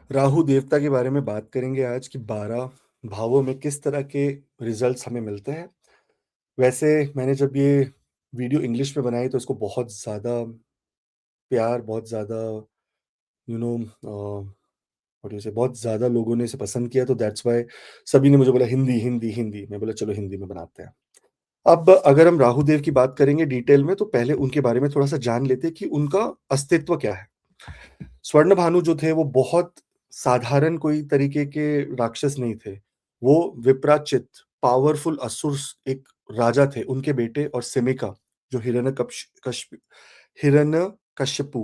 राहु देवता के बारे में बात करेंगे आज कि 12 भावों में किस तरह के रिजल्ट्स हमें मिलते हैं। वैसे मैंने जब ये वीडियो इंग्लिश में बनाई तो इसको बहुत ज़्यादा प्यार, बहुत ज़्यादा यू नो व्हाट यू से बहुत ज़्यादा लोगों ने इसे पसंद किया, तो दैट्स व्हाई सभी ने मुझे बोला हिंदी, हिंदी, हिंदी। मैं बोला चलो हिंदी में बनाते हैं। अब अगर हम राहु देव की बात करेंगे डिटेल में, तो पहले उनके बारे में थोड़ा-सा जान लेते हैं कि उनका अस्तित्व क्या है। स्वर्णभानु जो थे वो बहुत साधारण कोई तरीके के राक्षस नहीं थे। वो विप्राचित, पावरफुल असुर एक राजा थे, उनके बेटे और सिमिका जो हिरण्यकश्यपु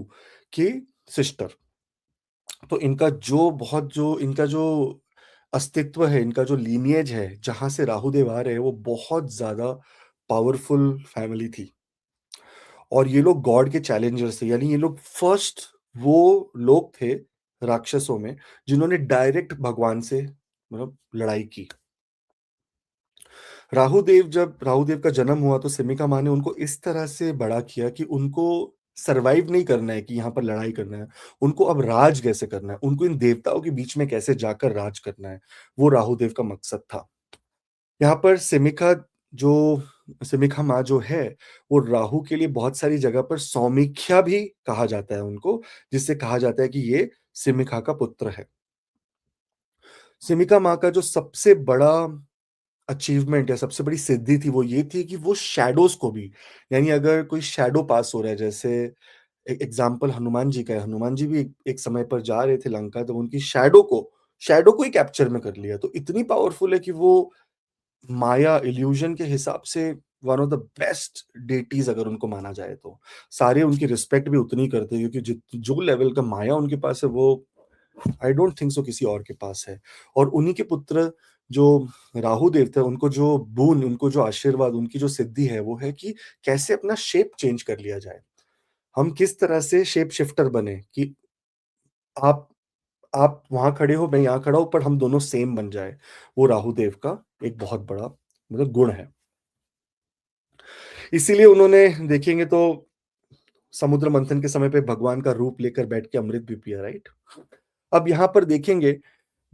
की सिस्टर। तो इनका जो अस्तित्व है, इनका जो लीनिएज है, जहाँ से राहुदेव आ रहे हैं, वो बहुत ज़्यादा पावरफुल फैमिली थी। और ये लोग गॉड के चैलेंजर्स थे, यानी ये लोग फर्स्ट वो लोग थे राक्षसों में जिन्होंने डायरेक्ट भगवान से मतलब लड़ाई की। जब राहुदेव का जन्म हुआ तो सिमिका माँ ने उनको इस तरह से बड़ा किया कि उनको सर्वाइव नहीं करना है कि यहाँ पर लड़ाई करना है, उनको अब राज कैसे करना है, उनको इन देवताओं के बीच में कैसे जाकर राज करना है, वो राहुदेव का मकसद था। यहाँ पर जो सिमिका माँ जो है, वो राहु के लिए बहुत सारी जगह पर सौमिख्या भी कहा जाता है उनको, जिससे कहा जाता है कि ये सिमिका का पुत्र है। सिमिका माँ का जो सबसे बड़ा अचीवमेंट या सबसे बड़ी सिद्धि थी, वो ये थी कि वो शैडोज़ को भी, यानी अगर कोई शैडो पास हो रहा है, जैसे एग्ज़ाम्पल हनुमान जी का है, हनुमान जी भी एक एक समय पर जा रहे थे लंका, तो उनकी शैडो को ही कैप्चर में कर लिया। तो इतनी पावरफुल है कि वो माया इल्यूजन के हिसाब से one of the best deities अगर उनको माना जाए तो। सारे उनकी रिस्पेक्ट भी उतनी ही करते हैं, क्योंकि जो लेवल का माया उनके पास है, वो आई डोंट थिंक सो किसी और के पास है। और उन्हीं के पुत्र जो राहु देव थे, उनको जो आशीर्वाद, उनकी जो सिद्धि है, वो है कि कैसे अपना शेप चेंज कर लिया जाए। हम किस तरह से शेप शिफ्टर बने कि आप आप वहाँ खड़े हो, मैं यहाँ खड़ा हूँ, पर हम दोनों सेम बन जाए। वो राहु देव का एक बहुत बड़ा मतलब गुण है। इसीलिए उन्होंने देखेंगे तो समुद्र मंथन के समय पे भगवान का रूप लेकर बैठ के अमृत भी पिया, राइट? अब यहाँ पर देखेंगे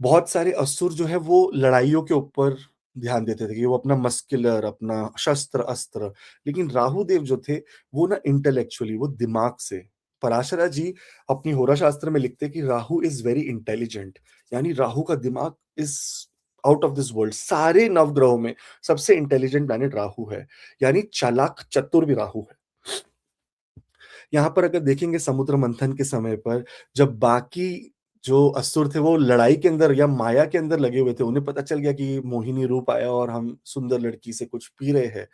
बहुत सारे असुर जो है वो लड़ाइयों के ऊपर ध्यान देते थे कि वो अपना मस्कुलर, अपना शस्त्र-अस्त्र, लेकिन राहु देव जो थे वो ना इंटेलेक्चुअली, वो दिमाग से। पराशरा जी अपनी होरा शास्त्र में लिखते हैं कि राहु इज़ वेरी इंटेलिजेंट, यानी राहु का दिमाग is out of this world. सारे नवग्रहों में सबसे इंटेलिजेंट प्लैनेट राहु है, यानी चालाक, चतुर भी राहु है। यहाँ पर अगर देखेंगे समुद्र मंथन के समय पर, जब बाकी जो असुर थे वो लड़ाई के अंदर या माया के अंदर लगे हुए थे, उन्हें पता चल गया कि मोहिनी रूप आया और हम सुंदर लड़की से कुछ पी रहे हैं।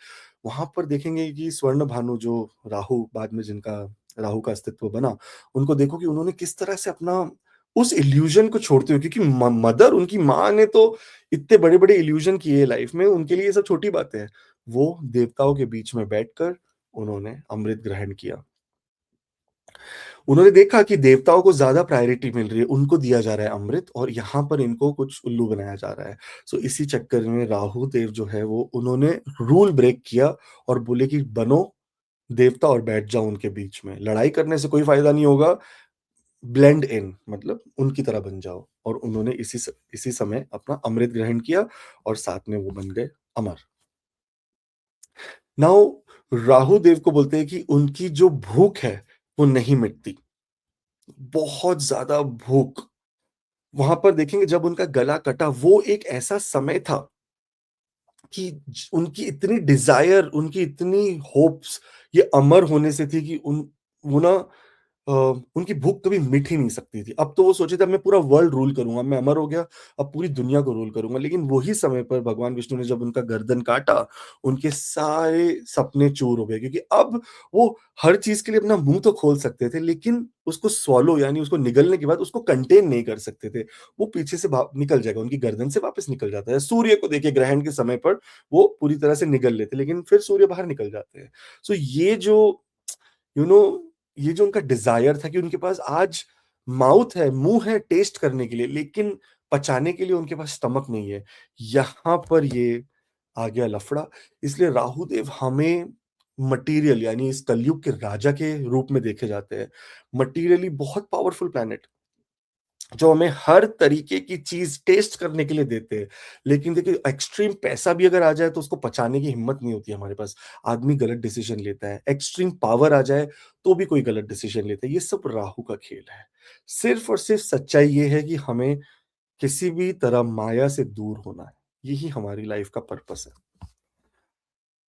वहाँ पर देखेंगे कि स्वर्ण भानु जो राहु, बाद में जिनका राहु का अस्तित्व बना, उनको देखो कि उन्होंने किस तरह से अपना उस इल्यूजन को छोड़ते हुए, क्योंकि मदर, उनकी माँ ने तो इतने बड़े-बड़े इल्यूजन किए लाइफ में, उनके लिए ये सब छोटी बातें हैं। वो देवताओं के बीच में बैठकर उन्होंने अमृत ग्रहण किया। उन्होंने देखा कि देवताओं को ज़्यादा प्रायोरिटी मिल रही है, उनको दिया जा रहा है अमृत और यहाँ पर इनको कुछ उल्लू बनाया जा रहा है। सो इसी चक्कर में राहु देव जो है वो उन्होंने रूल ब्रेक किया और बोले कि बनो देवता और बैठ जाओ उनके बीच में। लड़ाई करने से कोई फ़ायदा नहीं होगा, ब्लेंड इन मतलब उनकी तरह बन जाओ। और उन्होंने इसी समय अपना अमृत ग्रहण किया और साथ में वो बन गए अमर। नाउ राहु देव को बोलते हैं कि उनकी जो भूख है, वो नहीं मिटती। बहुत ज़्यादा भूख। वहाँ पर देखेंगे जब उनका गला कटा, वो एक ऐसा समय था कि उनकी इतनी डिजायर, उनकी इतनी होप्स ये अमर होने से थी कि उन वो ना अ, उनकी भूख कभी मिट ही नहीं सकती थी। अब तो वो सोचे थे अब मैं पूरा वर्ल्ड रूल करूंगा, मैं अमर हो गया, अब पूरी दुनिया को रूल करूंगा। लेकिन वही समय पर भगवान विष्णु ने जब उनका गर्दन काटा, उनके सारे सपने चूर हो गए, क्योंकि अब वो हर चीज के लिए अपना मुंह तो खोल सकते थे, लेकिन उसको स्वॉलो यानी उसको निगलने के बाद उसको कंटेन नहीं कर सकते थे। वो पीछे से निकल जाएगा, उनकी गर्दन से वापस निकल जाता है। सूर्य को देखिए, ग्रहण के समय पर वो पूरी तरह से निगल लेते, लेकिन फिर सूर्य बाहर निकल जाते हैं। सो ये जो यू नो ये जो उनका डिजायर था कि उनके पास आज माउथ है, मुंह है टेस्ट करने के लिए, लेकिन पचाने के लिए उनके पास स्टमक नहीं है। यहाँ पर ये आ गया लफड़ा। इसलिए राहुदेव हमें मटेरियल यानी इस कलयुग के राजा के रूप में देखे जाते हैं। मटेरियली बहुत पावरफुल प्लैनेट, जो हमें हर तरीके की चीज़ टेस्ट करने के लिए देते हैं। लेकिन देखिए एक्सट्रीम पैसा भी अगर आ जाए तो उसको पचाने की हिम्मत नहीं होती हमारे पास। आदमी गलत डिसीज़न लेता है। एक्सट्रीम पावर आ जाए तो भी कोई गलत डिसीज़न लेता है। ये सब राहु का खेल है। सिर्फ़ और सिर्फ़ सच्चाई ये है कि हमें किसी भी तरह माया से दूर होना है। यही हमारी लाइफ़ का पर्पस है।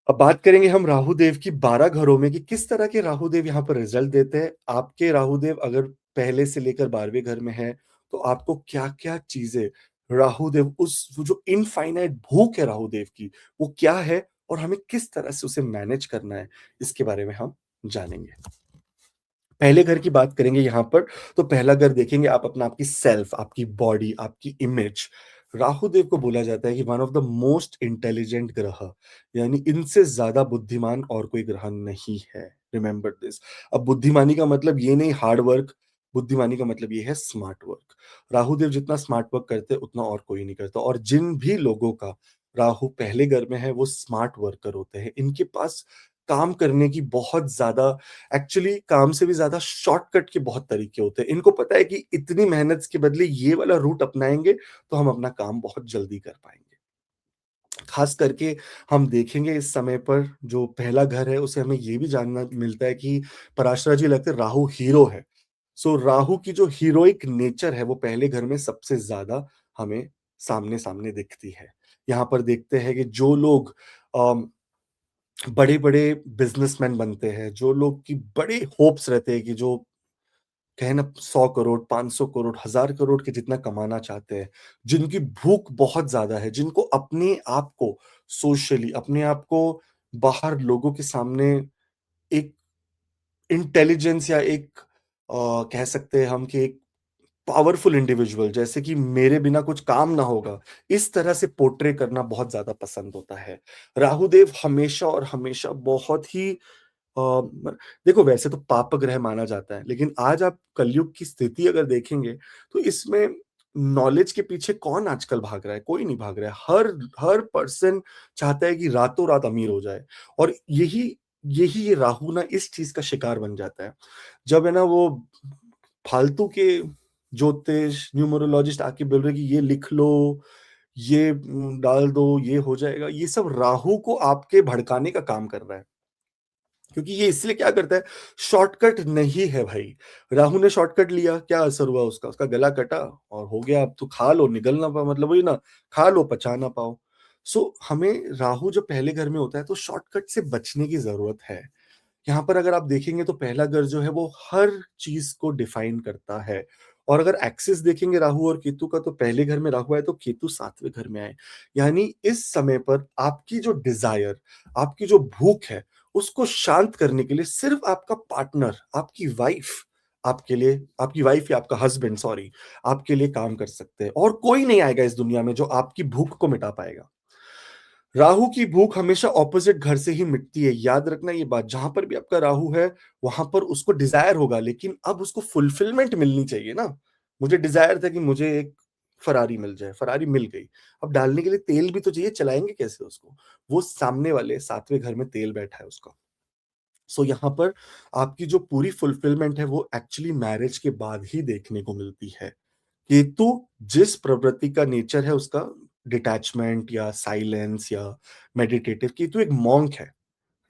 अब बात करेंगे हम राहु देव की 12 घरों में कि किस तरह के राहु देव यहाँ पर रिज़ल्ट देते हैं। आपके राहु देव अगर पहले से लेकर 12वें घर में हैं, तो आपको क्या-क्या चीज़ें राहु देव उस वो जो इनफ़ाइनाइट भूख है राहु देव की, वो क्या है और हमें किस तरह से उसे मैनेज करना है, इसके बारे में हम जानेंगे। पहले घर की बात करेंगे यहाँ पर, तो पहला घर देखेंगे आप अपना आपकी सेल्फ, आपकी बॉडी, आपकी इमेज। राहु देव को बोला जाता है कि one of the most intelligent ग्रह, यानी इनसे ज़्यादा बुद्धिमान और कोई ग्रह नहीं है। Remember this. अब बुद्धिमानी का मतलब ये नहीं हार्ड वर्क, बुद्धिमानी का मतलब ये है स्मार्ट वर्क। राहु देव जितना स्मार्ट वर्क करते हैं, उतना और कोई नहीं करता और जिन भी लोगों का राहु पहले घर में है, वो स्मार्ट वर्कर होते हैं। इनके पास काम करने की बहुत ज़्यादा एक्चुअली काम से भी ज़्यादा शॉर्टकट के बहुत तरीके होते हैं। इनको पता है कि इतनी मेहनत के बदले ये वाला रूट अपनाएँगे, तो हम अपना काम बहुत जल्दी कर पाएँगे। खास करके हम देखेंगे इस समय पर जो पहला घर है, उसे हमें ये भी जानना मिलता है कि पराशरा जी लगते हैं राहु हीरो है। सो राहु की जो हीरोइक नेचर है, वो पहले घर में सबसे ज़्यादा हमें सामने-सामने दिखती है। यहाँ पर देखते हैं कि जो लोग अ बड़े-बड़े बिज़नेसमैन बनते हैं, जो लोग की बड़े होप्स रहते हैं कि जो कहें ना 100 करोड़, 500 करोड़, 1000 करोड़ के जितना कमाना चाहते हैं, जिनकी भूख बहुत ज़्यादा है, जिनको अपने आप को सोशली, अपने आप को बाहर लोगों के सामने एक इंटेलिजेंस या एक कह सकते हैं हम कि एक पावरफुल इंडिविजुअल जैसे कि मेरे बिना कुछ काम ना होगा, इस तरह से पोर्ट्रे करना बहुत ज़्यादा पसंद होता है। राहुदेव हमेशा और हमेशा बहुत ही म देखो वैसे तो पाप ग्रह माना जाता है, लेकिन आज आप कलयुग की स्थिति अगर देखेंगे, तो इसमें नॉलेज के पीछे कौन आजकल भाग रहा है? कोई नहीं भाग रहा है। हर हर पर्सन चाहता है कि रातों-रात अमीर हो जाए और यही यही ये राहु ना इस चीज़ का शिकार बन जाता है। जब है ना वो फालतू के ज्योतिष, न्यूमरोलॉजिस्ट आके बोल रहे हैं कि ये लिख लो, ये डाल दो, ये हो जाएगा। ये सब राहु को आपके भड़काने का काम कर रहा है। क्योंकि ये इसलिए क्या करता है, शॉर्टकट नहीं है भाई। राहु ने शॉर्टकट लिया, क्या असर हुआ उसका? उसका गला कटा और हो गया अब तो खा लो, निगल ना पाओ मतलब वही ना, खा लो, पचा ना पाओ। सो हमें राहु जब पहले घर में होता है तो शॉर्टकट से बचने की ज़रूरत है। यहाँ पर अगर आप देखेंगे तो पहला घर जो है वो हर चीज़ को डिफाइन करता है और अगर एक्सिस देखेंगे राहु और केतु का तो पहले घर में राहु आए तो केतु 7वें घर में आए। यानी इस समय पर आपकी जो डिज़ायर, आपकी जो भूख है, उसको शांत करने के लिए सिर्फ़ आपका पार्टनर, आपकी वाइफ़ या आपका हस्बैंड सॉरी, आपके लिए काम कर सकते हैं और कोई नहीं आएगा इस दुनिया में जो आपकी भूख को मिटा पाएगा। राहु की भूख हमेशा ऑपोजिट घर से ही मिटती है, याद रखना ये बात। जहाँ पर भी आपका राहु है, वहाँ पर उसको डिज़ायर होगा, लेकिन अब उसको फुलफिलमेंट मिलनी चाहिए ना। मुझे डिज़ायर था कि मुझे एक फ़ेरारी मिल जाए, फ़ेरारी मिल गई। अब डालने के लिए तेल भी तो चाहिए, चलाएँगे कैसे उसको? वो सामने वाले 7वें घर में तेल बैठा है उसका। सो यहाँ पर आपकी जो पूरी फुलफिलमेंट है, वो एक्चुअली मैरिज के बाद ही देखने को मिलती है। केतु जिस प्रवृत्ति का नेचर है उसका डिटैचमेंट या साइलेंस या मेडिटेटिव, केतु एक मॉन्क है,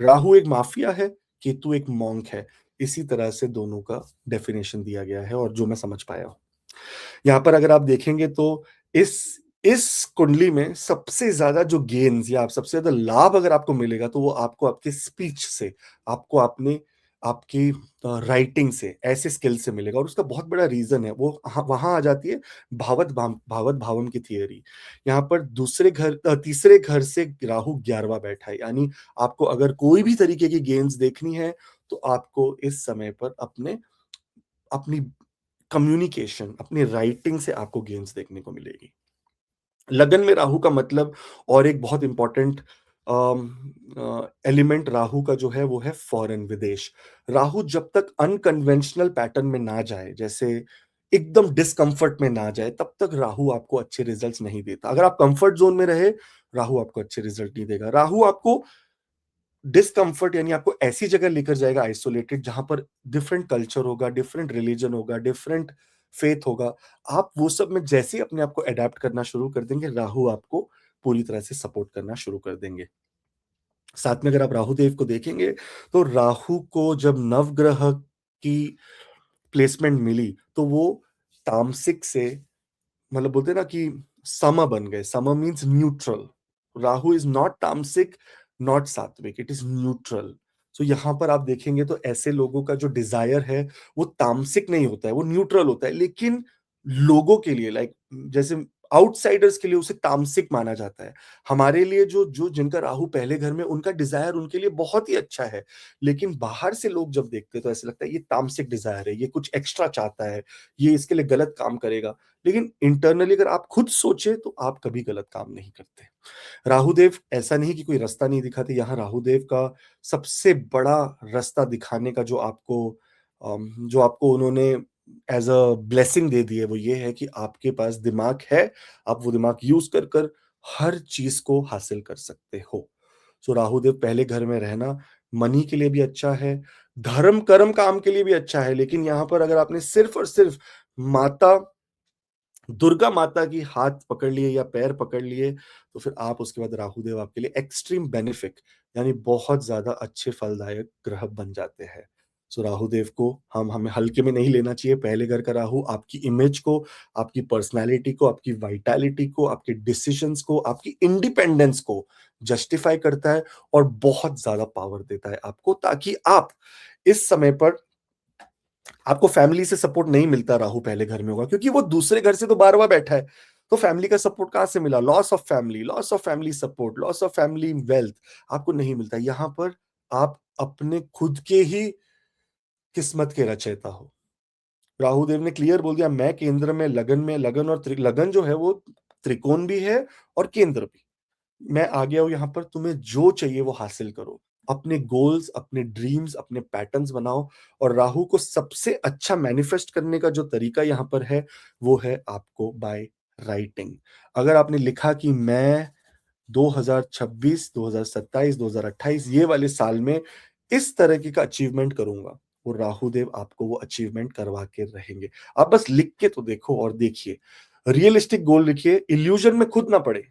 राहु एक माफिया है, केतु एक मॉन्क है। इसी तरह से दोनों का डेफिनेशन दिया गया है और जो मैं समझ पाया हूँ। यहाँ पर अगर आप देखेंगे तो इस इस कुंडली में सबसे ज़्यादा जो गेन्स या सबसे ज़्यादा लाभ अगर आपको मिलेगा तो वो आपको आपके स्पीच से, आपको अपने आपकी राइटिंग से, ऐसे स्किल से मिलेगा और उसका बहुत बड़ा रीज़न है, वो वहाँ आ जाती है भावत भावम की थियरी। यहाँ पर तीसरे घर से राहु 11वाँ बैठा है, यानी आपको अगर कोई भी तरीके की गेन्स देखनी है, तो आपको इस समय पर अपनी कम्युनिकेशन, अपनी राइटिंग से आपको गेन्स देखने को मिलेगी। लगन में राहु का मतलब और एक बहुत इम्पोर्टेंट एलिमेंट राहु का जो है वो है फॉरेन, विदेश। राहु जब तक अनकन्वेंशनल पैटर्न में ना जाए, जैसे एकदम डिस्कम्फर्ट में ना जाए, तब तक राहु आपको अच्छे रिजल्ट्स नहीं देता। अगर आप कंफर्ट ज़ोन में रहे, राहु आपको अच्छे रिजल्ट नहीं देगा। राहु आपको डिस्कम्फर्ट यानी आपको ऐसी जगह लेकर जाएगा आइसोलेटेड, जहाँ पर डिफरेंट कल्चर होगा, डिफरेंट रिलिजन होगा, डिफरेंट फेथ होगा, आप वो सब में जैसे ही अपने आप को अडैप्ट करना शुरू कर देंगे, राहु आपको पूरी तरह से सपोर्ट करना शुरू कर देंगे। साथ में अगर आप राहु देव को देखेंगे, तो राहु को जब नवग्रह की प्लेसमेंट मिली, तो वो तामसिक से, मतलब बोलते हैं ना कि सम बन गए। सम means neutral. Rahu is not tamasic, not sattvic, it is neutral. So यहां पर आप देखेंगे तो ऐसे लोगों का जो डिजायर है वो तामसिक नहीं होता है, वो न्यूट्रल होता है, लेकिन लोगों के लिए, लाइक जैसे आउटसाइडर्स के लिए उसे तामसिक माना जाता है। हमारे लिए जो जो जिनका राहु पहले घर में, उनका डिजायर उनके लिए बहुत ही अच्छा है, लेकिन बाहर से लोग जब देखते हैं तो ऐसा लगता है ये तामसिक डिजायर है, ये कुछ एक्स्ट्रा चाहता है, ये इसके लिए गलत काम करेगा। लेकिन इंटरनली अगर आप खुद सोचे तो आप कभी गलत काम नहीं करते। राहुदेव ऐसा नहीं कि कोई रास्ता नहीं दिखाते, यहाँ राहुदेव का सबसे बड़ा रास्ता दिखाने का जो आपको उन्होंने एज अ ब्लेसिंग दे दी है, वो ये है कि आपके पास दिमाग है, आप वो दिमाग यूज कर कर हर चीज को हासिल कर सकते हो। सो राहुदेव पहले घर में रहना मनी के लिए भी अच्छा है, धर्म कर्म काम के लिए भी अच्छा है, लेकिन यहाँ पर अगर आपने सिर्फ और सिर्फ माता दुर्गा माता की हाथ पकड़ लिए या पैर पकड़ लिए, तो फिर आप उसके बाद राहुदेव आपके लिए एक्सट्रीम बेनिफिक, यानी बहुत ज्यादा अच्छे फलदायक ग्रह बन जाते हैं। सो राहुदेव को हम हमें हल्के में नहीं लेना चाहिए। पहले घर का राहु आपकी इमेज को, आपकी पर्सनालिटी को, आपकी वाइटैलिटी को, आपके डिसीजंस को, आपकी इंडिपेंडेंस को जस्टिफाई करता है और बहुत ज्यादा पावर देता है आपको, ताकि आप इस समय पर, आपको फैमिली से सपोर्ट नहीं मिलता राहु पहले घर में होगा, क्योंकि वो दूसरे घर से तो 12वां बैठा है, तो फैमिली का सपोर्ट कहां से मिला? Loss of family support, loss of family wealth आपको नहीं मिलता। यहां पर आप अपने खुद के ही किस्मत के रचयिता हो। राहुदेव ने क्लियर बोल दिया, मैं केंद्र में लगन में, लगन और लगन जो है वो त्रिकोण भी है और केंद्र भी। मैं आ गया हूं यहां पर, तुम्हें जो चाहिए वो हासिल करो, अपने गोल्स, अपने ड्रीम्स, अपने पैटर्न्स बनाओ। और राहु को सबसे अच्छा मैनिफेस्ट करने का जो तरीका यहां पर है, वो है आपको बाय राइटिंग। अगर आपने लिखा कि मैं 2026, 2027, 2028 ये वाले साल में इस तरह का अचीवमेंट करूंगा, वो राहुदेव आपको वो अचीवमेंट करवा के रहेंगे। आप बस लिख के तो देखो और देखिए, रियलिस्टिक गोल लिखिए, इल्यूजन में खुद ना पड़े।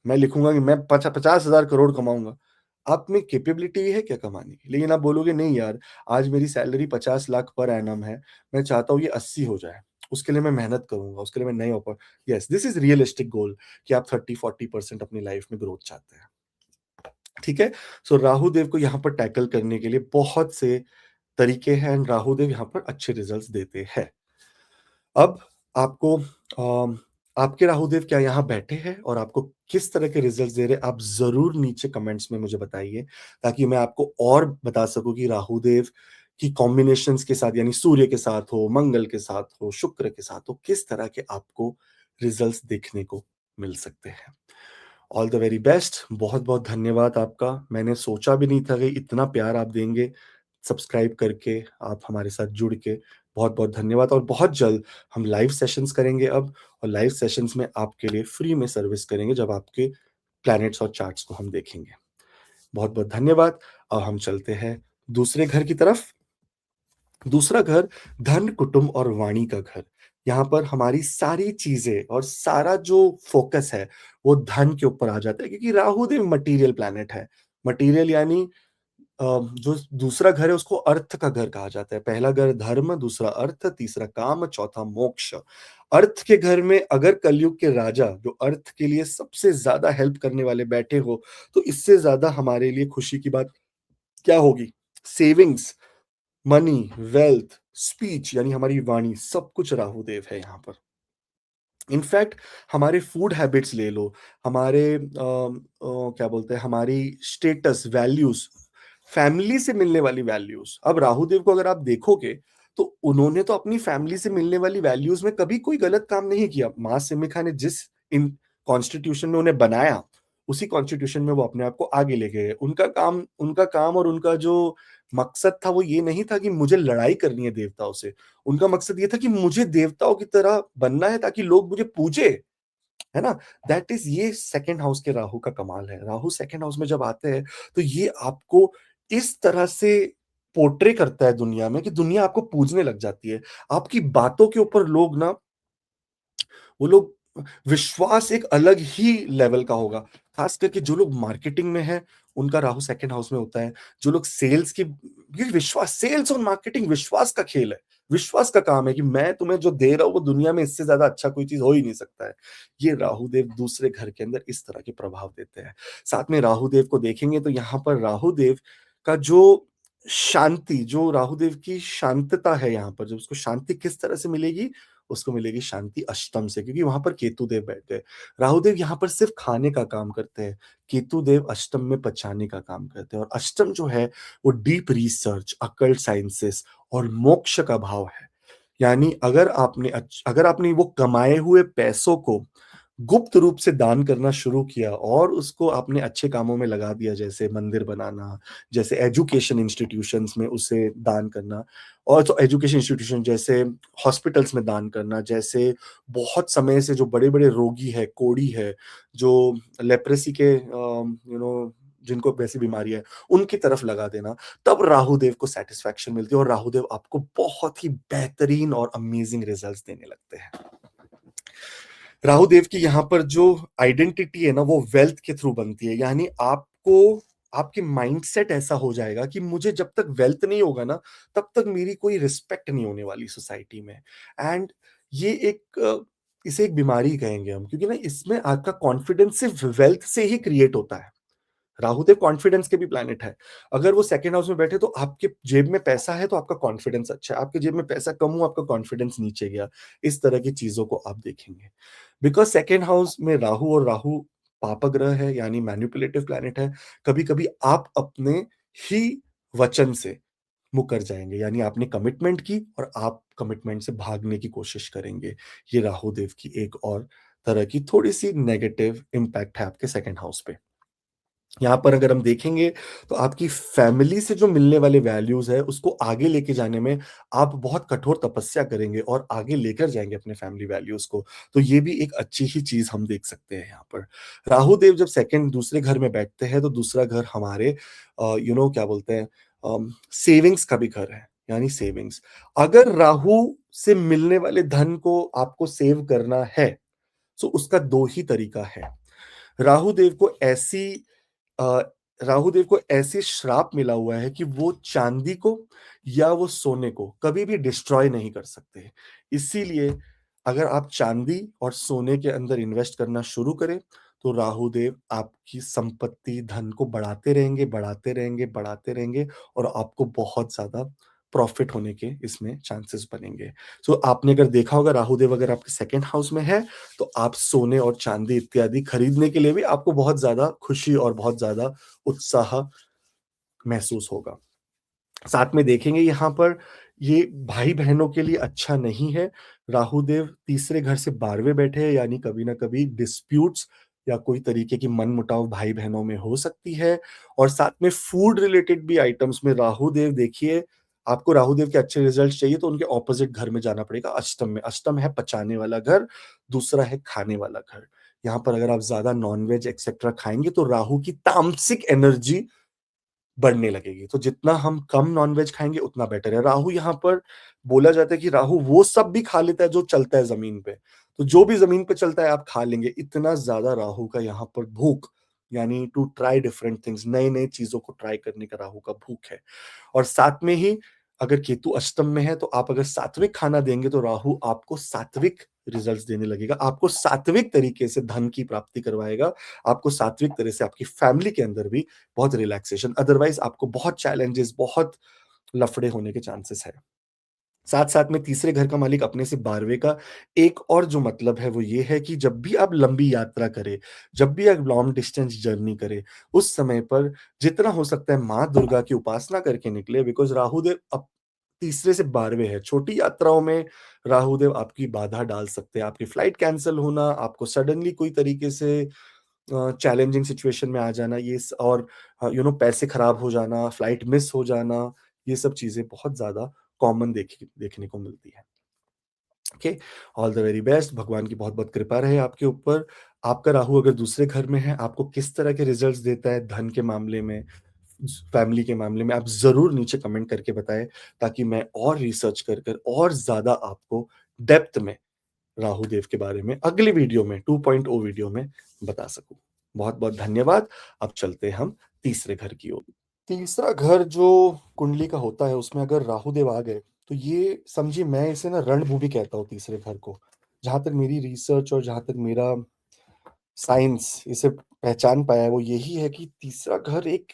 मैं लिखूंगा कि मैं 50,000 करोड़ कमाऊंगा, आप में कैपेबिलिटी है क्या कमाने की? लेकिन आप बोलोगे नहीं यार, आज मेरी सैलरी 50 लाख पर एनम है, मैं चाहता हूँ ये 80 हो जाए, उसके लिए मैं मेहनत करूंगा, उसके लिए मैं नए ऊपर। यस, दिस इज रियलिस्टिक गोल, कि आप 30-40% अपनी लाइफ में ग्रोथ चाहते हैं। ठीक है। सो राहु देव को यहाँ पर टैकल करने के लिए बहुत से तरीके हैं, एंड राहु देव यहाँ पर अच्छे रिजल्ट्स देते हैं। अब आपको आपके राहुदेव क्या यहाँ बैठे हैं और आपको किस तरह के रिजल्ट्स दे रहे हैं, आप जरूर नीचे कमेंट्स में मुझे बताइए, ताकि मैं आपको और बता सकूं कि राहुदेव की कॉम्बिनेशंस के साथ, यानी सूर्य के साथ हो, मंगल के साथ हो, शुक्र के साथ हो, किस तरह के आपको रिजल्ट्स देखने को मिल सकते हैं। All the very best. बहुत बहुत धन्यवाद आपका। मैंने सोचा भी नहीं था कि इतना प्यार आप देंगे, सब्सक्राइब करके, आप हमारे साथ जुड़ के। बहुत बहुत धन्यवाद। और बहुत जल्द हम लाइव सेशंस करेंगे अब, और लाइव सेशंस में आपके लिए फ्री में सर्विस करेंगे, जब आपके प्लैनेट्स और चार्ट्स को हम देखेंगे। बहुत बहुत धन्यवाद। अब हम चलते हैं दूसरे घर की तरफ। दूसरा घर धन, कुटुंब और वाणी का घर। यहाँ पर हमारी सारी चीजें और सारा जो फोकस है वो धन के ऊपर आ जाता है, क्योंकि राहु देव मटीरियल प्लैनेट है। मटीरियल यानी जो दूसरा घर है उसको अर्थ का घर कहा जाता है। पहला घर धर्म, दूसरा अर्थ, तीसरा काम, चौथा मोक्ष। अर्थ के घर में अगर कलयुग के राजा, जो अर्थ के लिए सबसे ज्यादा हेल्प करने वाले बैठे हो, तो इससे ज्यादा हमारे लिए खुशी की बात क्या होगी? सेविंग्स, मनी, वेल्थ, स्पीच, यानी हमारी वाणी, सब कुछ राहुदेव है यहाँ पर। इनफैक्ट हमारे फूड हैबिट्स ले लो, हमारे क्या बोलते हैं, हमारी स्टेटस, वैल्यूज, फैमिली से मिलने वाली वैल्यूज। अब राहुदेव को अगर आप देखोगे, तो उन्होंने तो अपनी फैमिली से मिलने वाली वैल्यूज में कभी कोई गलत काम नहीं किया। माँ सिमिखा ने जिस इन कॉन्स्टिट्यूशन में उन्हें बनाया, उसी कॉन्स्टिट्यूशन में वो अपने आप को आगे ले गए। उनका काम और उनका जो मकसद था, वो ये नहीं था कि मुझे लड़ाई करनी है देवताओं से। उनका मकसद ये था कि मुझे देवताओं की तरह बनना है, ताकि लोग मुझे पूजे, है ना? दैट इज, ये सेकंड हाउस के राहु का कमाल है। राहु सेकंड हाउस में जब आते हैं, तो ये आपको इस तरह से पोर्ट्रे करता है दुनिया में कि दुनिया आपको पूजने लग जाती है। आपकी बातों के ऊपर लोग ना वो लोग विश्वास एक अलग ही लेवल का होगा। खास करके जो लोग मार्केटिंग में हैं, उनका राहु सेकंड हाउस में होता है। जो लोग सेल्स की ये विश्वास सेल्स और मार्केटिंग विश्वास का खेल है। विश्वास का काम है कि मैं तुम्हें जो दे रहा हूँ वो दुनिया में इससे ज़्यादा अच्छा कोई चीज़ हो ही नहीं सकता है। ये राहु देव दूसरे घर के अंदर इस तरह के प्रभाव देते हैं। साथ में राहु देव को देखेंगे तो यहाँ पर राहु देव का जो शांति जो राहु देव की शांतता है यहाँ पर, जब उसको शांति किस तरह से मिलेगी? उसको मिलेगी शांति अष्टम से, क्योंकि वहां पर केतु देव बैठे हैं। राहु देव यहाँ पर सिर्फ खाने का काम करते हैं, केतु देव अष्टम में पचाने का काम करते हैं। और अष्टम जो है वो डीप रिसर्च, अकल्ट साइंसेस और मोक्ष का भाव है। यानी अगर आपने वो कमाए हुए पैसों को गुप्त रूप से दान करना शुरू किया और उसको आपने अच्छे कामों में लगा दिया, जैसे मंदिर बनाना, जैसे एजुकेशन इंस्टीट्यूशंस में उसे दान करना, और तो एजुकेशन इंस्टीट्यूशन जैसे हॉस्पिटल्स में दान करना, जैसे बहुत समय से जो बड़े-बड़े रोगी है, कोढ़ी है, जो लेप्रेसी के जिनको वैसी बीमारी है, उनकी तरफ लगा देना, तब राहु देव को सैटिस्फैक्शन मिलती है और राहु देव आपको बहुत ही बेहतरीन और अमेजिंग रिजल्ट्स देने लगते हैं। राहु देव की यहाँ पर जो आइडेंटिटी है ना वो वेल्थ के थ्रू बनती है, यानी आपको आपके माइंडसेट ऐसा हो जाएगा कि मुझे जब तक वेल्थ नहीं होगा ना तब तक मेरी कोई रिस्पेक्ट नहीं होने वाली सोसाइटी में। एंड ये इसे एक बीमारी कहेंगे हम, क्योंकि ना इसमें आपका कॉन्फिडेंस सिर्फ वेल्थ से ही क्रिएट होता है। राहुदेव कॉन्फिडेंस के भी प्लैनेट है। अगर वो सेकंड हाउस में बैठे तो आपके जेब में पैसा है तो आपका कॉन्फिडेंस अच्छा है, आपके जेब में पैसा कम हुआ आपका कॉन्फिडेंस नीचे गया। इस तरह की चीजों को आप देखेंगे। बिकॉज सेकंड हाउस में राहु, और राहु पाप ग्रह है यानी मैनिपुलेटिव प्लैनेट है। कभी कभी आप अपने ही वचन से मुकर जाएंगे, यानी आपने कमिटमेंट की और आप कमिटमेंट से भागने की कोशिश करेंगे। ये राहु देव की एक और तरह की थोड़ी सी नेगेटिव इंपैक्ट है आपके सेकंड हाउस पे। यहाँ पर अगर हम देखेंगे तो आपकी फैमिली से जो मिलने वाले वैल्यूज है उसको आगे लेके जाने में आप बहुत कठोर तपस्या करेंगे और आगे लेकर जाएंगे अपने फैमिली वैल्यूज को। तो ये भी एक अच्छी ही चीज हम देख सकते हैं यहाँ पर। राहु देव जब सेकंड दूसरे घर में बैठते हैं तो दूसरा घर हमारे क्या बोलते हैं, सेविंग्स का भी घर है, यानी सेविंग्स। अगर राहु से मिलने वाले धन को आपको सेव करना है तो उसका दो ही तरीका है। राहु देव को ऐसी अ, राहु देव को ऐसे श्राप मिला हुआ है कि वो चांदी को या वो सोने को कभी भी डिस्ट्रॉय नहीं कर सकते। इसीलिए अगर आप चांदी और सोने के अंदर इन्वेस्ट करना शुरू करें तो राहु देव आपकी संपत्ति धन को बढ़ाते रहेंगे, बढ़ाते रहेंगे, बढ़ाते रहेंगे और आपको बहुत ज्यादा प्रॉफिट होने के इसमें चांसेस बनेंगे। सो आपने अगर देखा होगा राहु देव अगर आपके सेकंड हाउस में है तो आप सोने और चांदी इत्यादि खरीदने के लिए भी आपको बहुत ज्यादा खुशी और बहुत ज्यादा उत्साह महसूस होगा। साथ में देखेंगे यहाँ पर ये भाई बहनों के लिए अच्छा नहीं है। राहु देव तीसरे घर से 12वें बैठे हैं, यानी कभी ना कभी डिस्प्यूट्स या कोई तरीके की मन मुटाव भाई बहनों में हो सकती है। और साथ में फूड रिलेटेड भी आइटम्स में राहु देव देखिए, आपको राहु देव के अच्छे रिजल्ट चाहिए तो उनके ऑपोजिट घर में जाना पड़ेगा, अष्टम में। अष्टम है पचाने वाला घर, दूसरा है खाने वाला घर। यहाँ पर अगर आप ज्यादा नॉनवेज एक्सेट्रा खाएंगे तो राहु की तामसिक एनर्जी बढ़ने लगेगी। तो जितना हम कम नॉनवेज खाएँगे उतना बेटर है। राहु यहाँ पर बोला जाता है कि राहु वो सब भी खा लेता है जो चलता है ज़मीन पे। तो जो भी ज़मीन पे चलता है आप खा लेंगे। इतना ज़्यादा राहु का यहाँ पर भूख, यानी टू ट्राई डिफरेंट थिंग्स, नए-नए चीज़ों को ट्राई करने का राहु का भूख है। और साथ में ही अगर केतु अष्टम में है तो आप अगर सात्विक खाना देंगे तो राहु आपको सात्विक रिजल्ट्स देने लगेगा। आपको सात्विक तरीके से धन की प्राप्ति करवाएगा। आपको सात्विक तरह से आपकी फैमिली के अंदर भी बहुत रिलैक्सेशन, अदरवाइज आपको बहुत चैलेंजेस, बहुत लफड़े होने के चांसेस है। साथ-साथ में तीसरे घर का मालिक अपने से 12वें का एक और जो मतलब है वो ये है कि जब भी आप लंबी यात्रा करें, जब भी आप लॉन्ग डिस्टेंस जर्नी करें, उस समय पर जितना हो सकता है माँ दुर्गा की उपासना करके निकले, बिकॉज़ राहुदेव अब तीसरे से 12वें है। छोटी यात्राओं में राहुदेव आपकी बाधा डाल सकते हैं। आपकी फ्लाइट कैंसल होना, आपको सडनली कोई तरीके से चैलेंजिंग सिचुएशन में आ जाना, ये स और पैसे खराब हो जाना, फ्लाइट मिस हो जाना, ये सब चीज़ें बहुत ज़्यादा कॉमन देखने को मिलती है। Okay, all the very best. भगवान की बहुत-बहुत कृपा रहे आपके ऊपर। आपका राहु अगर दूसरे घर में है, आपको किस तरह के रिजल्ट्स देता है धन के मामले में, फैमिली के मामले में आप ज़रूर नीचे कमेंट करके बताएँ, ताकि मैं और रिसर्च कर कर और ज़्यादा आपको डेप्थ में राहु देव के बारे में अगली वीडियो में 2.0 वीडियो में बता सकूँ। बहुत-बहुत धन्यवाद। अब चलते हैं हम तीसरे घर की ओर। तीसरा घर जो कुंडली का होता है, उसमें अगर राहु देव आ गए, तो ये समझिए, मैं इसे ना रणभूमि कहता हूँ तीसरे घर को। जहाँ तक मेरी रिसर्च और जहाँ तक मेरा साइंस इसे पहचान पाया है, वो यही है कि तीसरा घर एक,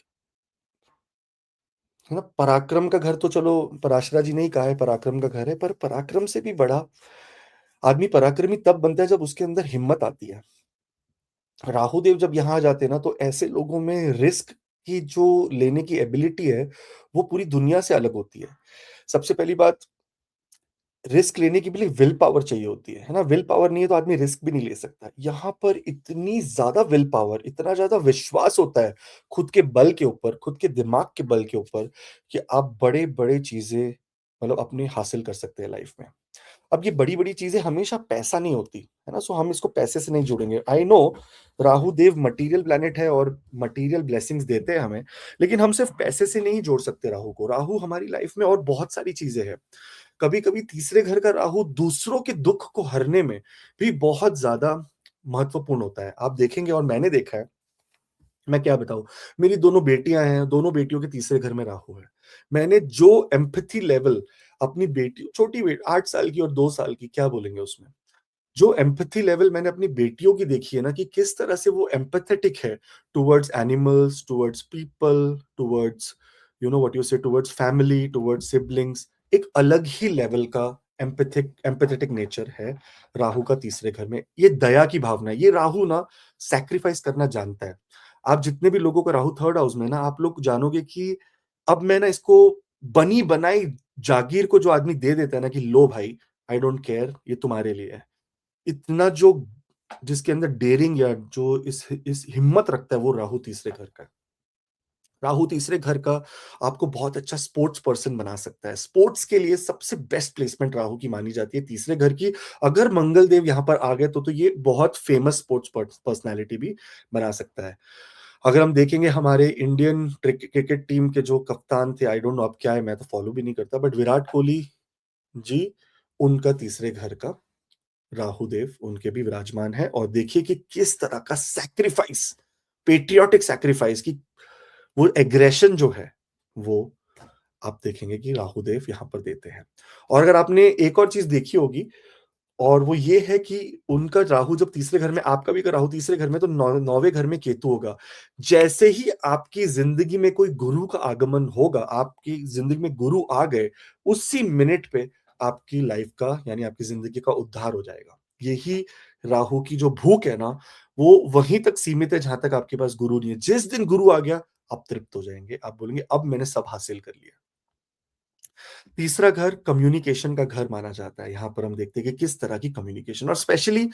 है ना, पराक्रम का घर। तो चलो, पराशरा जी ने ही कहा है पराक्रम का घर है, पर पराक्रम से भी बड़ा आदमी पराक्रमी तब बनता है जब उसके अंदर हिम्मत आती है। राहु देव जब यहाँ आ जाते हैं ना, तो ऐसे लोगों में रिस्क की जो लेने की एबिलिटी है, वो पूरी दुनिया से अलग होती है। सबसे पहली बात, रिस्क लेने के लिए विल पावर चाहिए होती है ना? विल पावर नहीं है तो आदमी रिस्क भी नहीं ले सकता। यहाँ पर इतनी ज़्यादा विल पावर, इतना ज़्यादा विश्वास होता है खुद के बल के ऊपर, खुद के दिमाग के बल के ऊपर, कि आप बड़े-बड़े चीज़ें मतलब अपनी हासिल कर सकते हैं लाइफ में। अब ये बड़ी-बड़ी चीज़ें हमेशा पैसा नहीं होती, है ना? सो हम इसको पैसे से नहीं जोड़ेंगे। I know Rahu Dev material planet है और मटीरियल ब्लेसिंग्स देते हैं हमें, लेकिन हम सिर्फ पैसे से नहीं जोड़ सकते राहु को। राहु हमारी लाइफ में और बहुत सारी चीज़ें हैं। कभी-कभी तीसरे घर का राहु दूसरों के दुःख को हरने में भी बहुत ज़्यादा महत्वपूर्ण होता है। आप देखेंगे और मैंने देखा है, मैं क्या बताऊँ, मेरी दोनों बेटियाँ हैं, दोनों बेटियों के तीसरे घर में राहु है। मैंने जो एम्पैथी लेवल अपनी बेटी, छोटी 8 साल की और 2 साल की, क्या बोलेंगे उसमें? जो एम्पैथी लेवल मैंने अपनी बेटियों की देखी है ना, कि किस तरह से वो एम्पैथेटिक है towards animals, towards people, towards what you से, टुवर्ड्स फैमिली, टुवर्ड्स सिबलिंग्स, एक अलग ही लेवल का एम्पैथेटिक नेचर है राहु का तीसरे घर में। ये दया की भावना है। ये राहु ना सैक्रिफाइस करना जानता है। आप जितने भी लोगों का राहु थर्ड हाउस में है ना, आप लोग जानोगे कि अब मैं ना इसको बनी बनाई जागीर को जो आदमी दे देता है ना, कि लो भाई, आई डोंट केयर, ये तुम्हारे लिए है। इतना जो जिसके अंदर डेयरिंग या जो इस हिम्मत रखता है, वो राहु तीसरे घर का है। राहु तीसरे घर का आपको बहुत अच्छा स्पोर्ट्स पर्सन बना सकता है। स्पोर्ट्स के लिए सबसे बेस्ट प्लेसमेंट राहु की मानी जाती है तीसरे घर की। अगर मंगल देव यहाँ पर आ गए तो ये बहुत फेमस स्पोर्ट्स पर्सनैलिटी भी बना सकता है। अगर हम देखेंगे हमारे इंडियन क्रिकेट टीम के जो कप्तान थे, आई डोंट नो अब क्या है, मैं तो फॉलो भी नहीं करता, बट विराट कोहली जी, उनका तीसरे घर का राहुदेव उनके भी विराजमान है। और देखिए कि किस तरह का सैक्रिफाइस, पेट्रियोटिक सैक्रिफाइस की वो एग्रेशन जो है, वो आप देखेंगे कि राहुदेव यहाँ पर देते हैं। और अगर आपने एक और चीज देखी होगी, और वो ये है कि उनका राहु जब तीसरे घर में, आपका भी अगर राहु तीसरे घर में, तो 9वें घर में केतु होगा। जैसे ही आपकी ज़िंदगी में कोई गुरु का आगमन होगा, आपकी ज़िंदगी में गुरु आ गए, उसी मिनट पे आपकी लाइफ का, यानी आपकी ज़िंदगी का उद्धार हो जाएगा। यही राहु की जो भूख है ना, वो वहीं तक सीमित है जहाँ तक आपके पास गुरु नहीं है। जिस दिन गुरु आ गया, आप तृप्त हो जाएँगे। आप बोलेंगे, अब मैंने सब हासिल कर लिया। तीसरा घर कम्युनिकेशन का घर माना जाता है। यहाँ पर हम देखते हैं कि किस तरह की कम्युनिकेशन, और स्पेशली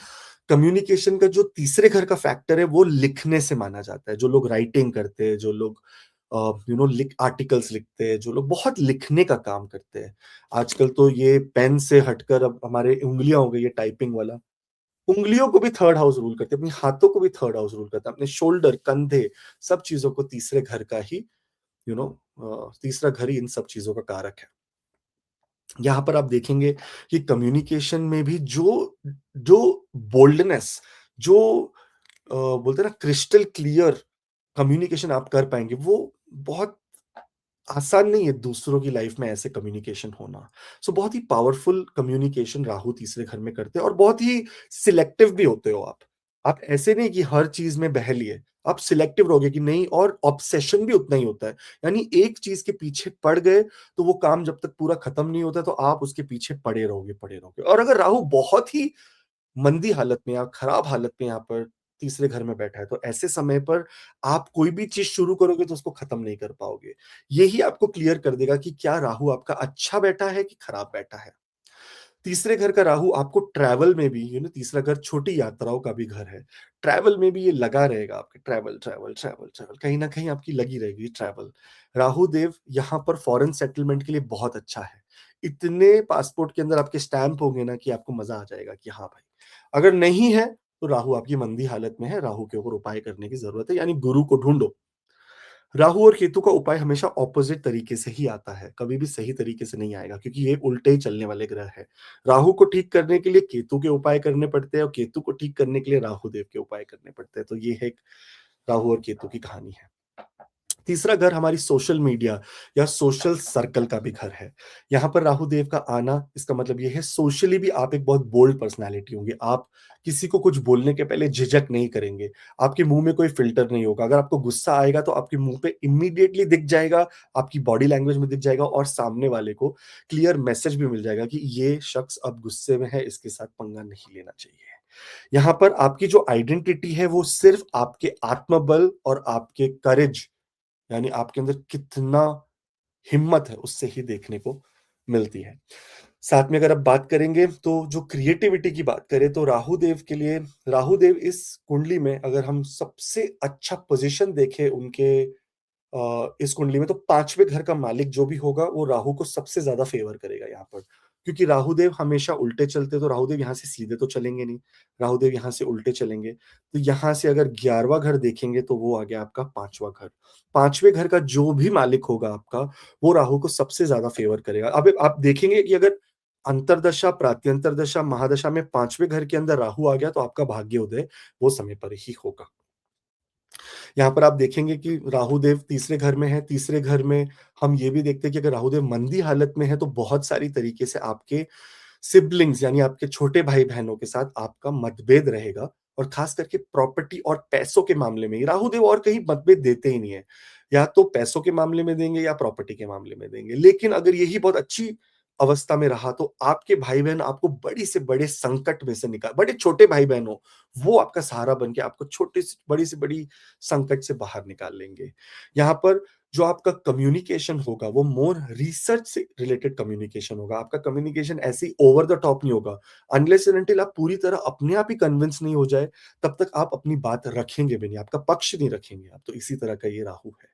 कम्युनिकेशन का जो तीसरे घर का फैक्टर है, वो लिखने से माना जाता है। जो लोग राइटिंग करते हैं, जो लोग लिख आर्टिकल्स लिखते हैं, जो लोग बहुत लिखने का काम करते हैं। आजकल तो ये पेन से हटकर अब हमारे उँगलियाँ हो गई है, टाइपिंग वाला। उँगलियों को भी थर्ड हाउस रूल करते हैं, अपने हाथों को भी थर्ड हाउस रूल करता है, अपने शोल्डर, कंधे, सब चीज़ों को तीसरे घर का ही तीसरा घर ही इन सब चीज़ों का कारक है। यहाँ पर आप देखेंगे कि कम्युनिकेशन में भी जो जो बोल्डनेस, जो बोलते हैं ना, क्रिस्टल क्लियर कम्युनिकेशन आप कर पाएँगे, वो बहुत आसान नहीं है दूसरों की लाइफ में ऐसे कम्युनिकेशन होना। सो बहुत ही पावरफुल कम्युनिकेशन राहु तीसरे घर में करते हैं, और बहुत ही सिलेक्टिव भी होते हो आप। आप ऐसे नहीं कि हर चीज़ में बह लिए, आप सिलेक्टिव रहोगे कि नहीं, और ऑब्सेशन भी उतना ही होता है। यानी एक चीज़ के पीछे पड़ गए, तो वो काम जब तक पूरा खत्म नहीं होता, तो आप उसके पीछे पड़े रहोगे, पड़े रहोगे। और अगर राहु बहुत ही मंदी हालत में या खराब हालत में यहाँ पर तीसरे घर में बैठा है, तो ऐसे समय पर आप कोई भी चीज़ शुरू करोगे तो उसको खत्म नहीं कर पाओगे। यही आपको क्लियर कर देगा कि क्या राहु आपका अच्छा बैठा है कि खराब बैठा है। तीसरे घर का राहु आपको ट्रैवल में भी, तीसरा घर छोटी यात्राओं का भी घर है। ट्रैवल में भी ये लगा रहेगा आपके, ट्रैवल, ट्रैवल, ट्रैवल, ट्रैवल, कहीं न कहीं आपकी लगी रहेगी ट्रैवल। राहु देव यहाँ पर फॉरेन सेटलमेंट के लिए बहुत अच्छा है। इतने पासपोर्ट के अंदर आपके स्टैम्प होंगे ना, कि आपको मज़ा आ जाएगा कि हाँ भाई। अगर नहीं है, तो राहु आपकी मंदी हालत में है, राहु के ऊपर उपाय करने की ज़रूरत है, यानी गुरु को ढूँढो। राहु और केतु का उपाय हमेशा ऑपोजिट तरीके से ही आता है, कभी भी सही तरीके से नहीं आएगा क्योंकि ये उल्टे ही चलने वाले ग्रह हैं। राहु को ठीक करने के लिए केतु के उपाय करने पड़ते हैं और केतु को ठीक करने के लिए राहु देव के उपाय करने पड़ते हैं। तो ये है एक राहु और केतु की कहानी है। तीसरा घर हमारी सोशल मीडिया या सोशल सर्कल का भी घर है। यहाँ पर राहु देव का आना इसका मतलब ये है सोशली भी आप एक बहुत बोल्ड पर्सनैलिटी होंगे। आप किसी को कुछ बोलने के पहले झिझक नहीं करेंगे। आपके मुँह में कोई फ़िल्टर नहीं होगा। अगर आपको गुस्सा आएगा तो आपके मुँह पे इमीडिएटली दिख जाएगा, आपकी बॉडी लैंग्वेज में दिख जाएगा और सामने वाले को क्लियर मैसेज भी मिल जाएगा कि ये शख्स अब गुस्से में है, इसके साथ पंगा नहीं लेना चाहिए। यहाँ पर आपकी जो आइडेंटिटी है वो सिर्फ़ आपके आत्मबल और आपके करेज यानी आपके अंदर कितना हिम्मत है उससे ही देखने को मिलती है। साथ में अगर आप बात करेंगे तो जो क्रिएटिविटी की बात करें तो राहु देव इस कुंडली में अगर हम सबसे अच्छा पोज़ीशन देखें उनके इस कुंडली में तो 5वें घर का मालिक जो भी होगा वो राहु को सबसे ज़्यादा फ़ेवर करेगा यहाँ पर। क्योंकि राहुदेव हमेशा उल्टे चलते तो राहुदेव यहाँ से सीधे तो चलेंगे नहीं, राहुदेव यहाँ से उल्टे चलेंगे। तो यहाँ से अगर 11वां घर देखेंगे तो वो आ गया आपका 5वां घर। 5वें घर का जो भी मालिक होगा आपका, वो राहु को सबसे ज़्यादा फ़ेवर करेगा। अब आप देखेंगे कि अगर अंतर्दशा, प्रात्यंतर दशा, महादशा में 5वें घर के अंदर राहु आ गया तो आपका भाग्योदय वो समय पर ही होगा। यहाँ पर आप देखेंगे कि राहुदेव तीसरे घर में है, तीसरे घर में हम ये भी देखते हैं कि अगर राहुदेव मंदी हालत में है तो बहुत सारी तरीके से आपके सिबलिंग्स यानी आपके छोटे भाई-बहनों के साथ आपका मतभेद रहेगा और खास करके प्रॉपर्टी और पैसों के मामले में, राहुदेव और कहीं मतभेद देते ही नहीं है। या तो पैसों के मामले में देंगे या प्रॉपर्टी के मामले में देंगे। लेकिन अगर यही बहुत अच्छी अवस्था में रहा तो आपके भाई-बहन आपको बड़ी से बड़े संकट में से बड़े छोटे भाई-बहन हो, वो आपका सहारा बन के आपको छोटे से बड़ी संकट से बाहर निकाल लेंगे। यहाँ पर जो आपका कम्युनिकेशन होगा वो मोर रिसर्च से रिलेटेड कम्युनिकेशन होगा। आपका कम्युनिकेशन ऐसे ही ओवर द टॉप नहीं होगा। अनलेस एंड अंटिल आप पूरी तरह अपने आप ही कन्विंस नहीं हो जाए, तब तक आप अपनी बात रखेंगे भी नहीं, आपका पक्ष नहीं रखेंगे आप। तो इसी तरह का ये राहु है।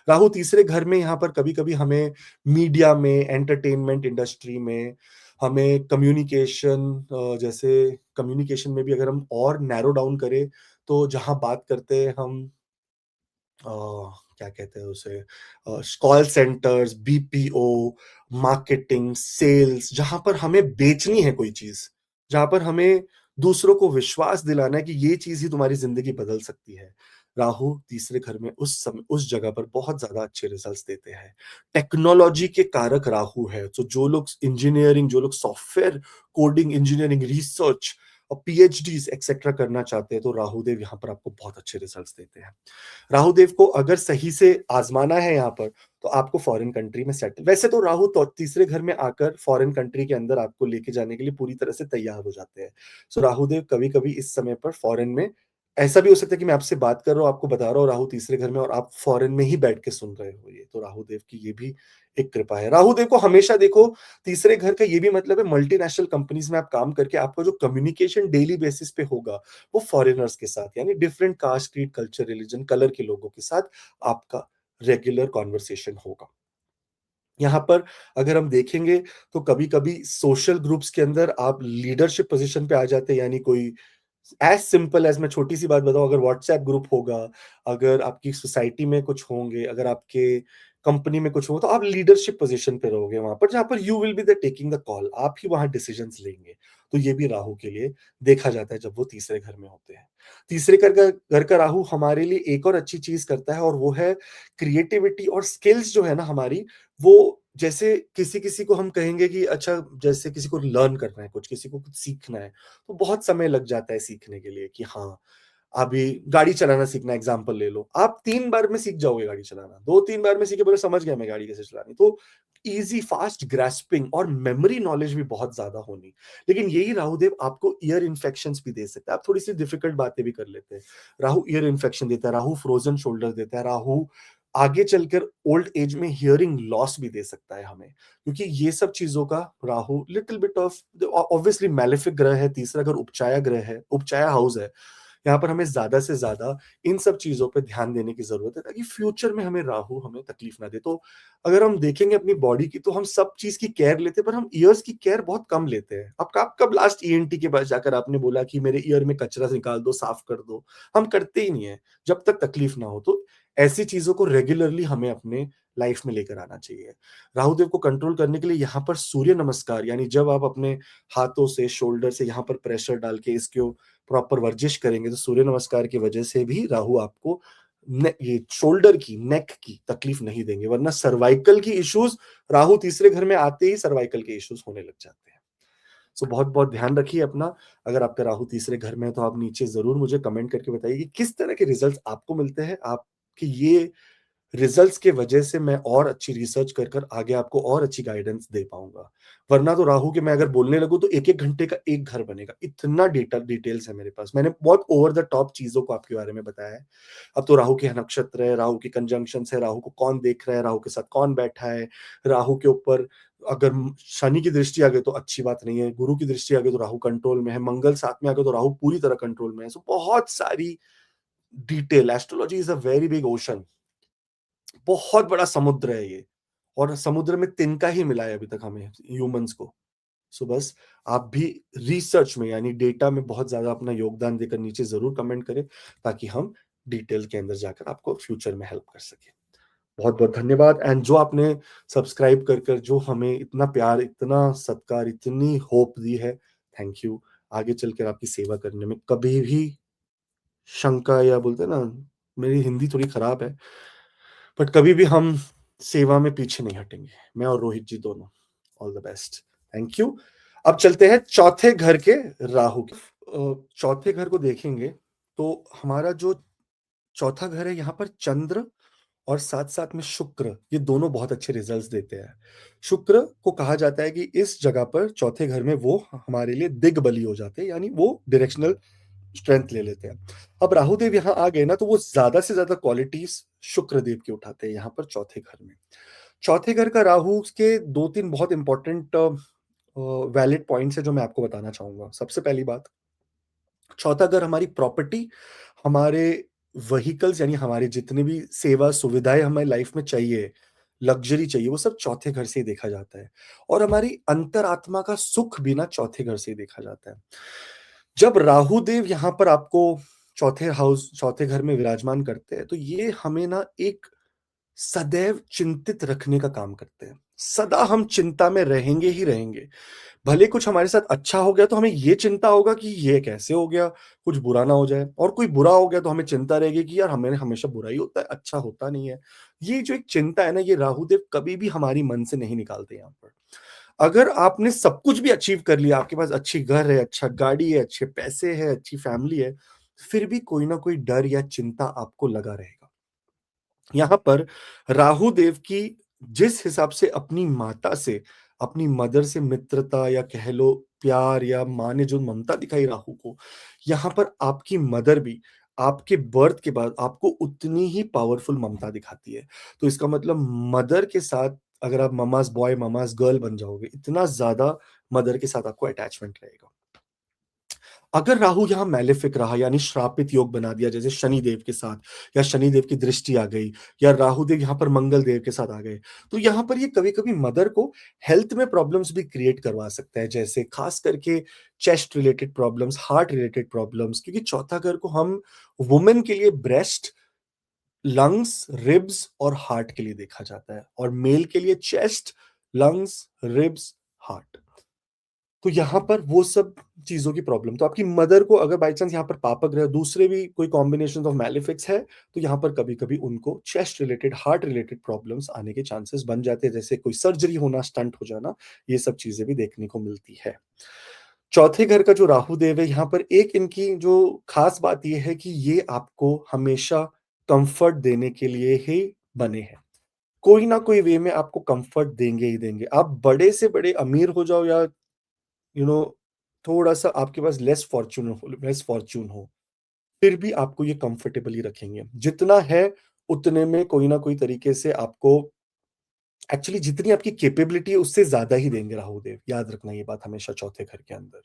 राहु तीसरे घर में यहाँ पर कभी-कभी हमें मीडिया में, एंटरटेनमेंट इंडस्ट्री में, हमें कम्युनिकेशन जैसे कम्युनिकेशन में भी अगर हम और नैरो डाउन करें, तो जहाँ बात करते हैं हम अ, क्या कहते हैं उसे call centres, BPO, marketing, sales जहाँ पर हमें बेचनी है कोई चीज़, जहाँ पर हमें दूसरों को विश्वास दिलाना है कि ये चीज़ ही तुम्हारी ज़िंदगी बदल सकती है। राहु तीसरे घर में उस जगह पर बहुत ज़्यादा अच्छे रिज़ल्ट्स देते हैं। टेक्नोलॉजी के कारक राहु है, तो जो लोग इंजीनियरिंग, जो लोग सॉफ्टवेयर कोडिंग, इंजीनियरिंग, रिसर्च और पीएचडीज़ एक्सेट्रा करना चाहते हैं, तो राहुदेव यहाँ पर आपको बहुत अच्छे रिज़ल्ट्स देते हैं। राहुदेव को अगर सही से आज़माना है यहाँ पर, तो आपको फ़ॉरेन कंट्री में सेटल वैसे तो राहु तो तीसरे घर में आकर फ़ॉरेन कंट्री के अंदर आपको लेके जाने के लिए पूरी तरह से तैयार हो जाते हैं। सो राहुदेव कभी-कभी इस समय पर फ़ॉरेन में ऐसा भी हो सकता है कि मैं आपसे बात कर रहा हूँ, आपको बता रहा हूँ राहु तीसरे घर में और आप फ़ॉरेन में ही बैठ के सुन रहे हो ये, तो राहुदेव की ये भी एक कृपा है। राहुदेव को हमेशा देखो तीसरे घर का ये भी मतलब है मल्टीनेशनल कंपनीज़ में आप काम करके आपका जो कम्युनिकेशन डेली बेसिस पे होगा, वो फॉरेनर्स के साथ यानी different caste, creed, culture, religion, colour के लोगों के साथ आपका रेगुलर कन्वर्सेशन होगा। यहाँ पर अगर हम देखेंगे तो कभी-कभी सोशल ग्रुप्स के अंदर आप लीडरशिप पोज़ीशन पे आ जाते हैं यानी कोई एज़ सिंपल एज़ मैं छोटी-सी बात बताऊँ अगर व्हाट्सएप ग्रुप होगा, अगर आपकी सोसाइटी में कुछ होंगे, अगर आपके कंपनी में कुछ हो तो आप लीडरशिप पोज़ीशन पे रहोगे वहाँ पर जहाँ पर you will be the taking the call आप ही वहाँ डिसीजंस लेंगे। तो ये भी राहु के लिए देखा जाता है जब वो तीसरे घर में होते हैं। तीसरे घर का राहु हमारे लिए एक और अच्छी चीज़ करता है और वो है क्रिएटिविटी और स्किल्स जो है ना हमारी, वो जैसे किसी-किसी को हम कहेंगे कि अच्छा जैसे किसी को लर्न करना है कुछ, किसी को कुछ सीखना है, तो बहुत समय लग जाता है सीखने के लिए कि हाँ, अभी गाड़ी चलाना सीखना एग्ज़ाम्पल ले लो। आप 3 बार में सीख जाओगे गाड़ी चलाना, 2-3 बार में सीखे बोले समझ गया मैं गाड़ी कैसे चलानी। तो ईज़ी, फास्ट ग्रास्पिंग और मेमोरी नॉलेज भी बहुत ज़्यादा होनी। लेकिन यही राहुदेव आपको ईयर इन्फेक्शंस भी दे सकता है। आप थोड़ी-सी डिफिकल्ट बातें भी कर लेते हैं। राहु ईयर इन्फेक्शन देता है, राहु फ्रोज़न शोल्डर देता है, राहु आगे चलकर ओल्ड एज में हियरिंग लॉस भी दे सकता है हमें। क्योंकि ये सब चीज़ों का Rahu little bit of obviously malefic ग्रह है, तीसरा घर उपचाया ग्रह है, उपचाया हाउस है। यहाँ पर हमें ज़्यादा से ज़्यादा इन सब चीज़ों पे ध्यान देने की ज़रूरत है ताकि फ्यूचर में हमें राहु हमें तकलीफ ना दे। तो अगर हम देखेंगे अपनी बॉडी की तो हम सब चीज़ की केयर लेते हैं पर हम ईयर्स की केयर बहुत कम लेते हैं। अब आप कब लास्ट ईएनटी के पास जाकर आपने बोला कि मेरे ईयर में कचरा निकाल दो, साफ कर दो? हम करते ही नहीं है, जब तक तकलीफ ना हो। तो ऐसी चीज़ों को रेगुलरली हमें अपने लाइफ में लेकर आना चाहिए। राहु देव को कंट्रोल करने के लिए यहाँ पर सूर्य नमस्कार, यानी जब आप अपने हाथों से, शोल्डर से यहाँ पर प्रेशर डाल के इसको प्रॉपर वर्जिश करेंगे, तो सूर्य नमस्कार की वजह से भी राहु आपको ये शोल्डर की, नेक की तकलीफ नहीं देंगे, वरना सर्वाइकल की इश्यूज, राहु तीसरे घर में आते ही सर्वाइकल के इश्यूज होने लग जाते हैं। सो बहुत बहुत ध्यान रखिए अपना। अगर आपका राहु तीसरे घर में है तो आप नीचे जरूर मुझे कमेंट करके बताइए कि किस तरह के रिजल्ट्स आपको मिलते हैं। आपके ये रिजल्ट्स के वजह से मैं और अच्छी रिसर्च कर कर आगे आपको और अच्छी गाइडेंस दे पाऊंगा। वरना तो राहु के मैं अगर बोलने लगूं तो एक एक घंटे का एक घर बनेगा, इतना डेटा डिटेल्स है मेरे पास। मैंने बहुत ओवर द टॉप चीजों को आपके बारे में बताया है। अब तो राहु के नक्षत्र है, राहु की कंजंक्शन है, राहु को कौन देख रहा है, राहु के साथ कौन बैठा है, राहु के ऊपर अगर शनि की दृष्टि आ गई तो अच्छी बात नहीं है, गुरु की दृष्टि आ गई तो राहु कंट्रोल में है, मंगल साथ में आ गए तो राहु पूरी तरह कंट्रोल में है। सो बहुत सारी detail, astrology is a very big ocean, बहुत बड़ा समुद्र है ये, और समुद्र में तिनका ही मिला है अभी तक हमें ह्यूमंस को। सो बस आप भी रिसर्च में, यानी डेटा में बहुत ज्यादा अपना योगदान देकर नीचे जरूर कमेंट करें, ताकि हम डिटेल के अंदर जाकर आपको फ्यूचर में हेल्प कर सके। बहुत बहुत धन्यवाद। एंड जो आपने सब्सक्राइब कर कर जो हमें इतना प्यार, इतना सत्कार, इतनी होप दी है, थैंक यू। आगे चलकर आपकी सेवा करने में कभी भी शंका, या बोलते हैं ना, मेरी हिंदी थोड़ी खराब है, बट कभी भी हम सेवा में पीछे नहीं हटेंगे, मैं और रोहित जी दोनों। All the best, thank you. अब चलते हैं चौथे घर के राहु के। चौथे घर को देखेंगे तो हमारा जो चौथा घर है, यहाँ पर चंद्र और साथ साथ में शुक्र, ये दोनों बहुत अच्छे रिजल्ट्स देते हैं। शुक्र को कहा जाता है कि इस जगह पर चौथे घर में वो हमारे लिए दिग्बली हो जाते हैं, यानी वो डायरेक्शनल स्ट्रेंथ ले लेते हैं। अब राहु देव यहाँ आ गए ना, तो वो ज्यादा से ज्यादा क्वालिटीज शुक्र देव की उठाते हैं यहाँ पर चौथे घर में। चौथे घर का राहु के दो तीन बहुत इंपॉर्टेंट वैलिड पॉइंट्स है जो मैं आपको बताना चाहूंगा। सबसे पहली बात, चौथा घर हमारी प्रॉपर्टी, हमारे व्हीकल्स, यानी हमारे जितने भी सेवा सुविधाएं हमें लाइफ में चाहिए, लग्जरी चाहिए, वो सब चौथे घर से ही देखा जाता है। और हमारी अंतरात्मा का सुख भी ना चौथे घर से ही देखा जाता है। जब राहु देव यहाँ पर आपको चौथे घर में विराजमान करते हैं, तो ये हमें ना एक सदैव चिंतित रखने का काम करते हैं। सदा हम चिंता में रहेंगे ही रहेंगे। भले कुछ हमारे साथ अच्छा हो गया तो हमें ये चिंता होगा कि ये कैसे हो गया, कुछ बुरा ना हो जाए, और कोई बुरा हो गया तो हमें चिंता रहेगी कि यार हमें हमेशा बुरा ही होता है, अच्छा होता नहीं है। ये जो एक चिंता है ना, ये राहुदेव कभी भी हमारी मन से नहीं निकालते यहाँ पर। अगर आपने सब कुछ भी अचीव कर लिया, आपके पास अच्छी घर है, अच्छा गाड़ी है, अच्छे पैसे है, अच्छी फैमिली है, फिर भी कोई ना कोई डर या चिंता आपको लगा रहेगा। यहाँ पर राहु देव की जिस हिसाब से अपनी माता से, अपनी मदर से मित्रता, या कह लो प्यार, या माँ ने जो ममता दिखाई राहु को, यहाँ पर आपकी मदर भी आपके बर्थ के बाद आपको उतनी ही पावरफुल ममता दिखाती है। तो इसका मतलब मदर के साथ अगर आप ममाज बॉय, ममाज गर्ल बन जाओगे, इतना ज्यादा मदर के साथ आपको अटैचमेंट रहेगा। अगर राहु यहाँ मैलेफिक रहा, यानी श्रापित योग बना दिया, जैसे शनि देव के साथ, या शनि देव की दृष्टि आ गई, या राहु देव यहाँ पर मंगल देव के साथ आ गए, तो यहाँ पर ये कभी कभी मदर को हेल्थ में प्रॉब्लम्स भी क्रिएट करवा सकता है, जैसे खास करके chest related problems, heart related problems, क्योंकि चौथा घर को हम वुमेन के लिए ब्रेस्ट, लंग्स, रिब्स और हार्ट के लिए देखा जाता है, और मेल के लिए चेस्ट, लंग्स, रिब्स, हार्ट। तो यहाँ पर वो सब चीजों की प्रॉब्लम, तो आपकी मदर को अगर बाई चांस यहाँ पर पापा ग्रह दूसरे भी कोई कॉम्बिनेशन ऑफ मैलिफिक्स है, तो यहाँ पर कभी कभी उनको chest related, heart related problems आने के चांसेस बन जाते हैं, जैसे कोई सर्जरी होना, स्टंट हो जाना, ये सब चीजें भी देखने को मिलती है। चौथे घर का जो राहु देव है, यहाँ पर एक इनकी जो खास बात यह है कि ये आपको हमेशा कंफर्ट देने के लिए ही बने हैं। कोई ना कोई वे में आपको कंफर्ट देंगे ही देंगे। आप बड़े से बड़े अमीर हो जाओ, या यू नो थोड़ा सा आपके पास लेस फॉर्च्यून हो, फिर भी आपको ये कंफर्टेबली रखेंगे। जितना है उतने में कोई ना कोई तरीके से आपको, एक्चुअली जितनी आपकी कैपेबिलिटी है उससे ज्यादा ही देंगे राहुदेव, याद रखना ये बात हमेशा चौथे घर के अंदर।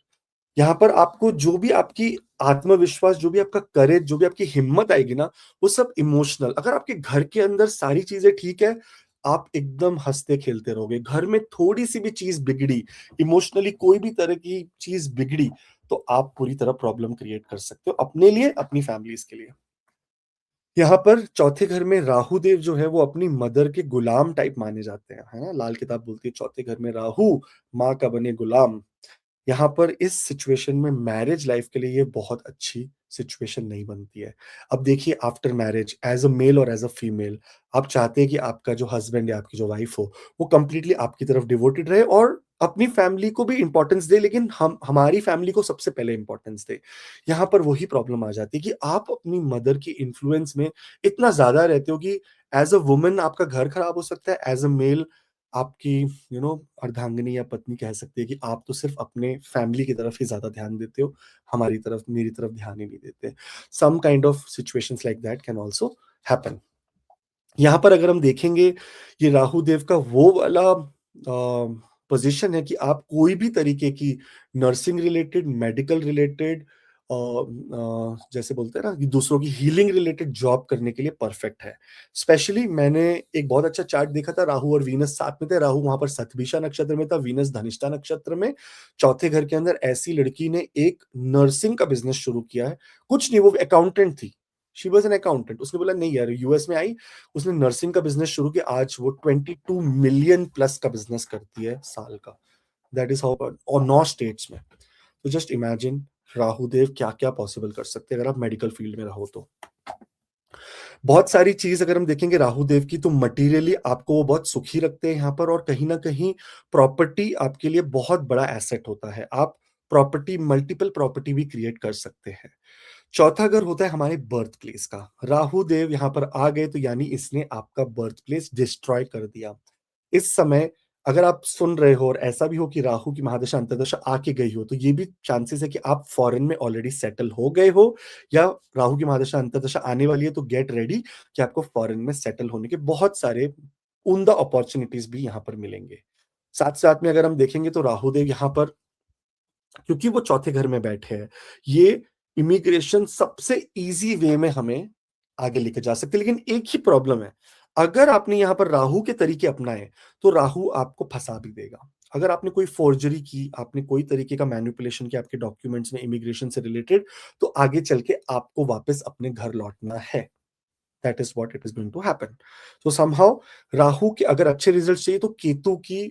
यहाँ पर आपको जो भी आपकी आत्मविश्वास, जो भी आपका करेज, जो भी आपकी हिम्मत आएगी ना, वो सब इमोशनल। अगर आपके घर के अंदर सारी चीजें ठीक है, आप एकदम हंसते खेलते रहोगे। घर में थोड़ी सी भी चीज बिगड़ी, इमोशनली कोई भी तरह की चीज बिगड़ी, तो आप पूरी तरह प्रॉब्लम क्रिएट कर सकते हो अपने लिए, अपनी फैमिलीज के लिए। यहाँ पर चौथे घर में राहु देव जो है वो अपनी मदर के गुलाम टाइप माने जाते हैं, है ना? लाल किताब बोलती है चौथे घर में राहु, माँ का बने गुलाम। यहाँ पर इस सिचुएशन में मैरिज लाइफ के लिए ये बहुत अच्छी सिचुएशन नहीं बनती है। अब देखिए after marriage as a male और एज़ अ फीमेल आप चाहते हैं कि आपका जो हस्बैंड या आपकी जो वाइफ हो, वो कंप्लीटली आपकी तरफ डिवोटेड रहे और अपनी फैमिली को भी इम्पोर्टेंस दे, लेकिन हम हमारी फैमिली को सबसे पहले इम्पोर्टेंस दे। यहाँ पर वही प्रॉब्लम आ जाती है कि आप अपनी मदर की इन्फ्लुएंस में इतना ज़्यादा रहते हो कि एज़ अ वुमन आपका घर खराब हो सकता है, एज़ अ मेल आपकी अर्धांगिनी या पत्नी कह सकती है कि आप तो सिर्फ़ अपने फैमिली की तरफ ही ज़्यादा ध्यान देते हो, हमारी तरफ मेरी तरफ ध्यान ही नहीं देते। Some kind of situations like that can also happen. यहाँ पर अगर हम देखेंगे, ये राहु देव का वो वाला पोज़ीशन है कि आप कोई भी तरीके की नर्सिंग रिलेटेड, मेडिकल रिलेटेड जैसे बोलते हैं ना कि दूसरों की हीलिंग रिलेटेड जॉब करने के लिए परफेक्ट है। स्पेशली मैंने एक बहुत अच्छा चार्ट देखा था, राहु और वीनस साथ में थे, राहु वहाँ पर शतभिषा नक्षत्र में था, वीनस धनिष्ठा नक्षत्र में। चौथे घर के अंदर ऐसी लड़की ने एक नर्सिंग का बिज़नेस शुरू किया है। कुछ नहीं, वो अकाउंटेंट थी। She was an accountant. उसने बोला नहीं यार, यूएस में आई, उसने नर्सिंग का बिज़नेस शुरू किया, आज वो 22 मिलियन प्लस का बिज़नेस करती है साल का। दैट इज़ हाउ, और 9 स्टेट्स में। तो जस्ट इमेजिन राहुदेव क्या-क्या पॉसिबल कर सकते हैं अगर आप मेडिकल फील्ड में रहो तो। बहुत सारी चीज़ अगर हम देखेंगे राहुदेव की, तो मटीरियली आपको वो बहुत सुखी रखते हैं यहाँ पर, और कहीं न कहीं प्रॉपर्टी आपके लिए बहुत बड़ा एसेट होता है। आप प्रॉपर्टी, मल्टीपल प्रॉपर्टी भी क्रिएट कर सकते हैं। चौथा घर होता है हमारे बर्थ प्लेस का। राहु देव यहाँ पर आ गए तो यानी इसने आपका बर्थ प्लेस डिस्ट्रॉय कर दिया। इस समय अगर आप सुन रहे हो और ऐसा भी हो कि राहु की महादशा अंतर्दशा आके गई हो, तो ये भी चांसेस है कि आप फॉरेन में ऑलरेडी सेटल हो गए हो, या राहु की महादशा अंतर्दशा आने वाली है, तो गेट रेडी कि आपको फॉरेन में सेटल होने के बहुत सारे उम्दा अपॉर्च्युनिटीज भी यहाँ पर मिलेंगे। साथ-साथ में अगर हम देखेंगे तो राहु देव यहाँ पर, क्योंकि वो चौथे घर में बैठे हैं, ये इमिग्रेशन सबसे ईज़ी वे में हमें आगे लेके जा सकते हैं। लेकिन एक ही प्रॉब्लम है, अगर आपने यहाँ पर राहु के तरीके अपनाए, तो राहु आपको फँसा भी देगा। अगर आपने कोई फ़ोर्जरी की, आपने कोई तरीके का मैनिपुलेशन किया आपके डॉक्यूमेंट्स में इमिग्रेशन से रिलेटेड, तो आगे चल के आपको वापस अपने घर लौटना है। That is what it is going to happen. So somehow Rahu के अगर अच्छे रिजल्ट्स चाहिए, तो केतु की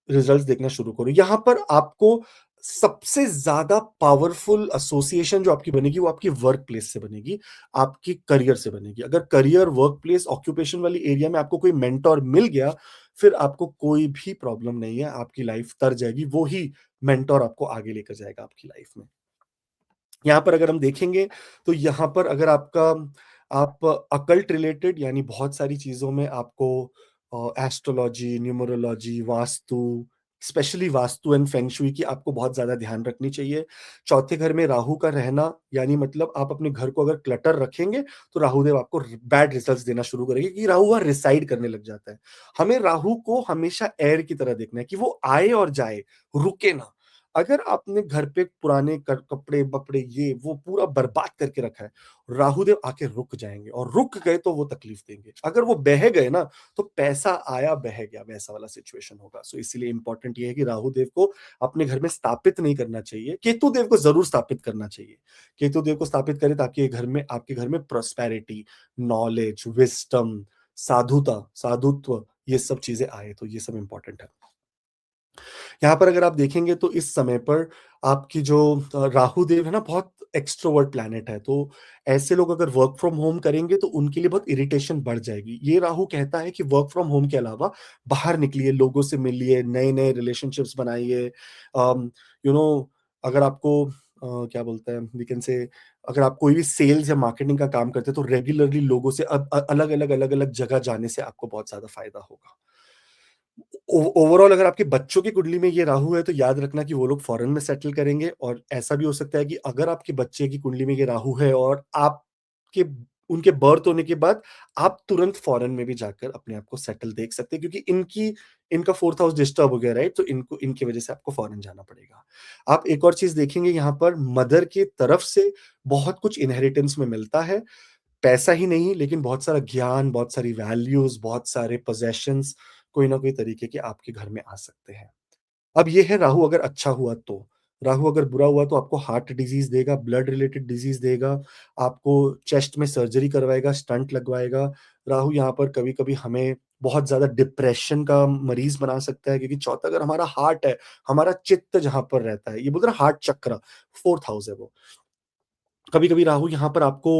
रिजल्ट्स देखना शुरू करो। यहाँ पर आपको सबसे ज़्यादा पावरफुल एसोसिएशन जो आपकी बनेगी, वो आपकी वर्क प्लेस से बनेगी, आपकी करियर से बनेगी। अगर करियर, वर्क प्लेस, ऑक्यूपेशन वाली एरिया में आपको कोई मेंटर मिल गया, फिर आपको कोई भी प्रॉब्लम नहीं है, आपकी लाइफ तर जाएगी, वो ही मेंटर आपको आगे लेकर जाएगा आपकी लाइफ में। यहाँ पर अगर हम देखेंगे, तो यहाँ पर अगर आप अकल्ट रिलेटेड यानी बहुत सारी चीज़ों में आपको astrology, numerology, vastu, specially vastu and feng shui की आपको बहुत ज़्यादा ध्यान रखनी चाहिए। चौथे घर में राहु का रहना यानी मतलब आप अपने घर को अगर क्लटर रखेंगे, तो राहुदेव आपको बैड रिजल्ट्स देना शुरू करेंगे, क्योंकि राहु वहाँ रिसाइड करने लग जाता है। हमें राहु को हमेशा एयर की तरह देखना है कि वो आए और जाए, रुके ना। अगर आपने घर पे पुराने कपड़े-वपड़े ये वो पूरा बर्बाद करके रखा है, राहुदेव आके रुक जाएँगे, और रुक गए तो वो तकलीफ देंगे। अगर वो बह गए ना, तो पैसा आया बह गया, वैसा वाला सिचुएशन होगा। सो इसीलिए इम्पोर्टेंट ये है कि राहुदेव को अपने घर में स्थापित नहीं करना चाहिए। केतुदेव को ज़रूर स्थापित करना चाहिए। केतुदेव को स्थापित करें ताकि आपके घर में प्रॉस्पेरिटी, नॉलेज, विज़डम, साधुत्व ये सब चीज़ें आए, तो ये सब इम्पोर्टेंट है। यहाँ पर अगर आप देखेंगे तो इस समय पर आपकी जो राहु देव है ना, बहुत एक्सट्रोवर्ट प्लैनेट है, तो ऐसे लोग अगर वर्क फ्रॉम होम करेंगे तो उनके लिए बहुत इरिटेशन बढ़ जाएगी। ये राहु कहता है कि वर्क फ्रॉम होम के अलावा बाहर निकलिए, लोगों से मिलिए, नए-नए रिलेशनशिप्स बनाइए। यू नो अगर आपको क्या बोलते हैं, वी कैन से, अगर आप कोई भी सेल्स या मार्केटिंग का काम करते हैं, तो रेगुलरली लोगों से अलग-अलग जगह जाने से आपको बहुत ज़्यादा फ़ायदा होगा। ओवरऑल अगर आपके बच्चों की कुंडली में ये राहु है, तो याद रखना कि वो लोग फॉरेन में सेटल करेंगे, और ऐसा भी हो सकता है कि अगर आपके बच्चे की कुंडली में ये राहु है और आपके उनके बर्थ होने के बाद आप तुरंत फॉरेन में भी जाकर अपने आप को सेटल देख सकते हैं, क्योंकि इनका 4th हाउस डिस्टर्ब हो गया, राइट? तो इनको इनकी वजह से आपको फॉरेन जाना पड़ेगा। आप एक और चीज़ देखेंगे यहाँ पर, मदर की तरफ से बहुत कुछ इनहेरिटेंस में मिलता है। पैसा ही नहीं, लेकिन बहुत सारा ज्ञान, बहुत सारी वैल्यूज़, बहुत सारे पोज़ेशंस कोई ना कोई तरीके के आपके घर में आ सकते हैं। अब ये है राहु अगर अच्छा हुआ तो। राहु अगर बुरा हुआ तो आपको हार्ट डिजीज़ देगा, ब्लड रिलेटेड डिजीज़ देगा, आपको चेस्ट में सर्जरी करवाएगा, स्टंट लगवाएगा। राहु यहाँ पर कभी-कभी हमें बहुत ज़्यादा डिप्रेशन का मरीज़ बना सकता है, क्योंकि चौथा घर हमारा हार्ट है, हमारा चित्त जहाँ पर रहता है। ये बोलते हैं ना, हार्ट चक्र, 4th हाउस है वो। कभी-कभी राहु यहाँ पर आपको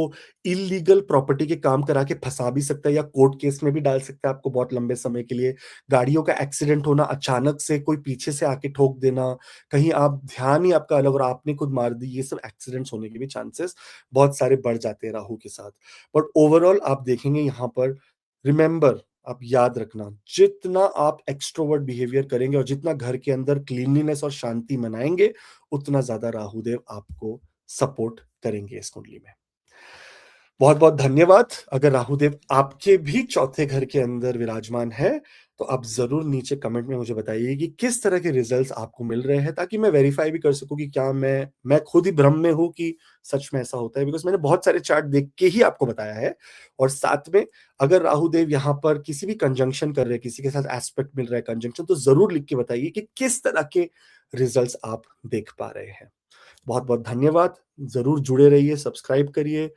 इल्लीगल प्रॉपर्टी के काम करा के फँसा भी सकता है, या कोर्ट केस में भी डाल सकता है आपको बहुत लंबे समय के लिए। गाड़ियों का एक्सीडेंट होना, अचानक से कोई पीछे से आके ठोक देना, कहीं आप ध्यान ही आपका अलग और आपने खुद मार दी, ये सब एक्सीडेंट्स होने के भी चांसेस बहुत सारे बढ़ जाते हैं राहु के साथ। बट ओवरऑल आप देखेंगे यहाँ पर, रिमेंबर, आप याद रखना, जितना आप एक्सट्रोवर्ट बिहेवियर करेंगे और जितना घर के अंदर क्लीनलीनेस और शांति मनाएँगे, उतना ज़्यादा राहु देव आपको सपोर्ट करेंगे इस कुंडली में। बहुत-बहुत धन्यवाद। अगर राहुदेव आपके भी चौथे घर के अंदर विराजमान है, तो आप ज़रूर नीचे कमेंट में मुझे बताइए कि किस तरह के रिज़ल्ट्स आपको मिल रहे हैं, ताकि मैं वेरीफ़ाई भी कर सकूँ कि क्या मैं खुद ही भ्रम में हूँ कि सच में ऐसा होता है। बिकॉज़ मैंने बहुत सारे चार्ट देख के ही आपको बताया है, और साथ में अगर राहुदेव यहाँ पर किसी भी कंजंक्शन कर रहे हैं, किसी के साथ एस्पेक्ट मिल रहा है कंजंक्शन, तो ज़रूर लिख के बताइए कि किस तरह के रिज़ल्ट्स आप देख पा रहे हैं। बहुत-बहुत धन्यवाद। ज़रूर जुड़े रहिए, सब्सक्राइब करिए।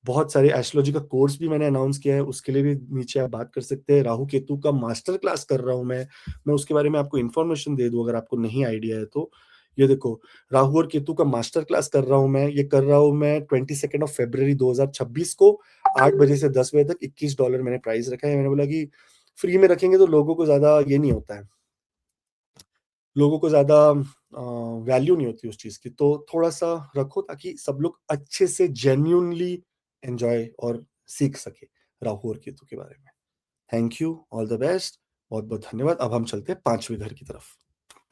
बहुत सारे एस्ट्रोलॉजी का कोर्स भी मैंने अनाउंस किया है, उसके लिए भी नीचे आप बात कर सकते हैं। राहु केतु का मास्टर क्लास कर रहा हूँ मैं उसके बारे में आपको इन्फॉर्मेशन दे दूँ अगर आपको नहीं आइडिया है तो। ये देखो, राहु और केतु का मास्टर क्लास कर रहा हूँ मैं, ये कर रहा हूँ मैं 22 फरवरी 2026 को 8 बजे से 10 बजे तक। $21 मैंने प्राइस रखा है। मैंने बोला कि फ्री में रखेंगे तो लोगों को ज़्यादा ये नहीं होता है, लोगों को ज़्यादा वैल्यू नहीं होती उस चीज़ की, तो थोड़ा-सा रखो ताकि सब लोग अच्छे से जेन्युइनली एन्जॉय और सीख सकें राहु और केतु के बारे में। Thank you, all the best, बहुत-बहुत धन्यवाद। अब हम चलते हैं 5वें घर की तरफ।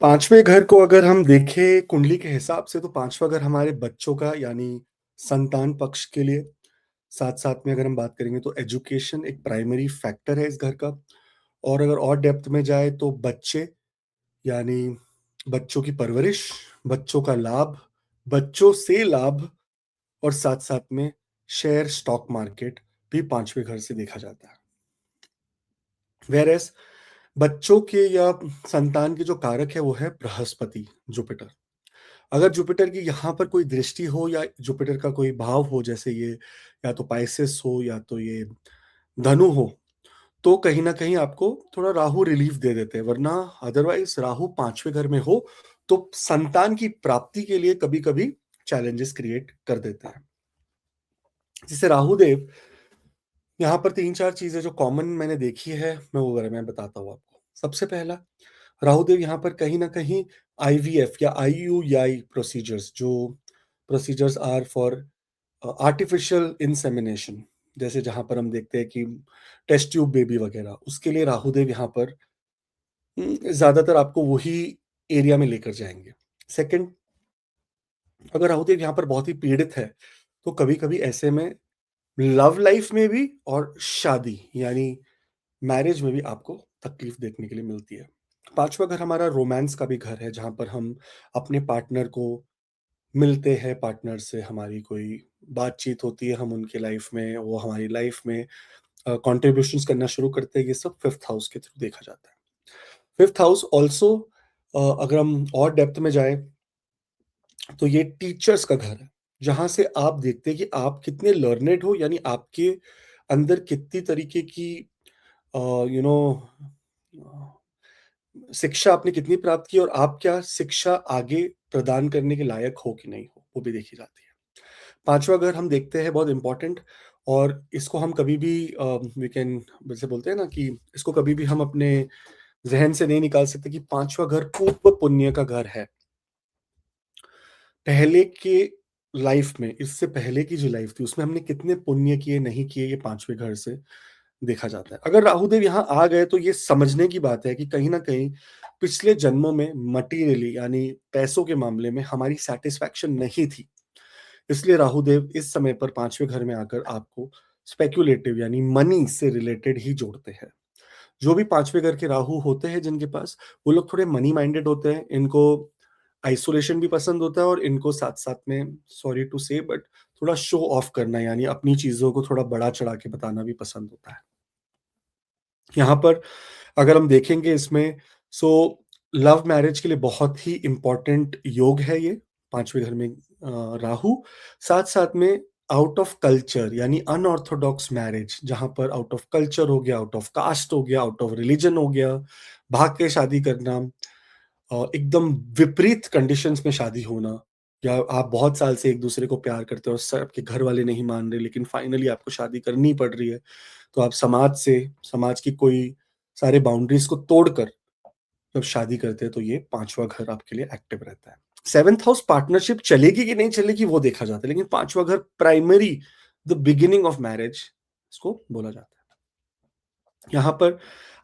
5वें घर को अगर हम देखें कुंडली के हिसाब से, तो 5वां घर हमारे बच्चों का, यानी संतान पक्ष के लिए, साथ-साथ में अगर हम बात करेंगे तो एजुकेशन एक प्राइमरी फैक्टर है इस घर का। और अगर और डेप्थ में जाए तो बच्चे, यानी बच्चों की परवरिश, बच्चों का लाभ, बच्चों से लाभ, और साथ-साथ में शेयर स्टॉक मार्केट भी 5वें घर से देखा जाता है। व्हेयरएज़ बच्चों के या संतान के जो कारक है वो है बृहस्पति, जुपिटर। अगर जुपिटर की यहाँ पर कोई दृष्टि हो, या जुपिटर का कोई भाव हो, जैसे ये या तो पाइसेस हो या तो ये धनु हो, तो कहीं न कहीं आपको थोड़ा राहु रिलीफ दे देते हैं, वरना अदरवाइज़ राहु 5वें घर में हो, तो संतान की प्राप्ति के लिए कभी-कभी चैलेंजेस क्रिएट कर देते हैं। जैसे राहु देव, यहाँ पर 3-4 चीज़ें जो कॉमन मैंने देखी है, मैं बताता हूँ आपको। सबसे पहला, राहु देव यहाँ पर कहीं न कहीं आईवीएफ या आईयूआई प्रोसीजर्स, जो procedures are for artificial insemination, जैसे जहाँ पर हम देखते हैं कि टेस्ट ट्यूब बेबी वगैरह, उसके लिए राहुदेव यहाँ पर ज़्यादातर आपको वही एरिया में लेकर जाएँगे। सेकंड, अगर राहुदेव यहाँ पर बहुत ही पीड़ित है, तो कभी-कभी ऐसे में लव लाइफ में भी और शादी, यानी मैरिज में भी आपको तकलीफ देखने के लिए मिलती है। 5वां घर हमारा रोमांस का भी घर है, जहाँ पर हम अपने पार्टनर को मिलते हैं, पार्टनर से हमारी कोई बातचीत होती है, हम उनके लाइफ में, वो हमारी लाइफ में कंट्रीब्यूशंस करना शुरू करते हैं। ये सब 5th हाउस के थ्रू देखा जाता है। 5th हाउस ऑल्सो, अगर हम और डेप्थ में जाएँ, तो ये टीचर्स का घर है, जहाँ से आप देखते हैं कि आप कितने लर्नेड हो, यानी आपके अंदर कितनी तरीके की अ, यू नो शिक्षा आपने कितनी प्राप्त की, और आप क्या शिक्षा आगे प्रदान करने के लायक हो कि नहीं हो, वो भी देखी जाती है। 5वां घर हम देखते हैं बहुत इम्पोर्टेंट, और इसको हम कभी भी वी कैन, जैसे बोलते हैं ना कि इसको कभी भी हम अपने ज़हन से नहीं निकाल सकते कि 5वां घर पूर्व पुण्य का घर है। पहले के लाइफ में, इससे पहले की जो लाइफ थी, उसमें हमने कितने पुण्य किए, नहीं किए, ये 5वें घर से देखा जाता है। अगर राहुदेव यहाँ आ गए, तो ये समझने की बात है कि कहीं न कहीं पिछले जन्मों में मटीरियली, यानी पैसों के मामले में हमारी सैटिस्फैक्शन नहीं थी। इसलिए राहुदेव इस समय पर 5वें घर में आकर आपको स्पेक्युलेटिव, यानी मनी से रिलेटेड ही जोड़ते हैं। जो भी 5वें घर के राहु होते हैं जिनके पास, वो लोग थोड़े मनी माइंडेड होते हैं। इनको आइसोलेशन भी पसंद होता है, और इनको साथ-साथ में, सॉरी टू से, बट थोड़ा शो ऑफ करना, यानी अपनी चीज़ों को थोड़ा बढ़ा-चढ़ा के बताना भी पसंद होता है। यहाँ पर अगर हम देखेंगे इसमें, सो लव मैरिज के लिए बहुत ही इम्पोर्टेंट योग है ये, 5वें घर में राहु। साथ-साथ में आउट ऑफ कल्चर यानी अनऑर्थोडॉक्स मैरिज, जहाँ पर आउट ऑफ कल्चर हो गया, आउट ऑफ कास्ट हो गया, आउट ऑफ रिलिजन हो गया, भाग के शादी करना, एकदम विपरीत कंडीशंस में शादी होना, या आप बहुत साल से एक-दूसरे को प्यार करते हो और आपके घर वाले नहीं मान रहे, लेकिन फाइनली आपको शादी करनी पड़ रही है। तो आप समाज की कोई सारे बाउंड्रीज़ को तोड़कर जब शादी करते हैं, तो ये 5वां घर आपके लिए एक्टिव रहता है। 7th हाउस पार्टनरशिप चलेगी कि नहीं चलेगी वो देखा जाता है, लेकिन 5वां घर primary the beginning of marriage इसको बोला जाता है। यहाँ पर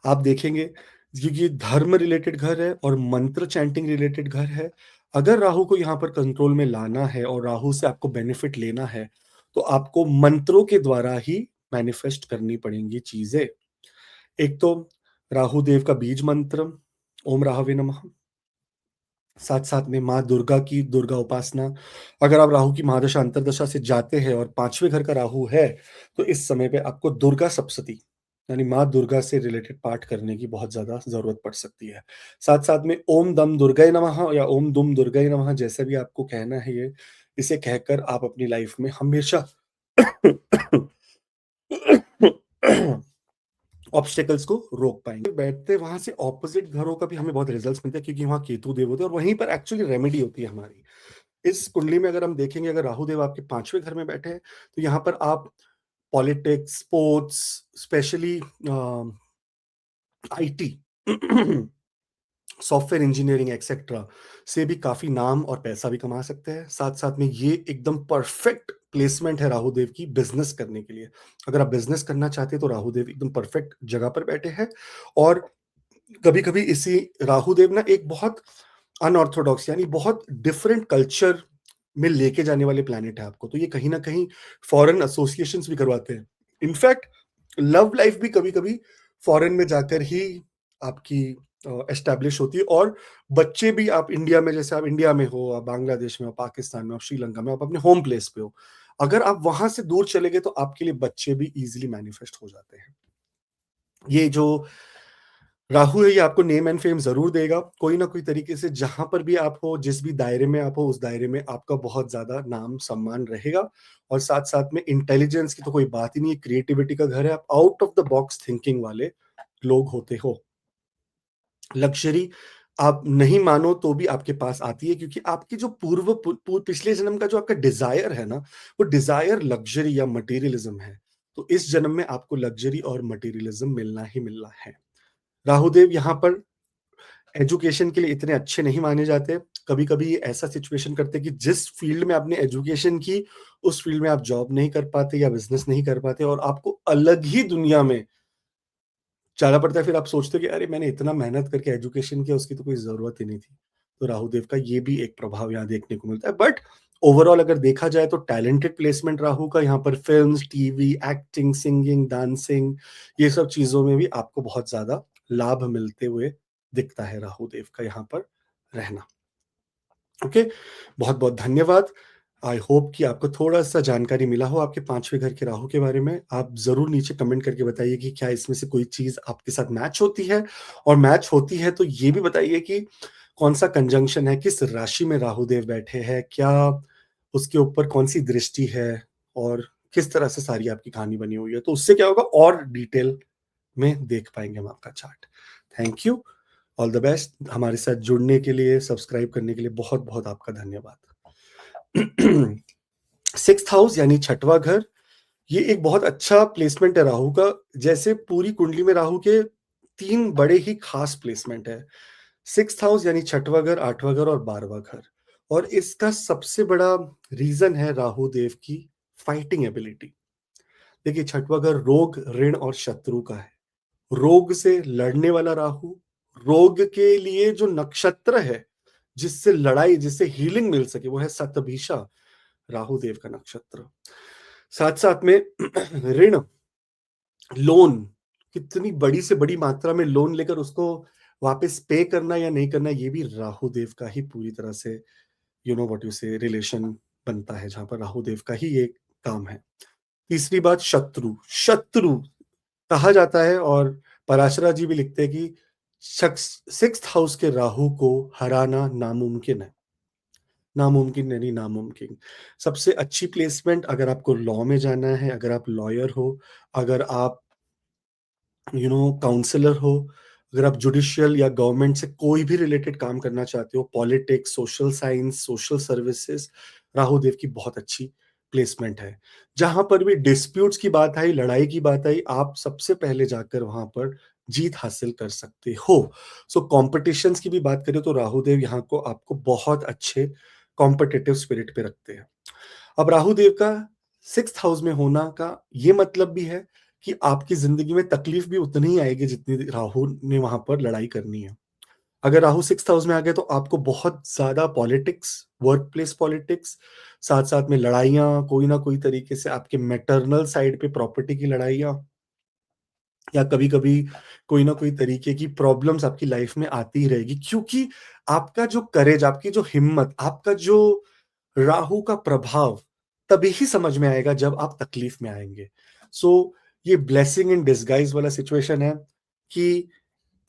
आप देखेंगे, क्योंकि ये धर्म रिलेटेड घर है और मंत्र चैंटिंग रिलेटेड घर है, अगर राहु को यहाँ पर कंट्रोल में लाना है और राहु से आपको बेनिफिट लेना है, तो आपको मंत्रों के द्वारा ही मैनिफेस्ट करनी पड़ेंगी चीज़ें। एक तो राहु देव का बीज मंत्र, ओम राहवे नमः। साथ-साथ में माँ दुर्गा की दुर्गा उपासना। अगर आप राहु की महादशा अंतर्दशा से जाते हैं और 5वें घर का राहु है, तो इस समय पे आपको दुर्गा सप्तशती यानी माँ दुर्गा से रिलेटेड पाठ करने की बहुत ज़्यादा ज़रूरत पड़ सकती है। साथ-साथ में ओम दम दुर्गाय नमः या ओम दुम दुर्गाय नमः, जैसे भी आपको कहना है ये, इसे कहकर आप अपनी लाइफ में हमेशा ऑब्स्टेकल्स को रोक पाएँगे। बैठते वहाँ से ऑपोज़िट घरों का भी हमें बहुत रिज़ल्ट्स मिलते हैं, क्योंकि वहाँ केतु देव होते हैं और वहीं पर एक्चुअली रेमेडी होती है हमारी। इस कुंडली में अगर हम देखेंगे, अगर राहु देव आपके 5वें घर में बैठे हैं, तो यहाँ पर आप politics, sports, specially IT, software engineering etcetera से भी काफ़ी नाम और पैसा भी कमा सकते हैं। साथ-साथ में ये एकदम परफेक्ट प्लेसमेंट है राहु देव की बिज़नेस करने के लिए। अगर आप बिज़नेस करना चाहते हैं, तो राहु देव एकदम परफेक्ट जगह पर बैठे हैं। और कभी-कभी इसी राहु देव ना एक बहुत अनऑर्थोडॉक्स यानी बहुत डिफरेंट कल्चर में लेके जाने वाले प्लैनेट है आपको। तो ये कहीं न कहीं फॉरेन एसोसिएशंस भी करवाते हैं। इनफैक्ट लव लाइफ भी कभी-कभी फॉरेन में जाकर ही आपकी एस्टैब्लिश होती है, और बच्चे भी आप इंडिया में, जैसे आप इंडिया में हो, आप बांग्लादेश में हो, पाकिस्तान में हो, श्रीलंका में हो, आप अपने होम प्लेस पे हो। अगर आप वहाँ से दूर चले गए, तो आपके लिए बच्चे भी ईज़िली मैनिफेस्ट हो जाते हैं। ये जो राहु है, ये आपको नेम एंड फेम ज़रूर देगा। कोई ना कोई तरीके से जहाँ पर भी आप हो, जिस भी दायरे में आप हो, उस दायरे में आपका बहुत ज़्यादा नाम-सम्मान रहेगा। और साथ-साथ में इंटेलिजेंस की तो कोई बात ही नहीं है, क्रिएटिविटी का घर है, आप out of the box thinking वाले लोग होते हो। लग्ज़री आप नहीं मानो तो भी आपके पास आती है, क्योंकि आपकी जो पूर्व पु पु पिछले जन्म का जो आपका डिज़ायर है ना, वो डिज़ायर लग्ज़री या मटेरियलिज़्म है। तो इस जन्म में आपको लग्ज़री और मटेरियलिज़्म मिलना ही मिलना है। राहुदेव यहाँ पर एजुकेशन के लिए इतने अच्छे नहीं माने जाते। कभी-कभी ये ऐसा सिचुएशन करते हैं कि जिस फ़ील्ड में आपने एजुकेशन की, उस फ़ील्ड में आप जॉब नहीं कर पाते या बिज़नेस नहीं कर पाते, और आपको अलग ही दुनिया में जाना पड़ता है। फिर आप सोचते हो कि अरे! मैंने इतना मेहनत करके एजुकेशन किया, उसकी तो कोई ज़रूरत ही नहीं थी। तो राहुदेव का ये भी एक प्रभाव यहाँ देखने को मिलता है। बट ओवरऑल अगर देखा जाए, तो टैलेंटेड प्लेसमेंट राहु का यहाँ पर films, TV, acting, singing, dancing, ये सब चीज़ों में भी आपको बहुत ज़्यादा लाभ मिलते हुए दिखता है राहुदेव का यहाँ पर रहना। ओके, बहुत-बहुत धन्यवाद। आई होप कि आपको थोड़ा-सा जानकारी मिला हो आपके 5वें घर के राहु के बारे में। आप ज़रूर नीचे कमेंट करके बताइए कि क्या इसमें से कोई चीज़ आपके साथ मैच होती है? और मैच होती है, तो ये भी बताइए कि कौन-सा कंजंक्शन है, किस राशि में राहु देव बैठे हैं? क्या उसके ऊपर कौन-सी दृष्टि है? और किस तरह से सारी आपकी कहानी बनी हुई है? तो उससे क्या होगा, और डिटेल में देख पाएँगे हम आपका chart. Thank you, all the best. हमारे साथ जुड़ने के लिए, सब्सक्राइब करने के लिए बहुत-बहुत आपका धन्यवाद। 6th हाउस यानी 6वां घर, ये एक बहुत अच्छा प्लेसमेंट है राहु का। जैसे पूरी कुंडली में राहु के 3 बड़े ही खास प्लेसमेंट है। 6th हाउस यानी 6वां घर, 8वां घर और 12वां घर। और इसका सबसे बड़ा रीज़न है राहु देव की फाइटिंग एबिलिटी। देखिए, 6वां घर रोग, ऋण और शत्रु का है। रोग से लड़ने वाला राहु, रोग के लिए जो नक्षत्र है, जिससे लड़ाई, जिससे हीलिंग मिल सके, वो है शतभिषा, राहु देव का नक्षत्र। साथ-साथ में ऋण, लोन, कितनी बड़ी से बड़ी मात्रा में लोन लेकर उसको वापस पे करना या नहीं करना, ये भी राहु देव का ही पूरी तरह से यू नो व्हाट यू से रिलेशन बनता है, जहाँ पर राहु देव का ही ये काम है। तीसरी बात, शत्रु। शत्रु कहा जाता है, और पराशरा जी भी लिखते हैं कि सिक्स्थ हाउस के राहु को हराना नामुमकिन है। नामुमकिन नहीं, नामुमकिन। सबसे अच्छी प्लेसमेंट अगर आपको लॉ में जाना है, अगर आप लॉयर हो, अगर आप काउंसलर हो, अगर आप जुडिशियल या गवर्नमेंट से कोई भी रिलेटेड काम करना चाहते हो, politics, social science, social services, Rahu Dev की बहुत अच्छी प्लेसमेंट है। जहां पर भी डिस्प्यूट्स की बात आई, लड़ाई की बात आई, आप सबसे पहले जाकर वहां पर जीत हासिल कर सकते हो। सो कॉम्पिटिशन्स की भी बात करें तो राहु देव यहाँ को आपको बहुत अच्छे कॉम्पिटिटिव स्पिरिट पे रखते हैं। अब राहु देव का सिक्स्थ हाउस में होना का ये मतलब भी है कि आपकी जिंदगी में तकलीफ भी उतनी ही आएगी जितनी राहु ने वहां पर लड़ाई करनी है। अगर राहु सिक्स्थ हाउस में आ गए तो आपको बहुत ज्यादा पॉलिटिक्स, वर्क प्लेस पॉलिटिक्स, साथ साथ में लड़ाइयाँ, कोई ना कोई तरीके से आपके मैटरनल साइड पे प्रॉपर्टी की लड़ाइयाँ, या कभी कभी कोई ना कोई तरीके की प्रॉब्लम्स आपकी लाइफ में आती ही रहेगी, क्योंकि आपका जो करेज, आपकी जो हिम्मत, आपका जो राहु का प्रभाव तभी ही समझ में आएगा जब आप तकलीफ में आएंगे। सो ये ब्लेसिंग इन डिस्गाइज वाला सिचुएशन है कि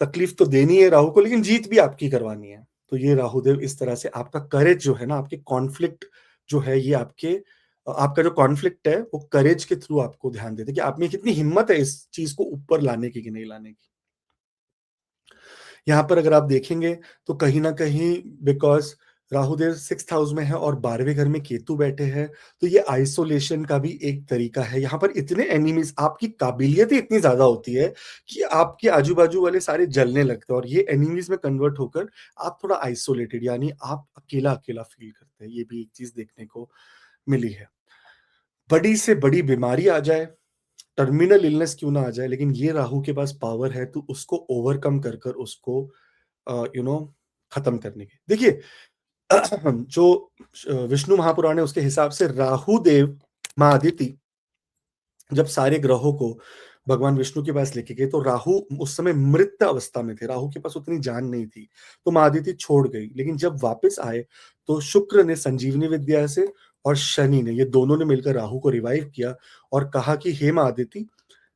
तकलीफ तो देनी है राहु को, लेकिन जीत भी आपकी करवानी है। तो ये राहुदेव इस तरह से आपका करेज जो है ना, आपके कॉन्फ्लिक्ट जो है, ये आपका जो कॉन्फ्लिक्ट है वो करेज के थ्रू आपको ध्यान देते हैं कि आप में कितनी हिम्मत है इस चीज को ऊपर लाने की कि नहीं लाने की। यहाँ पर अगर आप देखेंगे तो कहीं ना कहीं, बिकॉज राहुदेव सिक्स्थ हाउस में है और 12वें घर में केतु बैठे हैं, तो ये आइसोलेशन का भी एक तरीका है। यहाँ पर इतने एनिमीज, आपकी काबिलियत ही इतनी ज्यादा होती है कि आपके आजू बाजू वाले सारे जलने लगते हैं और ये एनिमीज में कन्वर्ट होकर आप थोड़ा आइसोलेटेड, यानी आप अकेला अकेला फील करते हैं। ये भी एक चीज देखने को मिली है। बड़ी से बड़ी बीमारी आ जाए, टर्मिनल इलनेस क्यों ना आ जाए, लेकिन ये राहु के पास पावर है तो उसको ओवरकम कर कर उसको यू नो खत्म करने की। देखिए, जो विष्णु महापुराण है उसके हिसाब से राहु देव माँ अदिति जब सारे ग्रहों को भगवान विष्णु के पास लेके गए तो राहु उस समय मृत अवस्था में थे, राहु के पास उतनी जान नहीं थी, तो माँ अदिति छोड़ गई। लेकिन जब वापस आए तो शुक्र ने संजीवनी विद्या से और शनि ने, ये दोनों ने मिलकर राहु को रिवाइव किया और कहा कि हे माँ अदिति,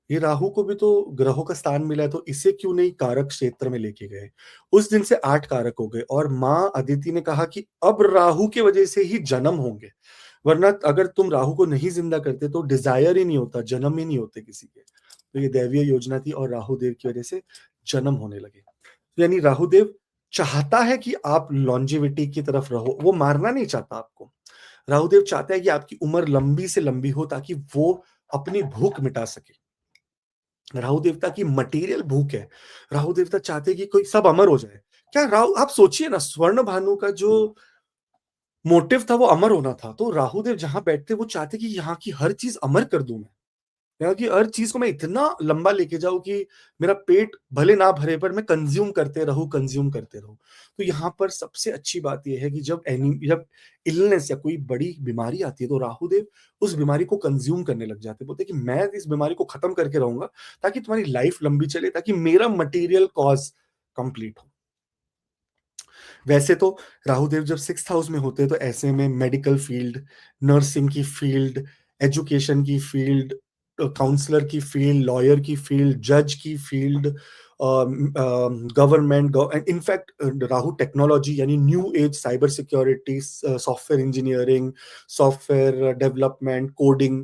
ये राहु को भी तो ग्रहों का स्थान मिला है, तो इसे क्यों नहीं कारक क्षेत्र में लेके गए। उस दिन से 8 कारक हो गए और माँ अदिति ने कहा कि अब राहु की वजह से ही जन्म होंगे, वरना अगर तुम राहु को नहीं जिंदा करते तो डिजायर ही नहीं होता, जन्म ही नहीं होते किसी के। तो ये दैवीय योजना थी और राहु देव की वजह से जन्म होने लगे। तो यानी राहु देव चाहता है कि आप लॉन्जिविटी की तरफ रहो, वो मारना नहीं चाहता आपको। राहु देव चाहता है कि आपकी उम्र लंबी से लंबी हो ताकि वो अपनी भूख मिटा सके। राहु देवता की मटेरियल भूख है। राहु देवता चाहते हैं कि कोई सब अमर हो जाए। क्या राहु, आप सोचिए ना, स्वर्ण भानु का जो मोटिव था वो अमर होना था, तो राहु देव जहां बैठते वो चाहते कि यहाँ की हर चीज अमर कर दूं मैं, यहाँ की हर चीज को मैं इतना लंबा लेके जाऊं कि मेरा पेट भले ना भरे पर मैं कंज्यूम करते रहूं। तो यहाँ पर सबसे अच्छी बात यह है कि जब इलनेस या कोई बड़ी बीमारी आती है तो राहु देव उस बीमारी को कंज्यूम करने लग जाते हैं, बोलते हैं कि मैं इस बीमारी को खत्म करके रहूंगा ताकि तुम्हारी लाइफ लंबी चले, ताकि मेरा मटेरियल कॉज कंप्लीट हो। वैसे तो राहुदेव जब सिक्स्थ हाउस में होते हैं तो ऐसे में मेडिकल फील्ड, नर्सिंग की फील्ड, एजुकेशन की फील्ड, काउंसलर की फील्ड, लॉयर की फील्ड, जज की field, government, in fact Rahu technology यानी new age, cyber security, software engineering, software development, coding,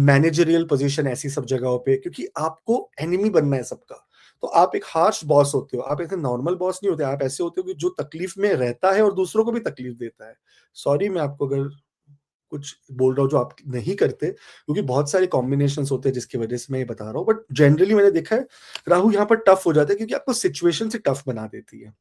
managerial position, ऐसी सब जगहों पे, क्योंकि आपको एनिमी बनना है सबका। तो आप एक हार्श बॉस होते हो, आप ऐसे नॉर्मल बॉस नहीं होते, आप ऐसे होते हो कि जो तकलीफ में रहता है और दूसरों को भी तकलीफ देता है। सॉरी, मैं आपको अगर कुछ बोल रहा हूँ जो आप नहीं करते, क्योंकि बहुत सारे कॉम्बिनेशंस होते हैं जिसकी वजह से मैं ये बता रहा हूँ, बट जनरली मैंने देखा है राहु यहाँ पर टफ हो जाता है क्योंकि आपको सिचुएशन से टफ बना देती है।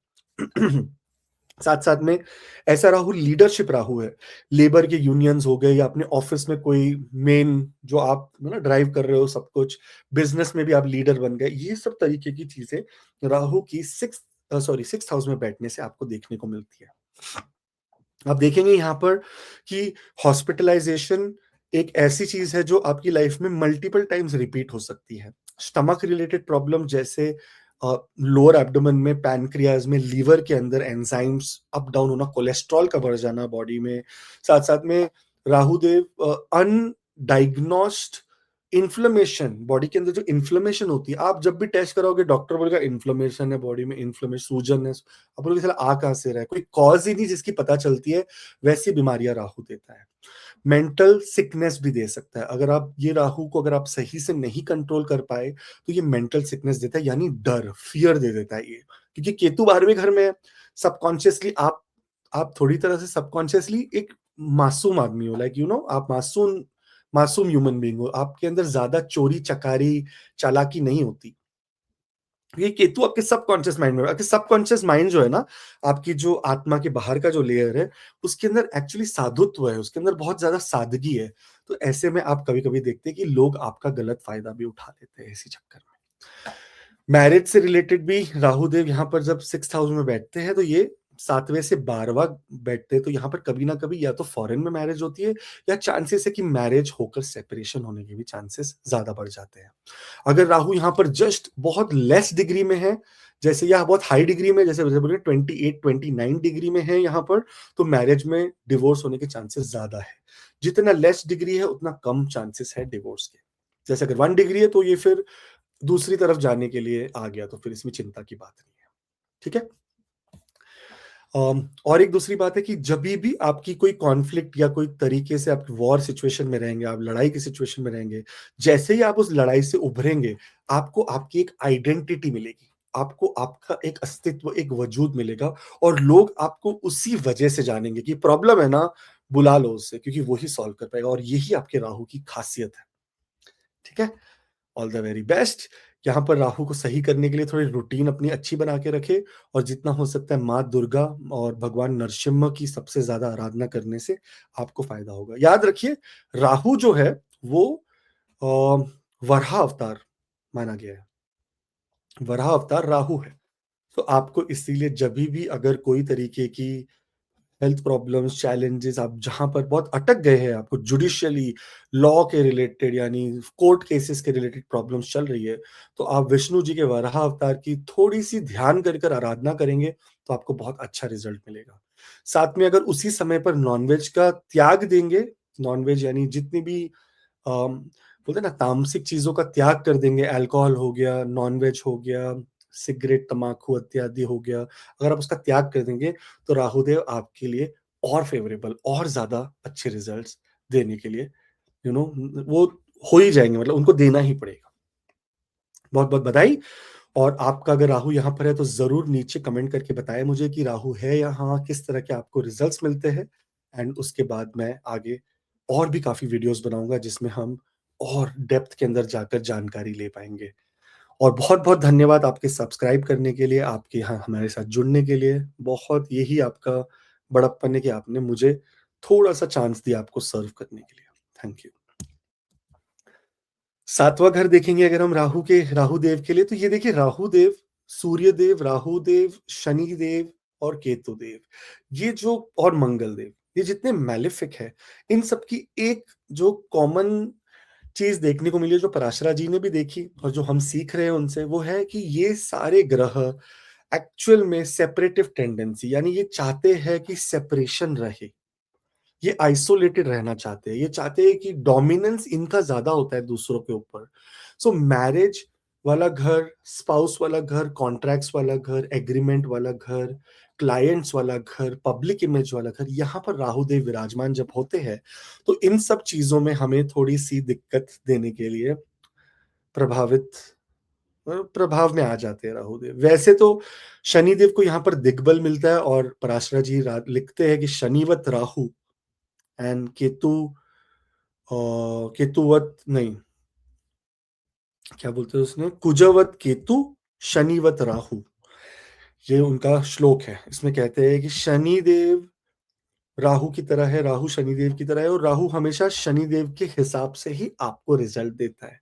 साथ साथ में ऐसा राहु लीडरशिप राहु है, लेबर के यूनियंस हो गए या अपने ऑफिस में कोई मेन जो आप ना ड्राइव कर रहे हो सब कुछ, बिजनेस में भी आप लीडर बन गए, ये सब तरीके की चीजें राहु की सिक्स्थ हाउस में बैठने से आपको देखने को मिलती है। आप देखेंगे यहाँ पर कि हॉस्पिटलाइजेशन एक ऐसी चीज है जो आपकी लाइफ में मल्टीपल टाइम्स रिपीट हो सकती है। स्टमक रिलेटेड प्रॉब्लम जैसे लोअर एब्डोमेन में, पैनक्रियाज में, लीवर के अंदर एंजाइम्स अप डाउन होना, कोलेस्ट्रॉल का बढ़ जाना बॉडी में, साथ साथ में राहुदेव अनडाइग्नोस्ड इन्फ्लेमेशन, बॉडी के अंदर जो इन्फ्लेमेशन होती है, आप जब भी टेस्ट कराओगे डॉक्टर बोलेगा इन्फ्लेमेशन है बॉडी में, इन्फ्लेमेशन, सूजन है। आप बोलोगे साला आ कहाँ से रहा है? कोई कॉज ही नहीं जिसकी पता चलती है, वैसी बीमारियां राहु देता है। मेंटल सिकनेस भी दे सकता है। अगर आप ये राहु को अगर आप सही से नहीं कंट्रोल कर पाए, तो ये मेंटल सिकनेस देता है, यानी डर, फियर दे देता है ये। क्योंकि केतु 12वें घर में है, सबकॉन्शियसली आप थोड़ी तरह से सबकॉन्शियसली एक मासूम आदमी हो, लाइक आप मासूम मासूम ह्यूमन बीइंग हो। आपके अंदर ज्यादा चोरी चकारी चालाकी नहीं होती। ये केतु आपके सबकॉन्शियस माइंड में, आपके सबकॉन्शियस माइंड जो है ना, आपकी जो आत्मा के बाहर का जो लेयर है, उसके अंदर एक्चुअली साधुत्व है, उसके अंदर बहुत ज्यादा सादगी है। तो ऐसे में आप कभी कभी देखते हैं कि लोग आपका गलत फायदा भी उठा लेते हैं इसी चक्कर में। मैरिज से रिलेटेड भी राहु देव यहाँ पर जब 6th हाउस में बैठते हैं, तो ये 7वें से 12वां बैठते हैं, तो यहाँ पर कभी ना कभी या तो फॉरेन में मैरिज होती है, या चांसेस है कि मैरिज होकर सेपरेशन होने के भी चांसेस ज्यादा बढ़ जाते हैं। अगर राहु यहाँ पर जस्ट बहुत लेस डिग्री में है, जैसे यह बहुत हाई डिग्री में, जैसे बोले 28-29 डिग्री में है यहाँ पर, तो मैरिज में डिवोर्स होने के चांसेस ज्यादा है। जितना लेस डिग्री है उतना कम चांसेस है डिवोर्स के। जैसे अगर 1 डिग्री है, तो ये फिर दूसरी तरफ जाने के लिए आ गया, तो फिर इसमें चिंता की बात नहीं है। ठीक है। और एक दूसरी बात है कि जभी भी आपकी कोई कॉन्फ्लिक्ट या कोई तरीके से आप वॉर सिचुएशन में रहेंगे, आप लड़ाई की सिचुएशन में रहेंगे, जैसे ही आप उस लड़ाई से उभरेंगे, आपको आपकी एक आइडेंटिटी मिलेगी, आपको आपका एक अस्तित्व, एक वजूद मिलेगा, और लोग आपको उसी वजह से जानेंगे कि प्रॉब्लम है ना, बुला लो उससे, क्योंकि वो ही सॉल्व कर पाएगा। और यही आपके राहु की खासियत है। ठीक है। All the very best. यहाँ पर राहु को सही करने के लिए थोड़ी रूटीन अपनी अच्छी बना के रखे, और जितना हो सकता है माँ दुर्गा और भगवान नरसिम्हा की सबसे ज्यादा आराधना करने से आपको फायदा होगा। याद रखिए, राहु जो है वो वराह अवतार माना गया है। वराह अवतार राहु है। तो आपको इसीलिए जब भी अगर कोई तरीके की हेल्थ प्रॉब्लम्स, चैलेंजेस, आप जहां पर बहुत अटक गए हैं, आपको जुडिशियली लॉ के रिलेटेड यानी कोर्ट केसेस के रिलेटेड प्रॉब्लम्स चल रही है, तो आप विष्णु जी के वराह अवतार की थोड़ी सी ध्यान कर कर आराधना करेंगे, तो आपको बहुत अच्छा रिजल्ट मिलेगा। साथ में अगर उसी समय पर नॉनवेज का त्याग देंगे, नॉनवेज यानी जितनी भी बोलते हैं ना तामसिक चीजों का त्याग कर देंगे, अल्कोहल हो गया, नॉनवेज हो गया, सिगरेट, तंबाकू इत्यादि हो गया, अगर आप उसका त्याग कर देंगे, तो राहुदेव आपके लिए और फेवरेबल, और ज्यादा अच्छे रिजल्ट्स देने के लिए वो हो ही जाएंगे, मतलब उनको देना ही पड़ेगा। बहुत बहुत बधाई। और आपका अगर राहु यहाँ पर है, तो जरूर नीचे कमेंट करके बताएं मुझे कि राहु है या हाँ, किस तरह के आपको रिजल्ट्स मिलते हैं। एंड उसके बाद मैं आगे और भी काफी वीडियोस बनाऊंगा, जिसमें हम और डेप्थ के अंदर जाकर जानकारी ले पाएंगे। और बहुत बहुत धन्यवाद आपके सब्सक्राइब करने के लिए, आपके यहाँ हमारे साथ जुड़ने के लिए। बहुत यही आपका बड़प्पन है कि आपने मुझे थोड़ा सा चांस दिया आपको सर्व करने के लिए। Thank you. 7वां घर देखेंगे अगर हम राहु देव के लिए, तो ये देखिए, राहु देव, सूर्य देव, राहु देव, शनि देव और केतु देव, ये जो, और मंगल देव, ये जितने मैलिफिक है, इन सबकी एक जो कॉमन चीज देखने को मिली है, जो पराशरा जी ने भी देखी और जो हम सीख रहे हैं उनसे, वो है कि ये सारे ग्रह एक्चुअल में सेपरेटिव टेंडेंसी, यानी ये चाहते हैं कि सेपरेशन रहे, ये आइसोलेटेड रहना चाहते हैं, ये चाहते हैं कि डोमिनेंस इनका ज्यादा होता है दूसरों के ऊपर। सो मैरिज वाला घर, स्पाउस वाला घर, कॉन्ट्रैक्ट्स वाला घर, एग्रीमेंट वाला घर, क्लाइंट्स वाला घर, पब्लिक इमेज वाला घर, यहाँ पर राहुदेव विराजमान जब होते हैं, तो इन सब चीजों में हमें थोड़ी सी दिक्कत देने के लिए प्रभाव में आ जाते हैं राहुदेव। वैसे तो शनिदेव को यहाँ पर दिग्बल मिलता है, और पराशरा जी लिखते हैं कि शनिवत राहु एंड केतुवत नहीं, क्या बोलते हैं उसने, कुजवत केतु, शनिवत राहु, ये उनका श्लोक है। इसमें कहते हैं कि शनिदेव राहु की तरह है, राहु शनिदेव की तरह है, और राहु हमेशा शनिदेव के हिसाब से ही आपको रिजल्ट देता है।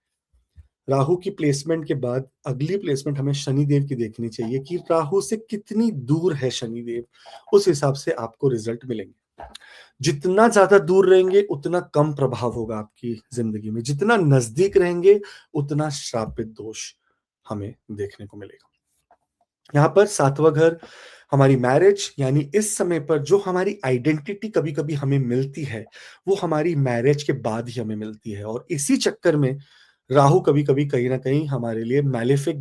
राहु की प्लेसमेंट के बाद अगली प्लेसमेंट हमें शनिदेव की देखनी चाहिए कि राहु से कितनी दूर है शनिदेव, उस हिसाब से आपको रिजल्ट मिलेंगे। जितना ज्यादा दूर रहेंगे उतना कम प्रभाव होगा आपकी जिंदगी में, जितना नजदीक रहेंगे उतना श्रापित दोष हमें देखने को मिलेगा। यहाँ पर 7वाँ घर हमारी मैरिज, यानी इस समय पर जो हमारी आइडेंटिटी कभी-कभी हमें मिलती है, वो हमारी मैरिज के बाद ही हमें मिलती है और इसी चक्कर में राहु कभी-कभी कहीं न कहीं हमारे लिए मैलेफिक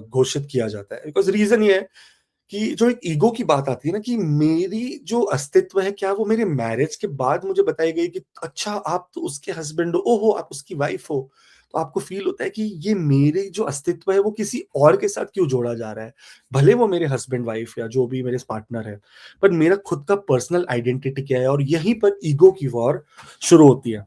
घोषित किया जाता है। बिकॉज़ रीज़न ये है कि जो एक ईगो की बात आती है ना कि मेरी जो अस्तित्व है, क्या वो मेरे मैरिज के बाद मुझे बताई गई कि अच्छा आप तो उसके हस्बैंड हो, ओहो! आप उसकी वाइफ हो। तो आपको फ़ील होता है कि ये मेरी जो अस्तित्व है वो किसी और के साथ क्यों जोड़ा जा रहा है। भले वो मेरे हस्बैंड-वाइफ या जो भी मेरे पार्टनर है, पर मेरा खुद का पर्सनल आइडेंटिटी क्या है, और यहीं पर ईगो की वॉर शुरू होती है।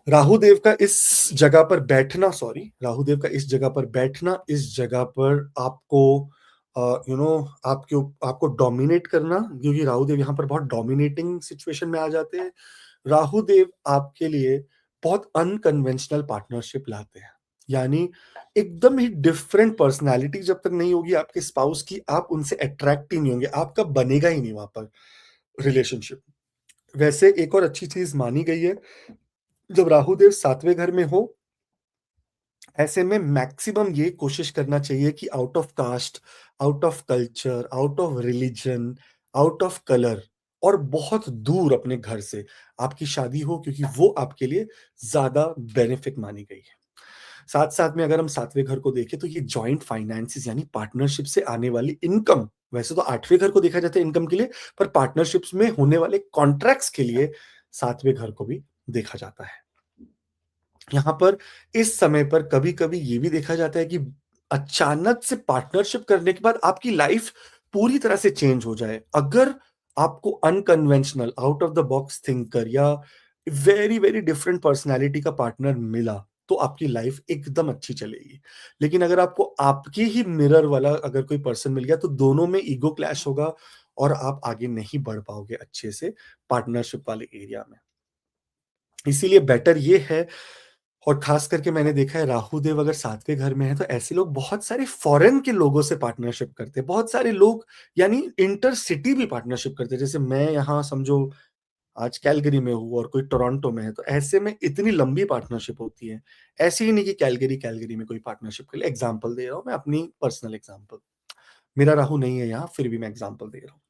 राहुदेव का इस जगह पर बैठना, सॉरी, राहुदेव का इस जगह पर बैठना, इस जगह पर आपको यू नो आपको डोमिनेट करना, क्योंकि राहुदेव यहाँ पर बहुत डोमिनेटिंग सिचुएशन में आ जाते हैं। राहुदेव आपके लिए बहुत अनकन्वेंशनल पार्टनरशिप लाते हैं। यानी एकदम ही डिफरेंट पर्सनैलिटी जब तक नहीं होगी आपके स्पाउस की, आप उनसे अट्रैक्ट ही नहीं होंगे, आपका बनेगा ही नहीं वहाँ पर रिलेशनशिप। वैसे एक और अच्छी चीज़ मानी गई है, जब राहुदेव 7वें घर में हो, ऐसे में मैक्सिमम ये कोशिश करना चाहिए कि out of caste, out of culture, out of religion, out of colour और बहुत दूर अपने घर से आपकी शादी हो, क्योंकि वो आपके लिए ज़्यादा बेनिफिक मानी गई है। साथ-साथ में अगर हम 7वें घर को देखें तो ये जॉइंट फाइनेंसेस यानी पार्टनरशिप से आने वाली इनकम, वैसे तो 8वें घर को देखा जाता है इनकम के लिए, पर पार्टनरशिप्स में होने वाले कॉन्ट्रैक्ट्स के लिए 7वें घर को भी देखा जाता है। यहाँ पर इस समय पर कभी-कभी ये भी देखा जाता है कि अचानक से पार्टनरशिप करने के बाद आपकी लाइफ पूरी तरह से चेंज हो जाए। अगर आपको unconventional, out of the box thinker या वेरी, वेरी डिफरेंट पर्सनैलिटी का पार्टनर मिला, तो आपकी लाइफ एकदम अच्छी चलेगी। लेकिन अगर आपको आपके ही मिरर वाला अगर कोई पर्सन मिल गया, तो दोनों में ईगो क्लैश होगा और आप आगे नहीं बढ़ पाओगे अच्छे से पार्टनरशिप वाले एरिया में। इसीलिए बेटर ये है, और खास करके मैंने देखा है राहुदेव अगर 7वें घर में है, तो ऐसे लोग बहुत सारे फॉरेन के लोगों से पार्टनरशिप करते हैं। बहुत सारे लोग यानी इंटरसिटी भी पार्टनरशिप करते हैं। जैसे मैं यहाँ समझो आज कैलगरी में हूँ और कोई टोरंटो में है, तो ऐसे में इतनी लंबी पार्टनरशिप होती है। ऐसे ही नहीं कि कैलगरी कैलगरी में कोई पार्टनरशिप के लिए एग्ज़ाम्पल दे रहा हूँ मैं, अपनी पर्सनल एग्ज़ाम्पल। मेरा राहु नहीं है यहाँ, फिर भी मैं एग्ज़ाम्पल दे रहा हूँ।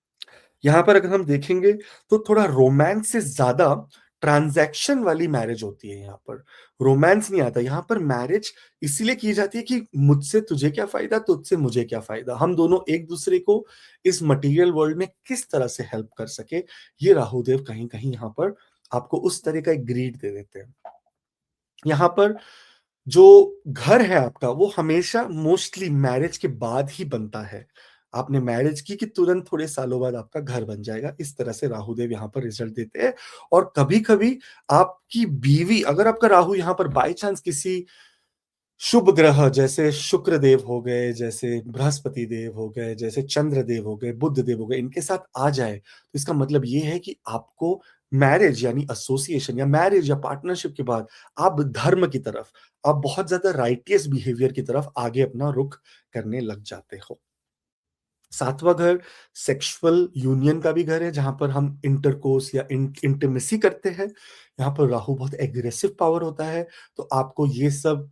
यहाँ पर अगर हम देखेंगे तो थोड़ा रोमांस से ज़्यादा ट्रांज़ैक्शन वाली मैरिज होती है यहाँ पर। रोमांस नहीं आता, यहाँ पर मैरिज इसीलिए की जाती है कि मुझसे तुझे क्या फ़ायदा, तुझसे मुझे क्या फ़ायदा। हम दोनों एक-दूसरे को इस मटीरियल वर्ल्ड में किस तरह से हेल्प कर सकें, ये राहुदेव कहीं-कहीं यहाँ पर आपको उस तरह का एक ग्रीड दे देते हैं। यहाँ पर जो घर है आपका, वो हमेशा मोस्टली मैरिज के बाद ही बनता है। आपने मैरिज की कि तुरंत थोड़े सालों बाद आपका घर बन जाएगा। इस तरह से राहुदेव यहाँ पर रिज़ल्ट देते हैं, और कभी-कभी आपकी बीवी, अगर आपका राहु यहाँ पर बाय चांस किसी शुभ ग्रह जैसे शुक्र देव हो गए, जैसे बृहस्पति देव हो गए, जैसे चंद्र देव हो गए, बुध देव हो गए, इनके साथ आ जाए, तो इसका मतलब ये है कि आपको मैरिज यानी एसोसिएशन या मैरिज या पार्टनरशिप के बाद आप धर्म की तरफ, आप बहुत ज़्यादा राइटियस बिहेवियर की तरफ आगे अपना रुख करने लग जाते हो। 7वाँ घर सेक्सुअल यूनियन का भी घर है, जहाँ पर हम इंटरकोर्स या इंटिमेसी करते हैं। यहाँ पर राहु बहुत एग्रेसिव पावर होता है, तो आपको ये सब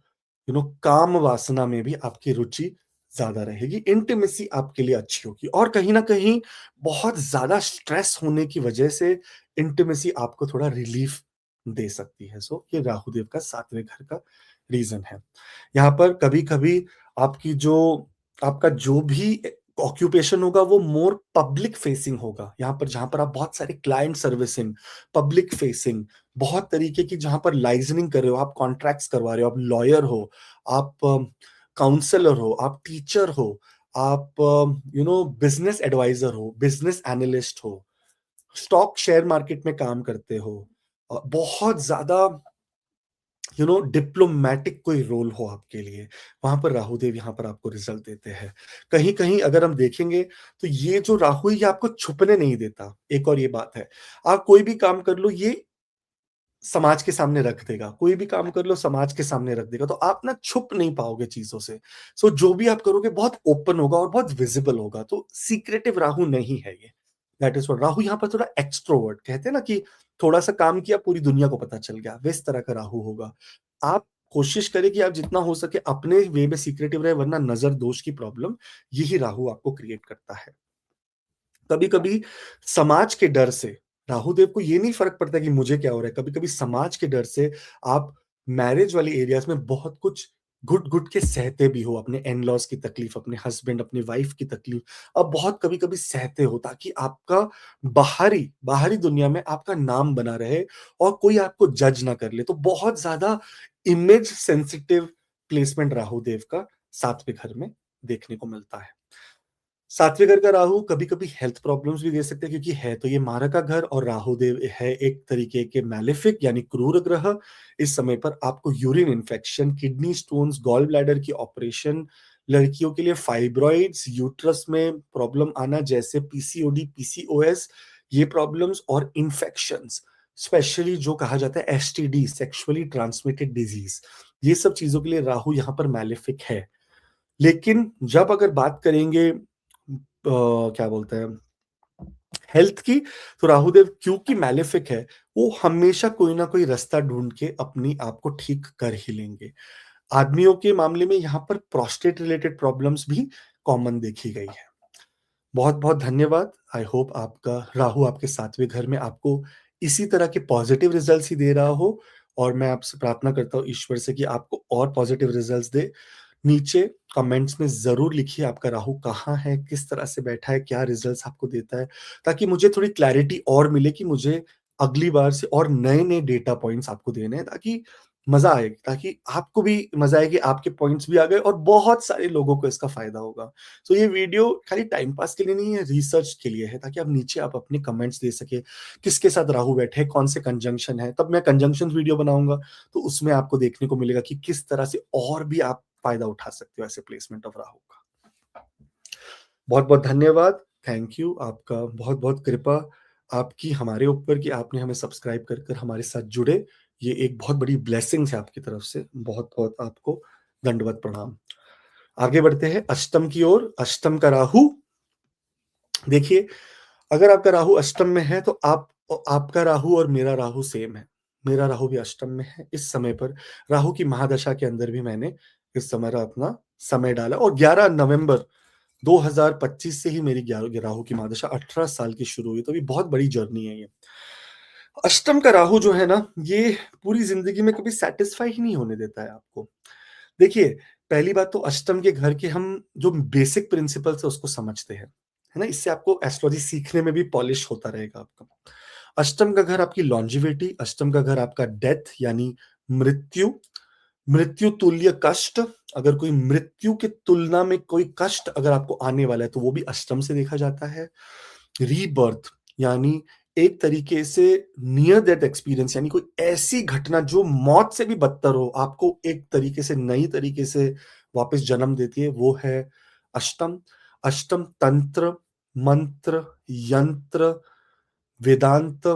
काम वासना में भी आपकी रुचि ज़्यादा रहेगी। इंटिमेसी आपके लिए अच्छी होगी, और कहीं न कहीं बहुत ज़्यादा स्ट्रेस होने की वजह से इंटिमेसी आपको थोड़ा रिलीफ़ दे सकती है। सो ये राहुदेव का 7वें घर का रीज़न है। यहाँ पर कभी-कभी आपकी जो आपका जो भी ऑक्यूपेशन होगा, वो मोर पब्लिक फेसिंग होगा। यहाँ पर जहाँ पर आप बहुत सारे क्लाइंट सर्विसिंग, पब्लिक फेसिंग, बहुत तरीके की जहाँ पर लाइज़निंग कर रहे हो, आप कॉन्ट्रैक्ट्स करवा रहे हो, आप लॉयर हो, आप काउंसलर हो, आप टीचर हो, आप बिज़नेस एडवाइज़र हो, बिज़नेस एनालिस्ट हो, स्टॉक शेयर मार्केट में काम करते हो, बहुत ज़्यादा डिप्लोमैटिक कोई रोल हो आपके लिए, वहाँ पर राहुदेव यहाँ पर आपको रिज़ल्ट देते हैं। कहीं-कहीं अगर हम देखेंगे, तो ये जो राहु है, ये आपको छुपने नहीं देता। एक और ये बात है, आप कोई भी काम कर लो, ये समाज के सामने रख देगा। कोई भी काम कर लो, समाज के सामने रख देगा, तो आप ना छुप नहीं पाओगे चीज़ों से। सो जो भी आप करोगे बहुत ओपन होगा और बहुत विज़िबल होगा, तो सीक्रेटिव राहु नहीं है ये। दैट इज़ व्हाट राहु यहाँ पर थोड़ा एक्सट्रोवर्ट कहते हैं ना कि थोड़ा-सा काम किया पूरी दुनिया को पता चल गया, वैस तरह का राहु होगा। आप कोशिश करें कि आप जितना हो सके अपने वे में सीक्रेटिव रहे, वरना नज़र दोष की प्रॉब्लम यही राहु आपको क्रिएट करता है। कभी-कभी समाज के डर से राहु देव को ये नहीं फ़र्क पड़ता कि मुझे क्या हो रहा है, कभी-कभी समाज के डर से आप मैरिज वाले एरियाज़ में बहुत कुछ घुट-घुट के सहते भी हो, अपने इन-लॉज़ की तकलीफ़, अपने हस्बैंड, अपनी वाइफ़ की तकलीफ़, आप बहुत कभी-कभी सहते हो ताकि आपका बाहरी बाहरी दुनिया में आपका नाम बना रहे और कोई आपको जज ना कर ले। तो बहुत ज़्यादा इमेज सेंसिटिव प्लेसमेंट राहु देव का 7वें घर में देखने को मिलता है। 7वें घर का राहु कभी-कभी हेल्थ प्रॉब्लम्स भी दे सकते हैं, क्योंकि है तो ये मारक का घर और राहु देव है एक तरीके के मैलेफिक यानी क्रूर ग्रह। इस समय पर आपको urine infection, kidney stones, gall bladder की ऑपरेशन, लड़कियों के लिए फाइब्रॉइड्स, यूट्रस में प्रॉब्लम आना जैसे पीसीओडी, पीसीओएस, ये प्रॉब्लम्स और इन्फेक्शंस, स्पेशली जो कहा जाता है एसटीडी, सेक्सुअली ट्रांसमिटेड डिजीज़, ये सब चीज़ों के लिए राहु यहाँ पर मैलेफिक है। लेकिन जब अगर बात करेंगे क्या बोलते हैं हेल्थ की, तो राहुदेव क्योंकि मैलेफिक है, वो हमेशा कोई ना कोई रास्ता ढूंढ के अपनी आप को ठीक कर ही लेंगे। आदमियों के मामले में यहाँ पर प्रोस्टेट रिलेटेड प्रॉब्लम्स भी कॉमन देखी गई है। बहुत बहुत धन्यवाद। आई होप आपका राहु आपके 7वें घर में आपको इसी तरह के पॉजिटिव रिजल्ट्स ही दे रहा हो, और मैं आपसे प्रार्थना करता हूँ ईश्वर से कि आपको और पॉजिटिव रिजल्ट्स दे। नीचे कमेंट्स में ज़रूर लिखिए आपका राहु कहाँ है, किस तरह से बैठा है, क्या रिजल्ट्स आपको देता है, ताकि मुझे थोड़ी क्लैरिटी और मिले कि मुझे अगली बार से और नए-नए डेटा पॉइंट्स आपको देने हैं, ताकि मज़ा आए, ताकि आपको भी मज़ा आए कि आपके पॉइंट्स भी आ गए और बहुत सारे लोगों को इसका फ़ायदा होगा। तो ये वीडियो खाली टाइम पास के लिए नहीं है, रिसर्च के लिए है, ताकि आप नीचे आप अपने कमेंट्स दे सकें, किसके साथ राहु बैठे, कौन से कंजंक्शन है। तब मैं कंजंक्शन वीडियो बनाऊँगा, तो उसमें आपको देखने को मिलेगा कि किस तरह से और भी आप फ़ायदा उठा सकते हो ऐसे प्लेसमेंट ऑफ राहु का। बहुत-बहुत धन्यवाद। Thank you. आपका बहुत-बहुत कृपा आपकी हमारे ऊपर कि आपने हमें सब्सक्राइब कर हमारे साथ जुड़े। ये एक बहुत बड़ी ब्लेसिंग्स है आपकी तरफ से। बहुत-बहुत आपको दंडवत प्रणाम। आगे बढ़ते हैं अष्टम की ओर। अष्टम का राहु, देखिए, अगर आपका राहु अष्टम में है तो आपका राहु और मेरा राहु सेम है। मेरा राहु भी अष्टम में है। इस समय पर राहु की महादशा के अंदर भी मैंने इस समय अपना समय डाला, और 11 नवंबर 2025 से ही मेरी राहु की महादशा 18 साल की शुरू हुई, तो ये बहुत बड़ी जर्नी है ये। अष्टम का राहु जो है ना, ये पूरी जिंदगी में कभी सेटिस्फाई ही नहीं होने देता है आपको। देखिए, पहली बात तो अष्टम के घर के हम जो बेसिक प्रिंसिपल्स है उसको समझते हैं, है ना? इससे आपको एस्ट्रोलॉजी सीखने में भी पॉलिश होता रहेगा आपका। अष्टम का घर आपकी लॉन्जेविटी, अष्टम का घर आपका डेथ यानी मृत्यु, मृत्यु तुल्य कष्ट। अगर कोई मृत्यु की तुलना में कोई कष्ट अगर आपको आने वाला है, तो वो भी अष्टम से देखा जाता है। रीबर्थ यानी एक तरीके से नियर डेथ एक्सपीरियंस, यानी कोई ऐसी घटना जो मौत से भी बदतर हो, आपको एक तरीके से नई तरीके से वापस जन्म देती है, वो है अष्टम। अष्टम तंत्र, मंत्र, यंत्र, वेदांत,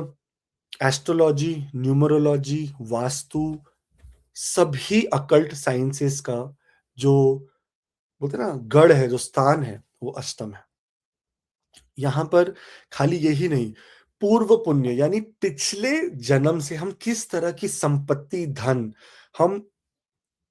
एस्ट्रोलॉजी, न्यूमरोलॉजी, वास्तु, सभी अकल्ट साइंसेस का जो बोलते हैं ना गढ़ है, जो स्थान है, वो अष्टम है। यहाँ पर खाली यही नहीं, पूर्व पुण्य यानी पिछले जन्म से हम किस तरह की संपत्ति, धन हम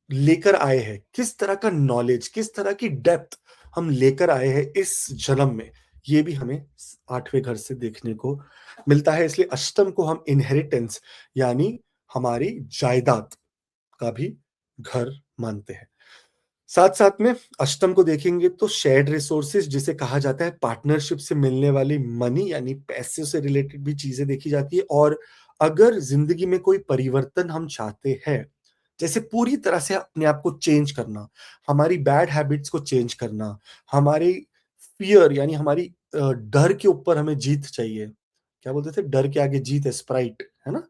लेकर आए हैं, किस तरह का नॉलेज, किस तरह की डेप्थ हम लेकर आए हैं इस जन्म में, ये भी हमें 8वें घर से देखने को मिलता है। इसलिए अष्टम को हम इनहेरिटेंस यानी हमारी जायदाद का भी घर मानते हैं। साथ-साथ में अष्टम को देखेंगे तो शेयर्ड रिसोर्सेज जिसे कहा जाता है, पार्टनरशिप से मिलने वाली मनी यानी पैसे से रिलेटेड भी चीज़ें देखी जाती है। और अगर ज़िंदगी में कोई परिवर्तन हम चाहते हैं, जैसे पूरी तरह से अपने आप को चेंज करना, हमारी बैड हैबिट्स को चेंज करना, हमारी फ़ियर यानी हमारी डर के ऊपर हमें जीत चाहिए। क्या बोलते थे? डर के आगे जीत है स्प्राइट, है ना?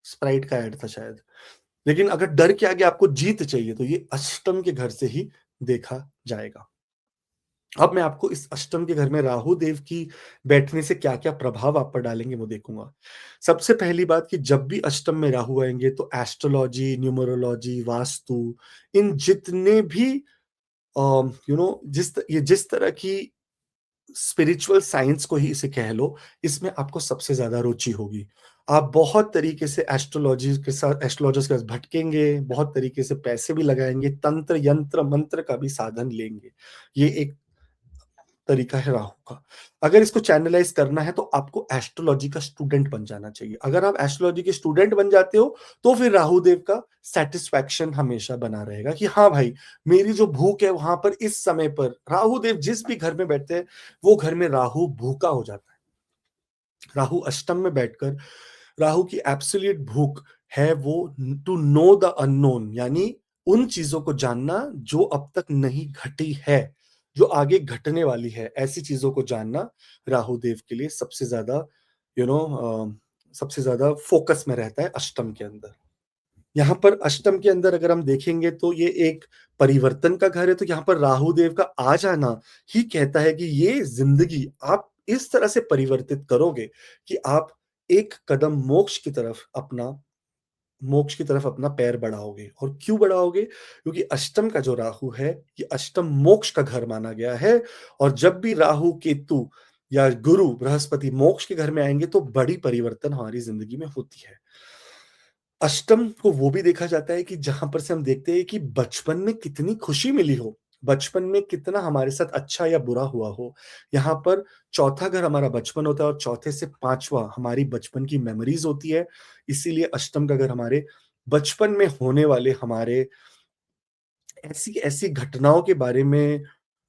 स्प्राइट का ऐड था शायद। लेकिन अगर डर के आगे आपको जीत चाहिए, तो ये अष्टम के घर से ही देखा जाएगा। अब मैं आपको इस अष्टम के घर में राहु देव की बैठने से क्या-क्या प्रभाव आप पर डालेंगे वो देखूँगा। सबसे पहली बात कि जब भी अष्टम में राहु आएँगे तो एस्ट्रोलॉजी, न्यूमरोलॉजी, वास्तु, इन जितने भी जिस तरह की स्पिरिचुअल साइंस को ही इसे कह लो, इसमें आपको सबसे ज़्यादा रुचि होगी। आप बहुत तरीके से एस्ट्रोलॉजर्स के साथ भटकेंगे, बहुत तरीके से पैसे भी लगाएँगे, तंत्र, यंत्र, मंत्र का भी साधन लेंगे। ये एक तरीका है राहु का। अगर इसको चैनलाइज़ करना है तो आपको एस्ट्रोलॉजी का स्टूडेंट बन जाना चाहिए। अगर आप एस्ट्रोलॉजी के स्टूडेंट बन जाते हो, तो फिर राहु देव का सैटिस्फैक्शन हमेशा बना रहेगा कि हाँ भाई, मेरी जो भूख है वहाँ पर इस समय पर राहु देव जिस भी घर में बैठते हैं, वो घर में राहु भूखा हो जाता है। राहु अष्टम में बैठकर राहु की एब्सोल्यूट भूख है वो टू नो द अननोन, यानी उन चीजों को जानना जो अब तक नहीं घटी है, जो आगे घटने वाली है, ऐसी चीजों को जानना राहु देव के लिए सबसे ज्यादा यू नो सबसे ज्यादा फोकस में रहता है अष्टम के अंदर। यहाँ पर अष्टम के अंदर अगर हम देखेंगे तो ये एक परिवर्तन का घर है, तो यहाँ पर राहु देव का आ जाना ही कहता है कि ये जिंदगी आप इस तरह से परिवर्तित करोगे कि आप एक कदम मोक्ष की तरफ अपना पैर बढ़ाओगे। और क्यों बढ़ाओगे? क्योंकि अष्टम का जो राहु है, ये अष्टम मोक्ष का घर माना गया है। और जब भी राहु, केतु या गुरु, बृहस्पति मोक्ष के घर में आएंगे तो बड़ी परिवर्तन हमारी जिंदगी में होती है। अष्टम को वो भी देखा जाता है कि जहां पर से हम देखते हैं कि बचपन में कितनी खुशी मिली हो, बचपन में कितना हमारे साथ अच्छा या बुरा हुआ हो। यहाँ पर चौथा घर हमारा बचपन होता है और चौथे से पांचवा हमारी बचपन की मेमोरीज होती है। इसीलिए अष्टम का घर हमारे बचपन में होने वाले हमारे ऐसी ऐसी घटनाओं के बारे में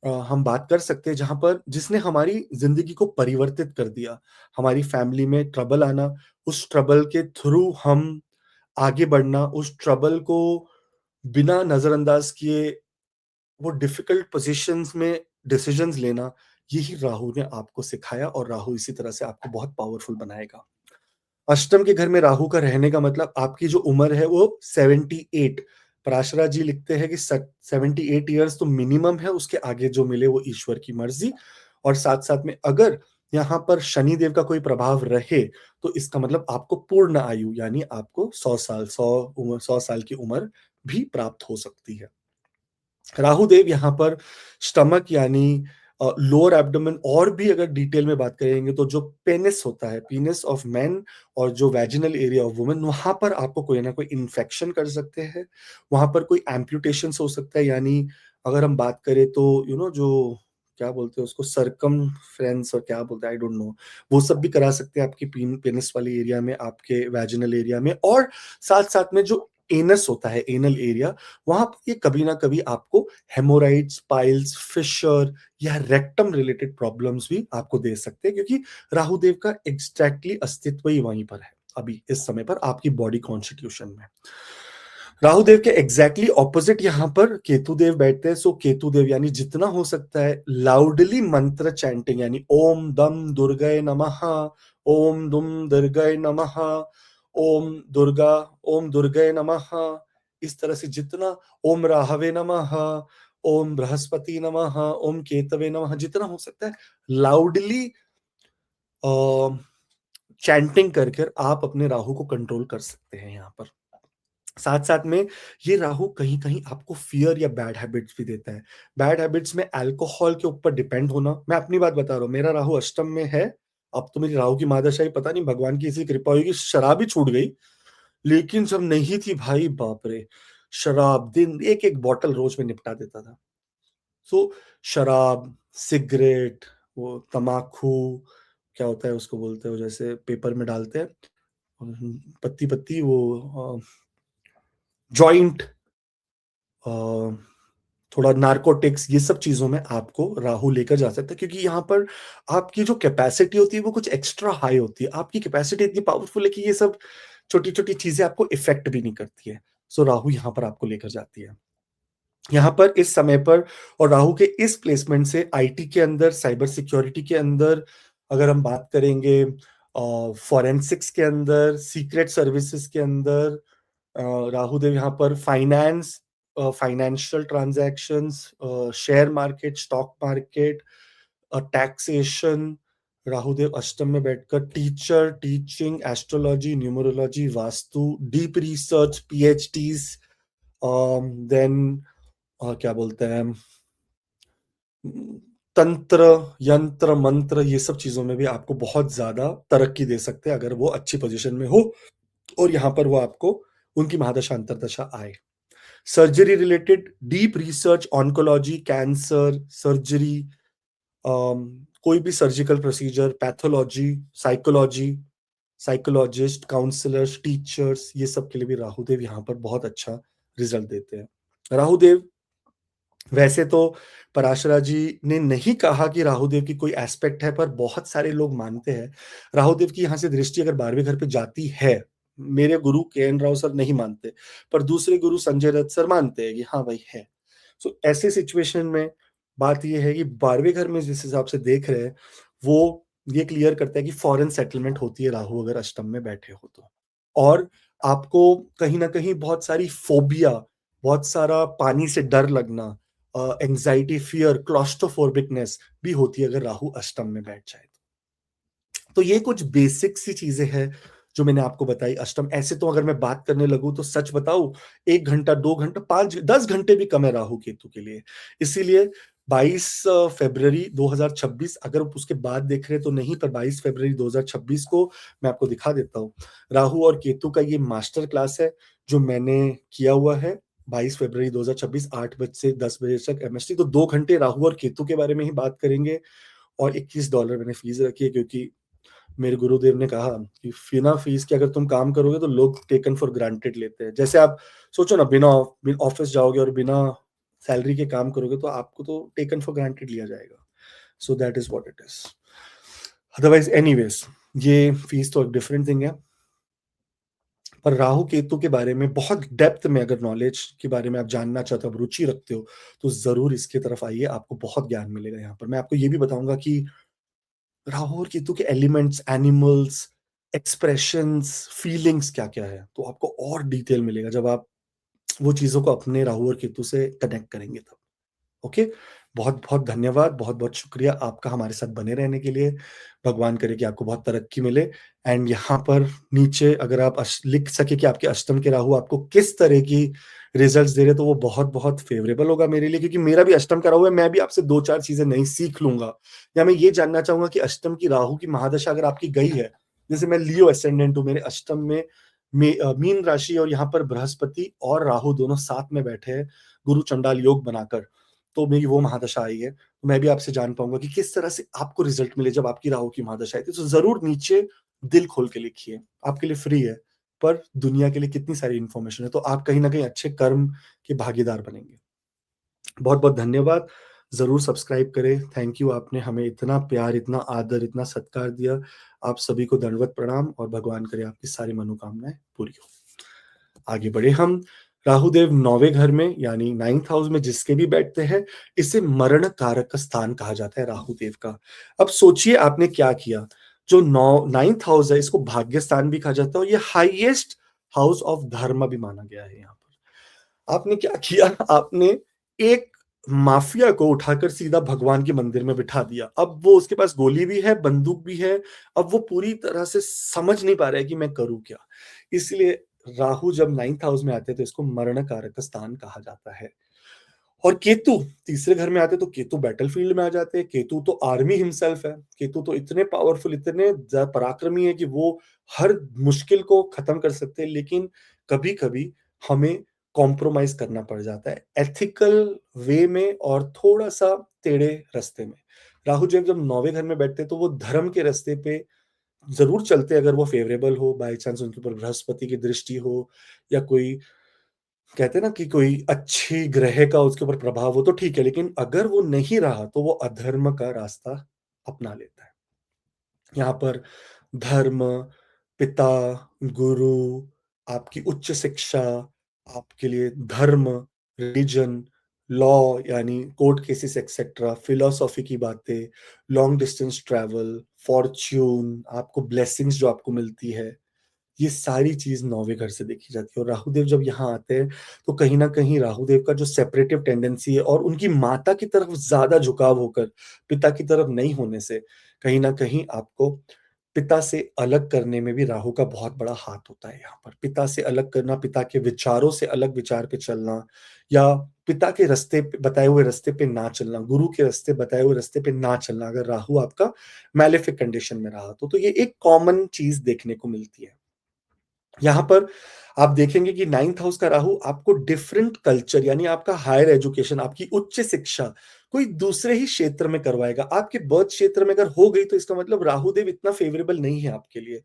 हम बात कर सकते हैं जहां पर जिसने हमारी जिंदगी को परिवर्तित कर दिया। हमारी फैमिली में ट्रबल आना, उस ट्रबल के थ्रू हम आगे बढ़ना, उस ट्रबल को बिना नजरअंदाज किए वो डिफिकल्ट पोजीशंस में डिसीजंस लेना, यही राहु ने आपको सिखाया और राहु इसी तरह से आपको बहुत पावरफुल बनाएगा। अष्टम के घर में राहु का रहने का मतलब आपकी जो उम्र है वो 78, पराशरा जी लिखते हैं कि 78 ईयर्स तो मिनिमम है, उसके आगे जो मिले वो ईश्वर की मर्जी। और साथ साथ में अगर यहाँ पर शनि देव का कोई प्रभाव रहे तो इसका मतलब आपको पूर्ण आयु यानी आपको 100 साल की उम्र भी प्राप्त हो सकती है। राहु देव यहाँ पर स्टमक यानी लोअर एब्डोमेन, और भी अगर डिटेल में बात करेंगे तो जो पेनिस होता है, पीनिस ऑफ मैन, और जो वैजिनल एरिया ऑफ वुमेन, वहां पर आपको कोई ना कोई इन्फेक्शन कर सकते हैं, वहां पर कोई एम्प्यूटेशन हो सकता है। यानी अगर हम बात करें तो जो क्या बोलते हैं उसको, सरकमफ्रेंस और क्या बोलते हैं आई डोंट नो, वो सब भी करा सकते हैं आपकी पेनिस वाली एरिया में, आपके वैजिनल एरिया में। और साथ साथ में जो एनस होता है, एनल एरिया, वहां पर ये कभी ना कभी आपको हेमोराइड्स, पाइल्स, फिशर या रेक्टम रिलेटेड प्रॉब्लम्स भी आपको दे सकते हैं, क्योंकि राहुदेव का एग्जैक्टली अस्तित्व ही वहीं पर है अभी इस समय पर आपकी बॉडी कॉन्स्टिट्यूशन में। राहुदेव के एग्जैक्टली ऑपोजिट यहाँ पर केतुदेव बैठते हैं। सो केतुदेव यानी जितना हो सकता है लाउडली मंत्र चैंटिंग, यानी ओम दम दुर्गाय नमः, ओम दुम दुर्गाय नमः, ओम दुर्गा, ओम दुर्गाय नमः, इस तरह से जितना, ओम राहवे नमः, ओम बृहस्पति नमः, ओम केतवे नमः, जितना हो सकता है लाउडली चैंटिंग कर कर आप अपने राहु को कंट्रोल कर सकते हैं यहाँ पर। साथ साथ में ये राहु कहीं कहीं आपको फियर या बैड हैबिट्स भी देता है। बैड हैबिट्स में अल्कोहल के ऊपर डिपेंड होना। मैं अपनी बात बता रहा हूँ, मेरा राहु अष्टम में है। अब तो मेरी राहु की मादशाही पता नहीं, भगवान की ऐसी कृपा हुई कि शराब ही छूट गई। लेकिन जब नहीं थी भाई, बाप रे, शराब दिन एक एक बॉटल रोज में निपटा देता था। सो शराब, सिगरेट, वो तमाकू, क्या होता है उसको बोलते हो जैसे पेपर में डालते हैं, पत्ती पत्ती वो जॉइंट, थोड़ा नार्कोटिक्स, ये सब चीजों में आपको राहु लेकर जा सकता है, क्योंकि यहाँ पर आपकी जो कैपेसिटी होती है वो कुछ एक्स्ट्रा हाई होती है। आपकी कैपेसिटी इतनी पावरफुल है कि ये सब छोटी छोटी चीजें आपको इफेक्ट भी नहीं करती है। सो राहु यहाँ पर आपको लेकर जाती है। यहाँ पर इस समय पर और राहु के इस प्लेसमेंट से आईटी के अंदर, साइबर सिक्योरिटी के अंदर, अगर हम बात करेंगे फॉरेंसिक्स के अंदर, सीक्रेट सर्विसेज के अंदर, राहु देव यहाँ पर financial transactions, share market, stock market, taxation, Rahudev अष्टम में बैठकर teacher, teaching, astrology, numerology, vastu, deep research, PhDs, then क्या बोलते हैं, तंत्र, यंत्र, मंत्र ये सब चीज़ों में भी आपको बहुत ज़्यादा तरक्की दे सकते हैं अगर वो अच्छी पोज़ीशन में हो और यहाँ पर वो आपको उनकी महादशा अंतर्दशा आए। Surgery related deep research, oncology, cancer, surgery, कोई भी surgical procedure, pathology, psychology, psychologist, counsellors, teachers ये सब के लिए भी राहु देव यहाँ पर बहुत अच्छा रिज़ल्ट देते हैं। राहु देव वैसे तो पराशरा जी ने नहीं कहा कि राहुदेव की कोई एस्पेक्ट है, पर बहुत सारे लोग मानते हैं। राहुदेव की यहाँ से दृष्टि अगर 12वें घर पे जाती है, मेरे गुरु के.एन. राव सर नहीं मानते, पर दूसरे गुरु संजय दत्त सर मानते हैं कि हाँ भाई है। सो ऐसे सिचुएशन में बात ये है कि 12वें घर में जिस हिसाब से देख रहे हैं, वो ये क्लियर करता है कि फॉरेन सेटलमेंट होती है राहु अगर अष्टम में बैठे हो तो। और आपको कहीं न कहीं बहुत सारी फ़ोबिया, बहुत सारा पानी से डर लगना, एंग्ज़ायटी, फ़ियर, क्लॉस्ट्रोफोबिकनेस भी होती है अगर राहु अष्टम में बैठ जाए तो ये कुछ बेसिक सी चीज़ें हैं, जो मैंने आपको बताई अष्टम ऐसे तो अगर मैं बात करने लगूँ तो सच बताऊँ 1 घंटा, 2 घंटा, 5 10 घंटे भी कम है राहु-केतु के लिए। इसीलिए 22 फ़रवरी 2026 अगर आप उसके बाद देख रहे हैं तो नहीं, पर 22 फ़रवरी 2026 को मैं आपको दिखा देता हूँ। राहु और केतु का ये मास्टर क्लास है, जो मैंने किया हुआ है 22 फ़रवरी 2026 8 बजे से 10 बजे तक एमएसटी तो 2 घंटे राहु और केतु के बारे में ही बात करेंगे और $21 मैंने फीस रखी है क्योंकि मेरे गुरुदेव ने कहा कि बिना फीस के अगर तुम काम करोगे तो लोग टेकन फॉर ग्रांटेड लेते हैं। जैसे आप सोचो ना बिना ऑफिस जाओगे और बिना सैलरी के काम करोगे तो आपको तो टेकन फॉर ग्रांटेड लिया जाएगा। So that is what it is. Otherwise anyways ये फीस तो एक डिफरेंट थिंग है। पर राहु केतु के बारे में बहुत डेप्थ में अगर नॉलेज के बारे में आप जानना चाहते हो, आप रुचि रखते हो, तो ज़रूर इसकी तरफ आइए, आपको बहुत ज्ञान मिलेगा यहाँ पर। मैं आपको ये भी बताऊँगा कि राहु और केतु के एलिमेंट्स, एनिमल्स, एक्सप्रेशंस, फीलिंग्स क्या-क्या है, तो आपको और डिटेल मिलेगा जब आप वो चीज़ों को अपने राहु और केतु से कनेक्ट करेंगे तब। ओके? बहुत-बहुत धन्यवाद, बहुत-बहुत शुक्रिया आपका हमारे साथ बने रहने के लिए। भगवान करे कि आपको बहुत तरक्की मिले एंड यहाँ पर नीचे अगर आप लिख सके कि आपके अष्टम के राहु आपको किस तरह की रिजल्ट्स दे रहे हैं, तो वो बहुत-बहुत फ़ेवरेबल होगा मेरे लिए क्योंकि मेरा भी अष्टम का राहु है, मैं भी आपसे 2-4 चीज़ें नई सीख लूँगा। या मैं ये जानना चाहूँगा कि अष्टम की राहु की महादशा अगर आपकी गई है, जैसे मैं लियो असेंडेंट हूँ, मेरे अष्टम में मीन राशि और यहाँ पर बृहस्पति और राहु दोनों साथ में बैठे हैं, गुरु चंडाल योग बनाकर। तो मेरी वो महादशा आई है, तो मैं भी आपसे जान पाऊँगा कि किस तरह से आपको रिज़ल्ट मिले जब आपकी राहु की महादशा आई थी। तो ज़रूर नीचे दिल खोल के लिखिए, आपके लिए फ्री है, पर दुनिया के लिए कितनी सारी इन्फॉर्मेशन है, तो आप कहीं न कहीं अच्छे कर्म के भागीदार बनेंगे। बहुत-बहुत धन्यवाद, ज़रूर सब्सक्राइब करें, थैंक यू आपने हमें इतना प्यार, इतना आदर, इतना सत्कार दिया। आप सभी को दंडवत प्रणाम और भगवान करे आपकी सारी मनोकामनाएँ पूरी हों। आगे बढ़े हम, राहुदेव 9वें घर में यानी 9th हाउस में जिसके भी बैठते हैं, इसे मरण कारक स्थान कहा जाता है राहुदेव का। अब सोचिए आपने क्या किया, जो 9th हाउस है इसको भाग्य स्थान भी कहा जाता है और ये हाईएस्ट हाउस ऑफ धर्म भी माना गया है यहाँ पर। आपने क्या किया, आपने एक माफिया को उठाकर सीधा भगवान के मंदिर में बिठा दिया। अब वो उसके पास गोली भी है, बंदूक भी है, अब वो पूरी तरह से समझ नहीं पा रहा है कि मैं करूँ क्या? इसलिए राहु जब 9th हाउस में आते हैं तो इसको मरण कारक स्थान कहा जाता है। और केतु तीसरे घर में आते हैं तो केतु बैटलफील्ड में आ जाते हैं। केतु तो आर्मी हिमसेल्फ है। केतु तो इतने पावरफुल, इतने पराक्रमी है कि वो हर मुश्किल को खत्म कर सकते हैं, लेकिन कभी-कभी हमें कॉम्प्रोमाइज़ करना पड़ जाता है एथिकल वे में और थोड़ा-सा टेढ़े रास्ते में। राहु जब 9वें घर में बैठते हैं तो वो धर्म के रास्ते पे ज़रूर चलते हैं अगर वो फेवरेबल हो, बाय चांस उनके ऊपर बृहस्पति की दृष्टि हो या कोई कहते हैं ना कि कोई अच्छी ग्रह का उसके ऊपर प्रभाव हो तो ठीक है, लेकिन अगर वो नहीं रहा तो वो अधर्म का रास्ता अपना लेता है। यहाँ पर धर्म, पिता, गुरु, आपकी उच्च शिक्षा, आपके लिए धर्म, रिलिजन, लॉ यानी कोर्ट केसेस एक्सेट्रा, फिलॉसफी की बातें, लॉन्ग डिस्टेंस ट्रैवल, फॉर्च्यून, आपको ब्लेसिंग्स जो आपको मिलती है, ये सारी चीज़ 9वें घर से देखी जाती है और राहुदेव जब यहाँ आते हैं, तो कहीं न कहीं राहुदेव का जो सेपरेटिव टेंडेंसी है और उनकी माता की तरफ ज़्यादा झुकाव होकर, पिता की तरफ नहीं होने से, कहीं न कहीं आपको पिता से अलग करने में भी राहु का बहुत बड़ा हाथ होता है यहाँ पर। पिता से अलग करना, पिता के विचारों से अलग विचार पे चलना, या पिता के रास्ते पे, बताए हुए रास्ते पे ना चलना, गुरु के रास्ते बताए हुए रास्ते पे ना चलना, अगर राहु आपका मैलेफिक कंडीशन में रहा तो ये एक कॉमन चीज देखने को मिलती है। यहाँ पर आप देखेंगे कि 9th हाउस का राहु आपको डिफरेंट कल्चर, यानी आपका हायर एजुकेशन, आपकी उच्च शिक्षा कोई दूसरे ही क्षेत्र में करवाएगा। आपके बर्थ क्षेत्र में अगर हो गई तो इसका मतलब राहु देव इतना फेवरेबल नहीं है आपके लिए।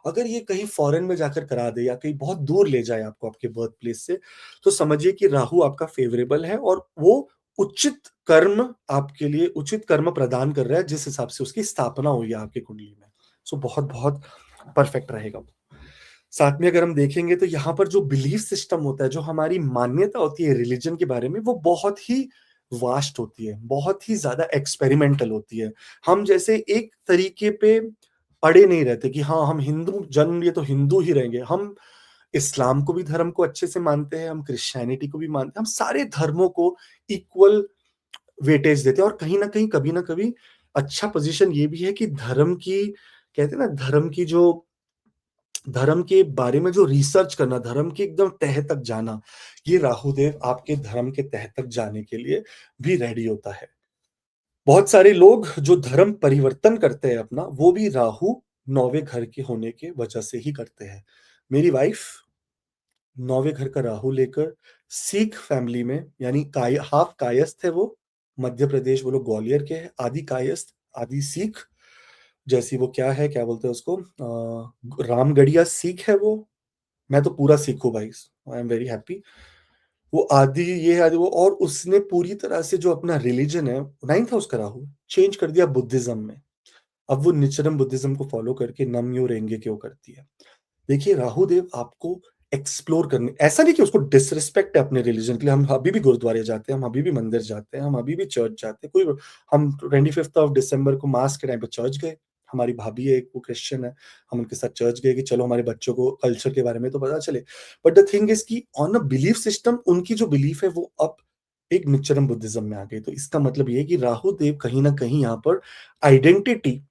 अगर ये कहीं फॉरेन में जाकर करा दे या कहीं बहुत दूर ले जाए आपको आपके बर्थ प्लेस से, तो समझिए कि राहु आपका फेवरेबल है और वो उचित कर्म आपके लिए उचित कर्म प्रदान कर रहा है, जिस हिसाब से उसकी स्थापना हुई है आपकी कुंडली में। सो बहुत बहुत परफेक्ट रहेगा। साथ में अगर हम देखेंगे तो यहाँ पर जो बिलीफ सिस्टम होता है, जो हमारी मान्यता होती है रिलीजन के बारे में, वो बहुत ही वास्ट होती है, बहुत ही ज्यादा एक्सपेरिमेंटल होती है। हम जैसे एक तरीके पे अड़े नहीं रहते कि हाँ हम हिंदू जन्म लिए तो हिंदू ही रहेंगे। हम इस्लाम को भी धर्म को अच्छे से मानते हैं, हम क्रिश्चियनिटी को भी मानते हैं, हम सारे धर्मों को इक्वल वेटेज देते हैं। और कहीं ना कहीं कभी ना कभी अच्छा पोजीशन ये भी है कि धर्म की, कहते हैं ना, धर्म के बारे में जो रिसर्च करना, धर्म के एकदम तह तक जाना, ये राहु देव आपके धर्म के तह तक जाने के लिए भी रेडी होता है। बहुत सारे लोग जो धर्म परिवर्तन करते हैं अपना, वो भी राहु 9वें घर के होने के वजह से ही करते हैं। मेरी वाइफ 9वें घर का राहु लेकर सिख फैमिली में, यानी हाफ कायस्थ है वो, मध्य प्रदेश, वो लोग ग्वालियर के हैं, आदि कायस्थ आदि सिख, जैसी वो क्या है, क्या बोलते हैं उसको, रामगढ़िया सिख है वो। मैं तो पूरा सिख हूँ भाई, आई एम वेरी हैप्पी। वो आदि, ये है आदि वो, और उसने पूरी तरह से जो अपना रिलीजन है, 9th हाउस का राहु, चेंज कर दिया बुद्धिज्म में। अब वो निचरम बुद्धिज्म को फॉलो करके नमयो रेंगे क्यों करती है। देखिए राहु देव आपको एक्सप्लोर करने, ऐसा नहीं कि उसको डिसरिस्पेक्ट है अपने रिलीजन के लिए, हम अभी भी गुरुद्वारे जाते हैं, हम अभी भी मंदिर जाते हैं, हम अभी भी चर्च जाते हैं। कोई, हम 25 दिसंबर को मास के टाइम पे चर्च गए। हमारी भाभी है एक, वो क्रिश्चियन है, हम उनके साथ चर्च गए कि चलो हमारे बच्चों को कल्चर के बारे में तो पता चले। बट द थिंग इज कि ऑन अ बिलीफ सिस्टम, उनकी जो बिलीफ है वो अब एक निच्चरम बुद्धिज्म में आ गई। तो इसका मतलब ये है कि राहु देव कहीं ना कहीं यहाँ पर आइडेंटिटी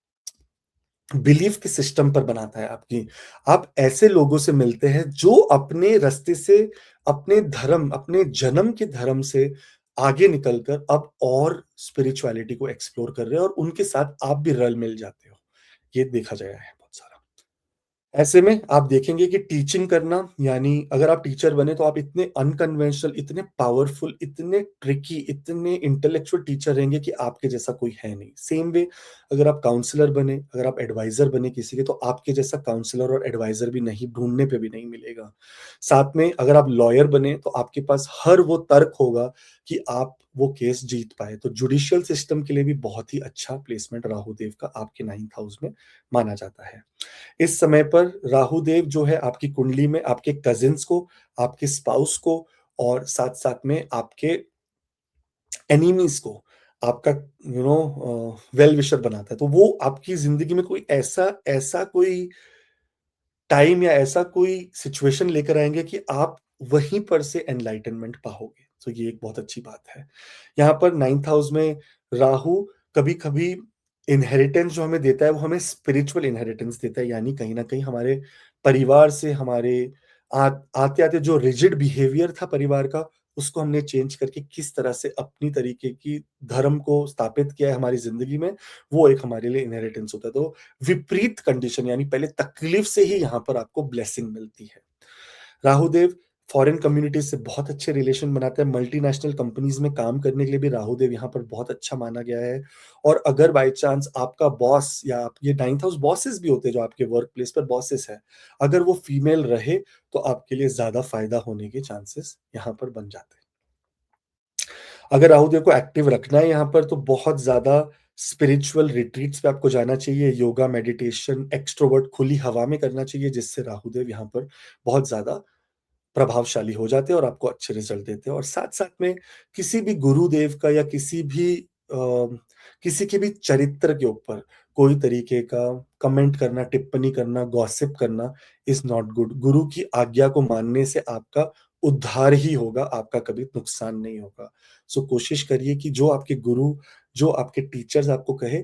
बिलीफ के सिस्टम पर बनाता है आपकी। आप ऐसे लोगों से मिलते हैं जो अपने रास्ते से, अपने धर्म, अपने जन्म के धर्म से आगे निकलकर अब और स्पिरिचुअलिटी को एक्सप्लोर कर रहे हैं, और उनके साथ आप भी रल मिल जाते हो। ये देखा गया है बहुत सारा। ऐसे में आप देखेंगे कि टीचिंग करना, यानी अगर आप टीचर बने तो आप इतने अनकन्वेंशनल, इतने पावरफुल, इतने ट्रिकी, इतने इंटेलेक्चुअल टीचर रहेंगे कि आपके जैसा कोई है नहीं। सेम वे अगर आप काउंसलर बने, अगर आप एडवाइजर बने किसी के, तो आपके जैसा काउंसलर और एडवाइजर भी नहीं, ढूंढने पे भी नहीं मिलेगा। साथ में अगर आप लॉयर बने तो आपके पास हर वो तर्क होगा कि आप वो केस जीत पाए। तो जुडिशियल सिस्टम के लिए भी बहुत ही अच्छा प्लेसमेंट राहु देव का आपके 9th हाउस में माना जाता है। इस समय पर राहु देव जो है आपकी कुंडली में आपके कजिन्स को, आपके स्पाउस को, और साथ साथ में आपके एनिमीज को, आपका वेल विशर बनाता है। तो वो आपकी जिंदगी में कोई ऐसा ऐसा कोई टाइम या ऐसा कोई सिचुएशन लेकर आएंगे कि आप वहीं पर से एनलाइटनमेंट पाओगे। तो ये एक बहुत अच्छी बात है। यहाँ पर 9th हाउस में राहु कभी कभी इनहेरिटेंस जो हमें देता है, वो हमें स्पिरिचुअल इनहेरिटेंस देता है, यानी कहीं ना कहीं हमारे परिवार से, हमारे आते आते जो रिजिड बिहेवियर था परिवार का, उसको हमने चेंज करके किस तरह से अपनी तरीके की धर्म को स्थापित किया है हमारी जिंदगी में, वो एक हमारे लिए इनहेरिटेंस होता है। तो विपरीत कंडीशन, यानी पहले तकलीफ से ही यहाँ पर आपको ब्लेसिंग मिलती है। राहुदेव फॉरेन कम्युनिटीज से बहुत अच्छे रिलेशन बनाते हैं। मल्टीनेशनल कंपनीज में काम करने के लिए भी राहुदेव यहाँ पर बहुत अच्छा माना गया है। और अगर बाय चांस आपका बॉस, या आप ये 9th हाउस बॉसेस भी होते हैं जो आपके वर्क प्लेस पर बॉसेस है, अगर वो फीमेल रहे तो आपके लिए ज्यादा फायदा होने के चांसेस यहाँ पर बन जाते हैं। अगर राहुदेव को एक्टिव रखना है यहाँ पर, तो बहुत ज्यादा स्पिरिचुअल रिट्रीट्स पे आपको जाना चाहिए। योगा, मेडिटेशन, एक्सट्रोवर्ट खुली हवा में करना चाहिए, जिससे राहुदेव यहाँ पर बहुत ज्यादा प्रभावशाली हो जाते हैं और आपको अच्छे रिजल्ट देते हैं। और साथ साथ में किसी भी गुरुदेव का या किसी के भी चरित्र के ऊपर कोई तरीके का कमेंट करना, टिप्पणी करना, गॉसिप करना इज नॉट गुड। गुरु की आज्ञा को मानने से आपका उद्धार ही होगा, आपका कभी नुकसान नहीं होगा। सो कोशिश करिए कि जो आपके गुरु, जो आपके टीचर्स आपको कहे,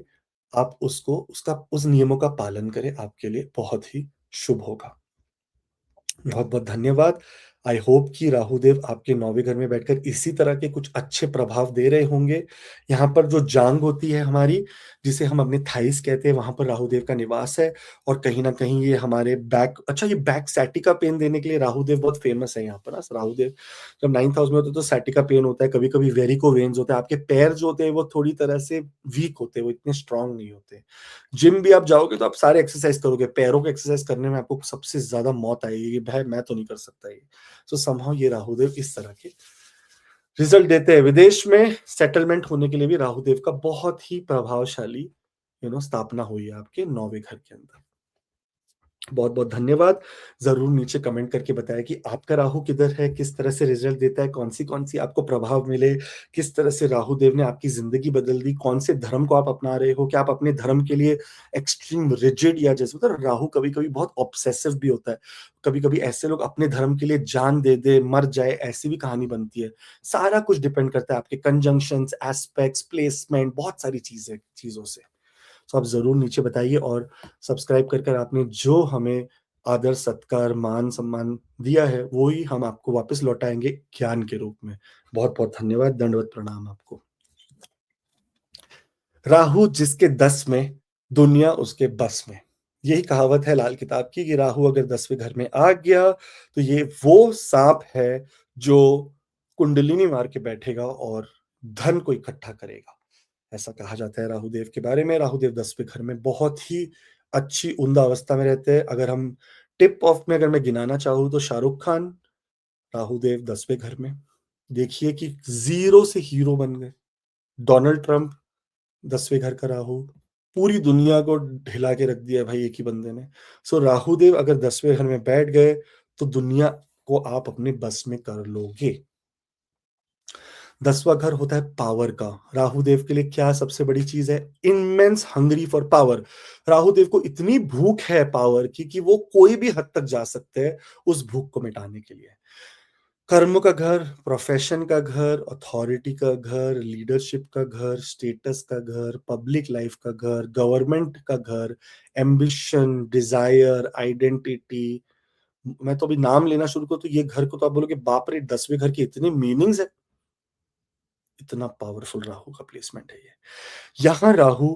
आप उसको उसका उस नियमों का पालन करें, आपके लिए बहुत ही शुभ होगा। बहुत-बहुत धन्यवाद। आई होप कि राहु देव आपके 9वें घर में बैठकर इसी तरह के कुछ अच्छे प्रभाव दे रहे होंगे। यहाँ पर जो जाँघ होती है हमारी, जिसे हम अपने थाइज़ कहते हैं, वहाँ पर राहु देव का निवास है और कहीं न कहीं ये हमारे बैक, अच्छा, ये बैक सैटिका पेन देने के लिए राहु देव बहुत फेमस है यहाँ पर ना। राहु देव जब 9th हाउस में होते हैं तो सैटिका पेन होता है, कभी-कभी वेरिको वेन्स होते हैं। आपके पैर जो होते हैं वो थोड़ी तरह से वीक होते हैं, वो इतने स्ट्रॉन्ग नहीं होते। जिम भी आप जाओगे तो आप सारे एक्सरसाइज करोगे, पैरों को एक्सरसाइज करने में आपको सबसे ज़्यादा मौत आएगी कि भाई मैं तो नहीं कर सकता ये। सो समहाउ ये राहुदेव इस तरह के रिजल्ट देते हैं। विदेश में सेटलमेंट होने के लिए भी राहुदेव का बहुत ही प्रभावशाली स्थापना हुई है आपके 9वें घर के अंदर। बहुत-बहुत धन्यवाद। ज़रूर नीचे कमेंट करके बताएँ कि आपका राहु किधर है, किस तरह से रिज़ल्ट देता है, कौन-सी आपको प्रभाव मिले, किस तरह से राहु देव ने आपकी ज़िंदगी बदल दी, कौन से धर्म को आप अपना रहे हो, क्या आप अपने धर्म के लिए एक्सट्रीम रिजिड, या जैसे होता है ना, राहु कभी-कभी बहुत ऑब्सेसिव भी होता है। कभी-कभी ऐसे लोग अपने धर्म के लिए जान दे दे, मर जाए, ऐसी भी कहानी बनती है। सारा कुछ डिपेंड करता है आपके कंजंक्शंस, एस्पेक्ट्स, प्लेसमेंट, बहुत सारी चीज़ों से। तो आप ज़रूर नीचे बताइए और सब्सक्राइब कर आपने जो हमें आदर, सत्कार, मान-सम्मान दिया है, वो ही हम आपको वापस लौटाएँगे ज्ञान के रूप में। बहुत-बहुत धन्यवाद, दंडवत प्रणाम आपको। राहु जिसके 10 में, दुनिया उसके बस में। यही कहावत है लाल किताब की कि राहु अगर 10वें घर में आ गया, तो ये वो साँप है जो कुंडलिनी मार के बैठेगा और धन को इकट्ठा करेगा। ऐसा कहा जाता है राहुदेव के बारे में। राहुदेव 10वें घर में बहुत ही अच्छी उम्दा अवस्था में रहते हैं। अगर हम टिप ऑफ में अगर मैं गिनाना चाहूँ तो शाहरुख खान, राहुदेव 10वें घर में। देखिए कि ज़ीरो से हीरो बन गए। डोनाल्ड ट्रंप, 10वें घर का राहु, पूरी दुनिया को हिला के रख दिया भाई एक ही बंदे ने। सो राहुदेव अगर 10वें घर में बैठ गए, तो दुनिया को आप अपने बस में कर लोगे। 10वां घर होता है पावर का। राहुदेव के लिए क्या सबसे बड़ी चीज है? Immense hungry for power. Rahudev को इतनी भूख है पावर की कि वो कोई भी हद तक जा सकते हैं उस भूख को मिटाने के लिए। कर्म का घर, प्रोफेशन का घर, अथॉरिटी का घर, लीडरशिप का घर, स्टेटस का घर, पब्लिक लाइफ का घर, गवर्नमेंट का घर, एम्बिशन, डिजायर, आइडेंटिटी। मैं तो अभी नाम लेना शुरू करूं तो ये घर को तो आप बोलोगे बाप रे, 10वें घर के इतने मीनिंग्स है। इतना पावरफुल राहु का प्लेसमेंट है ये। यहां राहु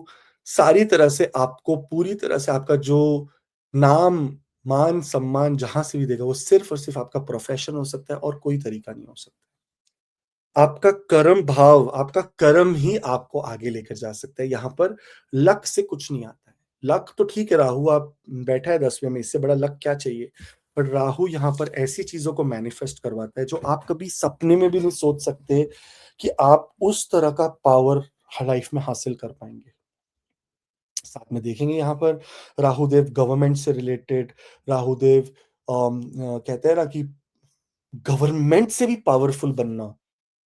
सारी तरह से आपको, पूरी तरह से आपका जो नाम, मान, सम्मान जहां से भी देगा, वो सिर्फ और सिर्फ आपका प्रोफेशन हो सकता है और कोई तरीका नहीं हो सकता। आपका कर्म भाव, आपका कर्म ही आपको आगे लेकर जा सकता है। यहाँ पर लक से कुछ नहीं आता है। लक तो ठीक है, राहु आप बैठा है 10वें में, इससे बड़ा लक क्या चाहिए? पर राहु यहाँ पर ऐसी चीजों को मैनिफेस्ट करवाता है जो आप कभी सपने में भी नहीं सोच सकते कि आप उस तरह का पावर लाइफ में हासिल कर पाएंगे। साथ में देखेंगे यहाँ पर राहुदेव गवर्नमेंट से रिलेटेड, राहुदेव कहते हैं ना कि गवर्नमेंट से भी पावरफुल बनना।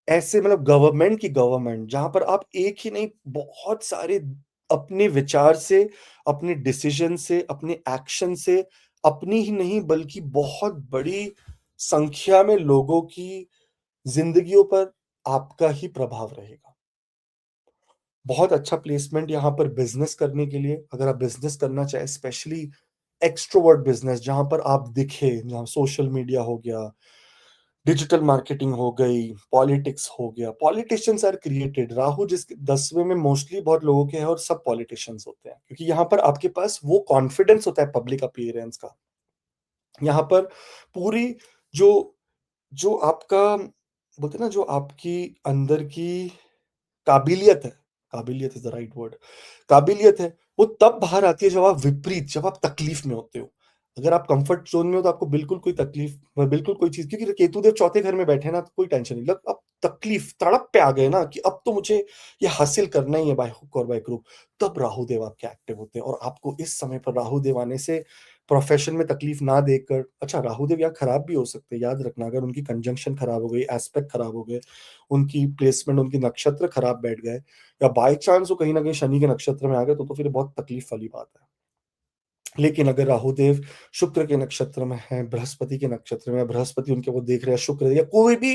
ऐसे मतलब गवर्नमेंट की गवर्नमेंट, जहाँ पर आप एक ही नहीं, बहुत सारे अपने विचार से, अपने डिसीजन से, अपने एक्शन से, अपनी ही नहीं बल्कि बहुत बड़ी संख्या में लोगों की ज़िंदगियों पर आपका ही प्रभाव रहेगा। बहुत अच्छा प्लेसमेंट यहाँ पर बिज़नेस करने के लिए, अगर आप बिज़नेस करना चाहें, स्पेशली एक्सट्रोवर्ट बिज़नेस, जहाँ पर आप दिखे, जहाँ सोशल मीडिया हो गया, डिजिटल मार्केटिंग हो गई, पॉलिटिक्स हो गया। Politicians are created. राहु जिसके 10वें में मोस्टली बहुत लोगों के हैं और सब पॉलिटिशियंस होते हैं, क्योंकि यहाँ पर आपके पास वो कॉन्फिडेंस होता है पब्लिक अपीयरेंस का। यहाँ पर पूरी जो जो आपका बोलते हैं ना, जो आपकी अंदर की काबिलियत है, काबिलियत इज़ द राइट वर्ड, काबिलियत है, वो तब बाहर आती है जब आप विपरीत, जब आप तकलीफ में होते हो। अगर आप कंफर्ट ज़ोन में हो तो आपको बिल्कुल कोई तकलीफ, बिल्कुल कोई चीज़, क्योंकि केतु देव चौथे घर में बैठे हैं ना, तो कोई टेंशन नहीं। अब तकलीफ, तड़प पे आ गए ना कि अब तो मुझे ये हासिल करना ही है बाय हुक और बाय क्रूक, तब राहु देव आपके एक्टिव होते हैं और आपको इस समय पर राहु देव आने से प्रोफेशन में तकलीफ ना देकर, अच्छा, राहु देव यहाँ खराब भी हो सकते हैं, याद रखना, अगर उनकी कंजंक्शन खराब हो गई, एस्पेक्ट खराब हो गए, उनकी प्लेसमेंट, उनके नक्षत्र खराब बैठ गए, या बाय चांस वो कहीं न कहीं शनि के नक्षत्र में आ गए, तो फिर बहुत तकलीफ वाली बात है। लेकिन अगर राहुदेव शुक्र के नक्षत्र में है, बृहस्पति के नक्षत्र में, बृहस्पति उनके वो देख रहे हैं, शुक्र या कोई भी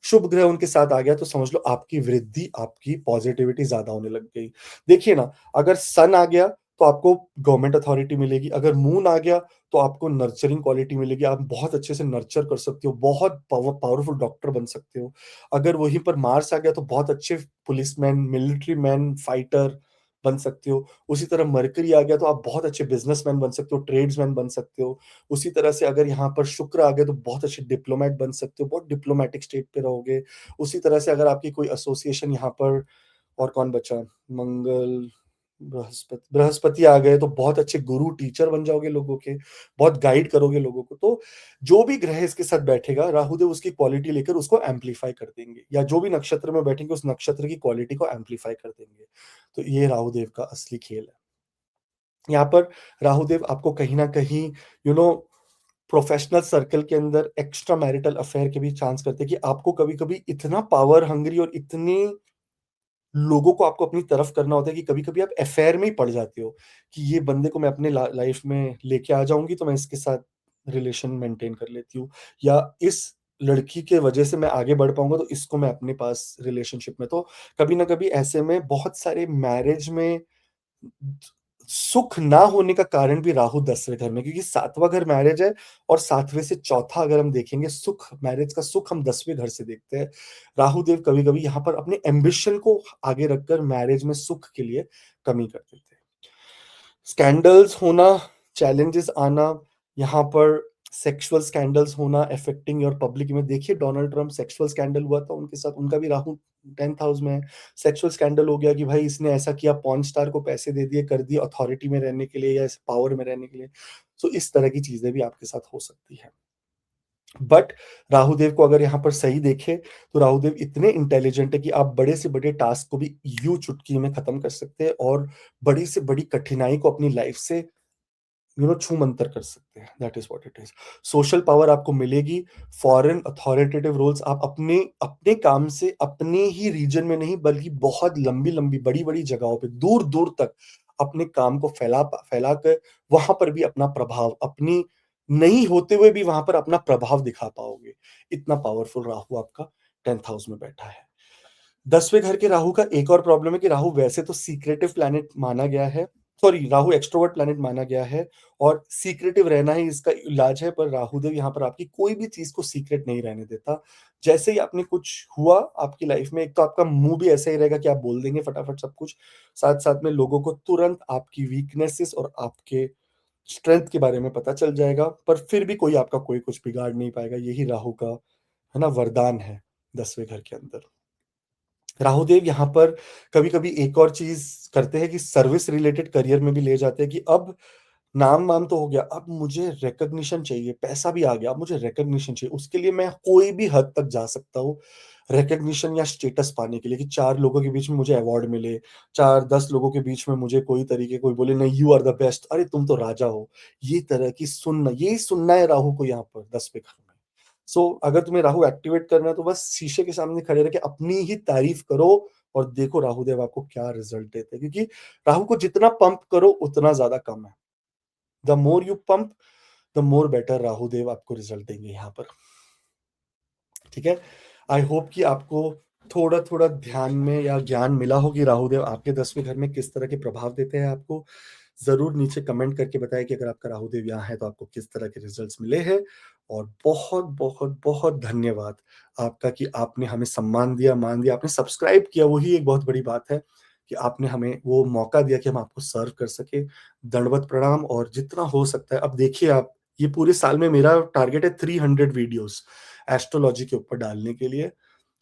शुभ ग्रह उनके साथ आ गया तो समझ लो आपकी वृद्धि, आपकी पॉजिटिविटी ज़्यादा होने लग गई। देखिए ना, अगर सन आ गया तो आपको गवर्नमेंट अथॉरिटी मिलेगी, अगर मून आ गया तो आपको नर्चरिंग क्वालिटी मिलेगी, आप बहुत अच्छे से नर्चर कर सकते हो, बहुत पावरफुल डॉक्टर बन सकते हो। अगर वहीं पर मार्स आ गया तो बहुत अच्छे पुलिसमैन, मिलिट्री मैन, फाइटर बन सकते हो। उसी तरह मरकरी आ गया तो आप बहुत अच्छे बिज़नेसमैन बन सकते हो, ट्रेड्समैन बन सकते हो। उसी तरह से अगर यहाँ पर शुक्र आ गया तो बहुत अच्छे डिप्लोमैट बन सकते हो, बहुत डिप्लोमैटिक स्टेट पे रहोगे। उसी तरह से अगर आपकी कोई एसोसिएशन यहाँ पर, और कौन बचा? मंगल, बृहस्पति आ गए तो बहुत अच्छे गुरु, टीचर बन जाओगे लोगों के, बहुत गाइड करोगे लोगों को। तो जो भी ग्रह इसके साथ बैठेगा, राहुदेव उसकी क्वालिटी लेकर उसको एम्प्लीफाई कर देंगे, या जो भी नक्षत्र में बैठेंगे उस नक्षत्र की क्वालिटी को एम्प्लीफाई कर देंगे। तो ये राहुदेव का असली खेल है। यहाँ पर राहुदेव आपको कहीं न कहीं यू नो प्रोफेशनल सर्कल के अंदर एक्स्ट्रा मैरिटल अफेयर के भी चांस करते हैं कि आपको कभी-कभी इतना पावर हंग्री और इतने लोगों को आपको अपनी तरफ करना होता है कि कभी-कभी आप अफेयर में ही पड़ जाते हो, कि ये बंदे को मैं अपने लाइफ में लेके आ जाऊँगी तो मैं इसके साथ रिलेशन मेंटेन कर लेती हूँ, या इस लड़की के वजह से मैं आगे बढ़ पाऊँगा तो इसको मैं अपने पास रिलेशनशिप में, तो कभी न कभी ऐसे में बहुत सारे मैरिज में सुख ना होने का कारण भी राहु 10वें घर में, क्योंकि 7वां घर मैरिज है और 7वें से चौथा अगर हम देखेंगे सुख, मैरिज का सुख हम 10वें घर से देखते हैं। राहु देव कभी-कभी यहाँ पर अपने एम्बिशन को आगे रखकर मैरिज में सुख के लिए कमी कर देते हैं। स्कैंडल्स होना, चैलेंजेस आना, यहाँ पर सेक्सुअल स्कैंडल्स होना अफेक्टिंग योर पब्लिक इमेज। देखिए डोनाल्ड ट्रम्प, सेक्सुअल स्कैंडल हुआ था उनके साथ, उनका भी राहु 10th हाउस में है। सेक्सुअल स्कैंडल हो गया कि भाई इसने ऐसा किया, पॉर्न स्टार को पैसे दे दिए, कर दिए अथॉरिटी में रहने के लिए या इस पावर में रहने के लिए। सो इस तरह की चीज़ें भी आपके साथ हो सकती हैं। बट राहुदेव को अगर यहाँ पर सही देखें, तो राहुदेव इतने इंटेलिजेंट है कि आप बड़े से बड़े टास्क को भी यूँ चुटकी में खत्म कर सकते हैं और बड़ी से बड़ी कठिनाई को अपनी लाइफ से छूमंतर कर सकते हैं। That is what it is. Social power आपको मिलेगी, फॉरेन अथॉरिटेटिव रोल्स आप अपने अपने काम से अपने ही रीजन में नहीं बल्कि बहुत लंबी-लंबी, बड़ी-बड़ी जगहों पे दूर-दूर तक अपने काम को फैलाकर वहाँ पर भी अपना प्रभाव, अपनी नहीं होते हुए भी वहाँ पर अपना प्रभाव दिखा पाओगे। इतना पावरफुल राहु आपका 10th हाउस में बैठा है। 10वें घर के राहु का एक और प्रॉब्लम है कि राहु वैसे तो सीक्रेटिव प्लैनेट माना गया है, सॉरी राहु एक्सट्रोवर्ट प्लैनेट माना गया है और सीक्रेटिव रहना ही इसका इलाज है, पर राहुदेव यहाँ पर आपकी कोई भी चीज़ को सीक्रेट नहीं रहने देता। जैसे ही आपने कुछ हुआ आपकी लाइफ में, एक तो आपका मुँह भी ऐसा ही रहेगा कि आप बोल देंगे फटाफट सब कुछ, साथ-साथ में लोगों को तुरंत आपकी वीकनेसेस और आपके स्ट्रेंथ के बारे में पता चल जाएगा, पर फिर भी कोई आपका कोई कुछ बिगाड़ नहीं पाएगा। यही राहु का, है ना, वरदान है 10वें घर के अंदर। राहुदेव यहाँ पर कभी-कभी एक और चीज़ करते हैं कि सर्विस रिलेटेड करियर में भी ले जाते हैं कि अब नाम-वाम तो हो गया, अब मुझे रिकॉग्निशन चाहिए, पैसा भी आ गया, अब मुझे रिकॉग्निशन चाहिए। उसके लिए मैं कोई भी हद तक जा सकता हूँ, रिकॉग्निशन या स्टेटस पाने के लिए कि 4 लोगों के बीच में मुझे अवार्ड मिले, 4-10 लोगों के बीच में मुझे कोई तरीके कोई बोले नहीं यू आर द बेस्ट, अरे तुम तो राजा हो। ये तरह की सुनना, यही सुनना है राहु को यहाँ पर 10वें घर में। सो अगर तुम्हें राहु एक्टिवेट करना है तो बस शीशे के सामने खड़े रह के अपनी ही तारीफ करो और देखो राहुदेव आपको क्या रिजल्ट देते हैं, क्योंकि राहु को जितना पंप करो उतना ज़्यादा कम है। The more you pump, the more better Rahudev आपको रिजल्ट देंगे यहाँ पर। ठीक है? आई होप कि आपको थोड़ा-थोड़ा ध्यान में या ज्ञान मिला हो कि राहुदेव आपके 10वें घर में किस तरह के प्रभाव देते हैं आपको। ज़रूर नीचे कमेंट करके बताएँ कि अगर आपका राहुदेव यहाँ है तो आपको किस तरह के रिजल्ट्स मिले हैं, और बहुत-बहुत धन्यवाद आपका कि आपने हमें सम्मान दिया, मान दिया, आपने सब्सक्राइब किया, वही एक बहुत बड़ी बात है कि आपने हमें वो मौका दिया कि हम आपको सर्व कर सकें। दंडवत प्रणाम, और जितना हो सकता है अब देखिए आप, ये पूरे साल में मेरा टारगेट है 300 वीडियोज़ एस्ट्रोलॉजी के ऊपर डालने के लिए।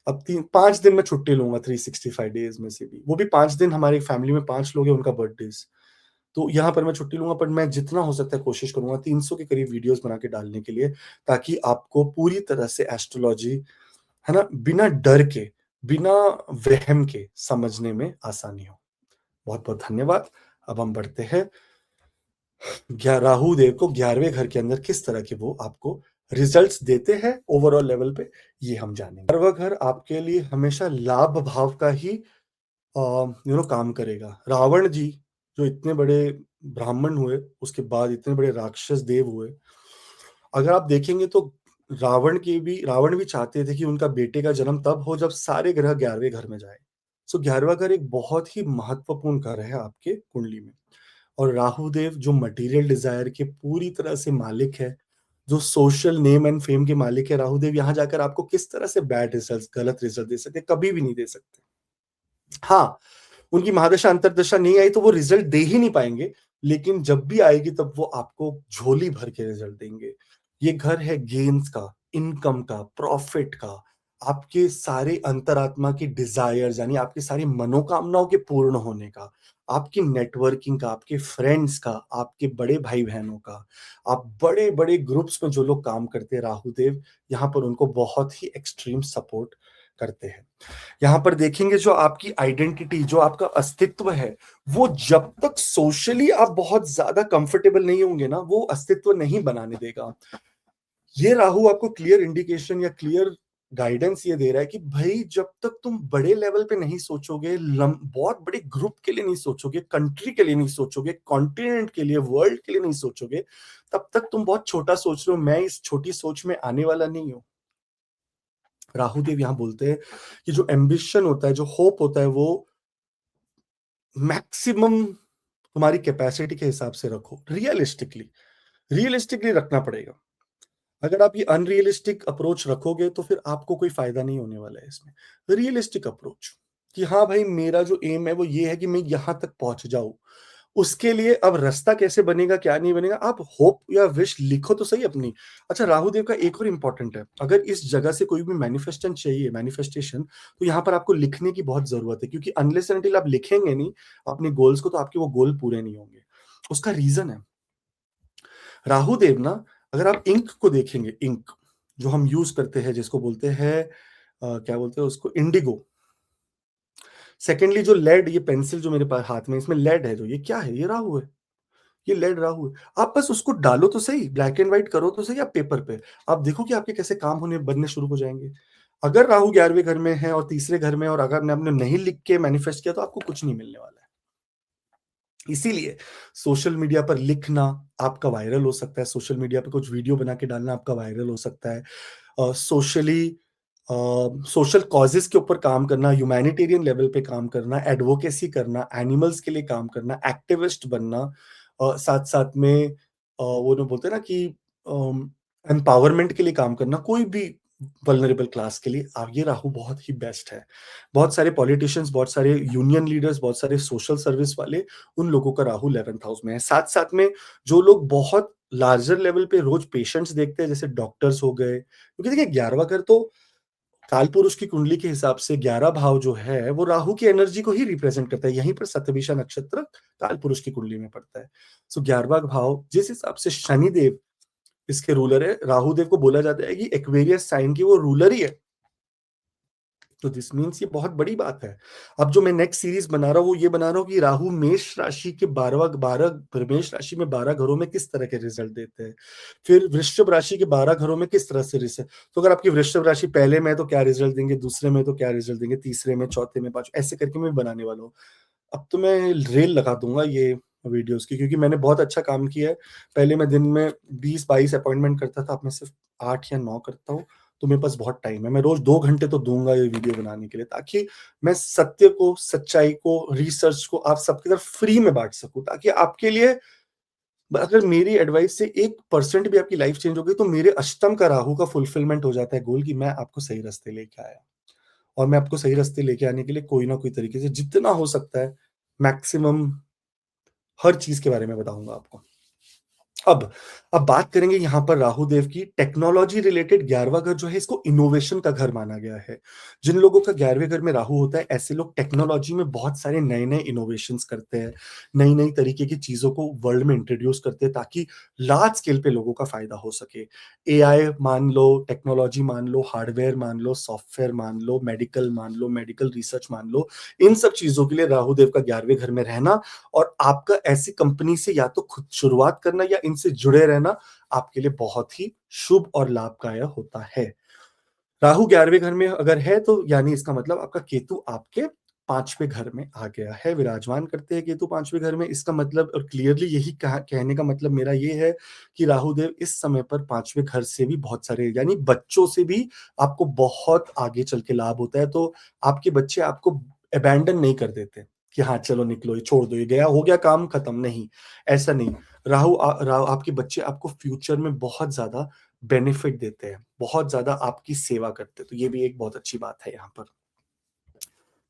अब 5 दिन मैं छुट्टी लूँगा 365 डेज़ में से भी। वो भी 5 दिन हमारी फैमिली में 5 लोग हैं, उनका बर्थडेज़। तो यहाँ पर मैं छुट्टी लूँगा, पर मैं जितना हो सकता है कोशिश करूँगा 300 के करीब वीडियोज़ बना के डालने के लिए, ताकि आपको पूरी तरह से एस्ट्रोलॉजी, है ना, बिना डर के, बिना वहम के समझने में आसानी हो। बहुत-बहुत धन्यवाद। अब हम बढ़ते हैं राहु देव को 11वें घर के अंदर किस तरह के वो आपको रिजल्ट्स देते हैं ओवरऑल लेवल पे, ये हम जानेंगे। 11वां घर आपके लिए हमेशा लाभ भाव का ही काम करेगा। रावण जी जो इतने बड़े ब्राह्मण हुए, उसके बाद इतने बड़े राक्षस देव हुए, अगर आप देखेंगे तो रावण भी चाहते थे कि उनका बेटे का जन्म तब हो जब सारे ग्रह 11वें घर में जाएँ। सो 11वां घर एक बहुत ही महत्वपूर्ण घर है आपके कुंडली में। और राहु देव जो मटेरियल डिज़ायर के पूरी तरह से मालिक है, जो सोशल नेम एंड फेम के मालिक है, राहु देव यहाँ जाकर आपको किस तरह से बैड रिज़ल्ट्स, गलत रिज़ल्ट दे सकते हैं, कभी भी नहीं दे सकते। हाँ, उनकी महादशा अंतर्दशा नहीं आई तो वो रिजल्ट दे ही नहीं पाएँगे, लेकिन जब भी आएगी तब वो आपको झोली भर के रिजल्ट देंगे। ये घर है गेन्स का, इनकम का, प्रॉफिट का, आपके सारे अंतरात्मा की डिज़ायर्स यानी आपकी सारी मनोकामनाओं के पूर्ण होने का, आपकी नेटवर्किंग का, आपके फ्रेंड्स का, आपके बड़े भाई-बहनों का, आप बड़े-बड़े ग्रुप्स में जो लोग काम करते हैं राहु देव, यहाँ पर उनको बहुत ही एक्सट्रीम सपोर्ट करते हैं। यहाँ पर देखेंगे जो आपकी आइडेंटिटी, जो आपका अस्तित्व है, वो जब तक सोशली आप बहुत ज़्यादा कंफर्टेबल नहीं होंगे ना, वो अस्तित्व नहीं बनाने देगा। ये राहु आपको क्लियर इंडिकेशन या क्लियर गाइडेंस ये दे रहा है कि भई जब तक तुम बड़े लेवल पे नहीं सोचोगे, बहुत बड़े ग्रुप के लिए नहीं सोचोगे, कंट्री के लिए नहीं सोचोगे, कॉन्टिनेंट के लिए, वर्ल्ड के लिए नहीं सोचोगे, तब तक तुम बहुत छोटा सोच रहे हो, मैं इस छोटी सोच में आने वाला नहीं हूँ। राहु देव यहाँ बोलते हैं कि जो एम्बिशन होता है, जो होप होता है, वो मैक्सिमम तुम्हारी कैपेसिटी के हिसाब से रखो, रियलिस्टिकली। रियलिस्टिकली रखना पड़ेगा। अगर आप ये अनरियलिस्टिक अप्रोच रखोगे तो फिर आपको कोई फायदा नहीं होने वाला है इसमें। रियलिस्टिक अप्रोच कि हाँ भाई, मेरा जो एम है वो ये है कि मैं यहाँ तक पहुँच जाऊँ। उसके लिए अब रास्ता कैसे बनेगा, क्या नहीं बनेगा, आप होप या विश लिखो तो सही अपनी। अच्छा, राहु देव का एक और इम्पोर्टेंट है, अगर इस जगह से कोई भी मैनिफेस्टेशन, तो यहाँ पर आपको लिखने की बहुत ज़रूरत है, क्योंकि अनलेस एंड अनटिल आप लिखेंगे नहीं अपने गोल्स को, तो आपके वो गोल पूरे नहीं होंगे। उसका रीज़न है, राहु देव ना, अगर आप इंक को देखेंगे, इंक जो हम यूज़ करते हैं, जिसको बोलते हैं क्या बोलते हैं उसको, इंडिगो। सेकेंडली जो लेड, ये पेंसिल जो मेरे पास हाथ में, इसमें लेड है, जो ये क्या है, ये राहु है। ये लेड राहु है। आप बस उसको डालो तो सही, ब्लैक एंड व्हाइट करो तो सही आप पेपर पे। आप देखो कि आपके कैसे काम होने बनने शुरू हो जाएँगे। अगर राहु 11वें घर में है और तीसरे घर में, और अगर आपने नहीं लिख के मैनिफेस्ट किया, तो आपको कुछ नहीं मिलने वाला है। इसीलिए सोशल मीडिया पर लिखना आपका वायरल हो सकता है, सोशल मीडिया पे कुछ वीडियो बना के डालना आपका वायरल हो सकता है। सोशल कॉजेज़ के ऊपर काम करना, ह्यूमैनिटेरियन लेवल पे काम करना, एडवोकेसी करना, एनिमल्स के लिए काम करना, एक्टिविस्ट बनना, साथ-साथ में वो जो बोलते हैं ना कि एम्पावरमेंट के लिए काम करना, कोई भी वल्नरेबल क्लास के लिए ये राहु बहुत ही बेस्ट है। बहुत सारे पॉलिटिशियंस, बहुत सारे यूनियन लीडर्स, बहुत सारे सोशल सर्विस वाले, उन लोगों का राहु 11th हाउस में है। साथ-साथ में जो लोग बहुत लार्जर लेवल पे रोज़ पेशेंट्स देखते हैं, जैसे डॉक्टर्स हो गए, क्योंकि देखिए 11वां घर तो कालपुरुष की कुंडली के हिसाब से 11 भाव जो है, वो राहु की एनर्जी को ही रिप्रेजेंट करता है। यहीं पर शतभिषा नक्षत्र कालपुरुष की कुंडली में पड़ता है। सो 11वां भाव जिस हिसाब से शनिदेव इसके रूलर है, राहु देव को बोला जाता है कि एक्वेरियस साइन की वो रूलर ही है। तो दिस मीन्स ये बहुत बड़ी बात है। अब जो मैं नेक्स्ट सीरीज़ बना रहा हूँ, वो ये बना रहा हूँ कि राहु मेष राशि के 12 मेष राशि में 12 घरों में किस तरह के रिज़ल्ट देते हैं। फिर वृषभ राशि के 12 घरों में किस तरह से रिज़ल्ट, तो अगर आपकी वृषभ राशि पहले में है तो क्या रिज़ल्ट देंगे, दूसरे में तो क्या रिज़ल्ट देंगे, तीसरे में, चौथे में, पाँचवें, ऐसे करके मैं बनाने वाला हूँ। अब तो मैं रेल लगा दूँगा ये वीडियोज़ की, क्योंकि मैंने बहुत अच्छा काम किया है। पहले मैं दिन में 20-22 अपॉइंटमेंट करता था, अब मैं सिर्फ़ 8 या 9 करता हूँ, तो मेरे पास बहुत टाइम है। मैं रोज़ 2 घंटे तो दूँगा ये वीडियो बनाने के लिए, ताकि मैं सत्य को, सच्चाई को, रिसर्च को आप सबकी तरफ फ्री में बाँट सकूँ, ताकि आपके लिए अगर मेरी एडवाइस से 1% भी आपकी लाइफ़ चेंज हो गई, तो मेरे अष्टम का राहु का फुलफिलमेंट हो जाता है गोल, कि मैं आपको सही रास्ते लेके आया। और मैं आपको सही रास्ते लेके आने के लिए कोई ना कोई तरीके से जितना हो सकता है, मैक्सिमम हर चीज़ के बारे में बताऊँगा आपको। अब अब बात करेंगे यहाँ पर राहु देव की। टेक्नोलॉजी रिलेटेड 11वां घर जो है, इसको इनोवेशन का घर माना गया है। जिन लोगों का 11वें घर में राहु होता है, ऐसे लोग टेक्नोलॉजी में बहुत सारे नए-नए इनोवेशंस करते हैं, नई-नई तरीके की चीज़ों को वर्ल्ड में इंट्रोड्यूस करते हैं, ताकि लार्ज स्केल पे लोगों का फ़ायदा हो सके। एआई मान लो, टेक्नोलॉजी मान लो, हार्डवेयर मान लो, सॉफ्टवेयर मान लो, मेडिकल मान लो, मेडिकल रिसर्च मान लो, इन सब चीज़ों के लिए राहु देव का 11वें घर में रहना, और आपका ऐसी कंपनी से या तो खुद शुरुआत करना या इनसे जुड़े रहना आपके लिए बहुत ही शुभ और लाभदायक होता है। राहु 11वें घर में अगर है, तो यानी इसका मतलब आपका केतु आपके पांचवें घर में आ गया है, विराजमान करते हैं केतु पांचवें घर में। इसका मतलब और क्लियरली यही कहने का मतलब मेरा ये है कि राहु देव इस समय पर पांचवें घर से भी बहुत सारे यानी बच्चों से भी आपको बहुत आगे चल के लाभ होता है। तो आपके बच्चे आपको अबैंडन नहीं कर देते कि हाँ चलो निकलो, ये छोड़ दो, ये गया हो गया काम खत्म, नहीं, ऐसा नहीं। राहु आपके बच्चे आपको फ्यूचर में बहुत ज्यादा बेनिफिट देते हैं, बहुत ज्यादा आपकी सेवा करते हैं, तो ये भी एक बहुत अच्छी बात है यहाँ पर।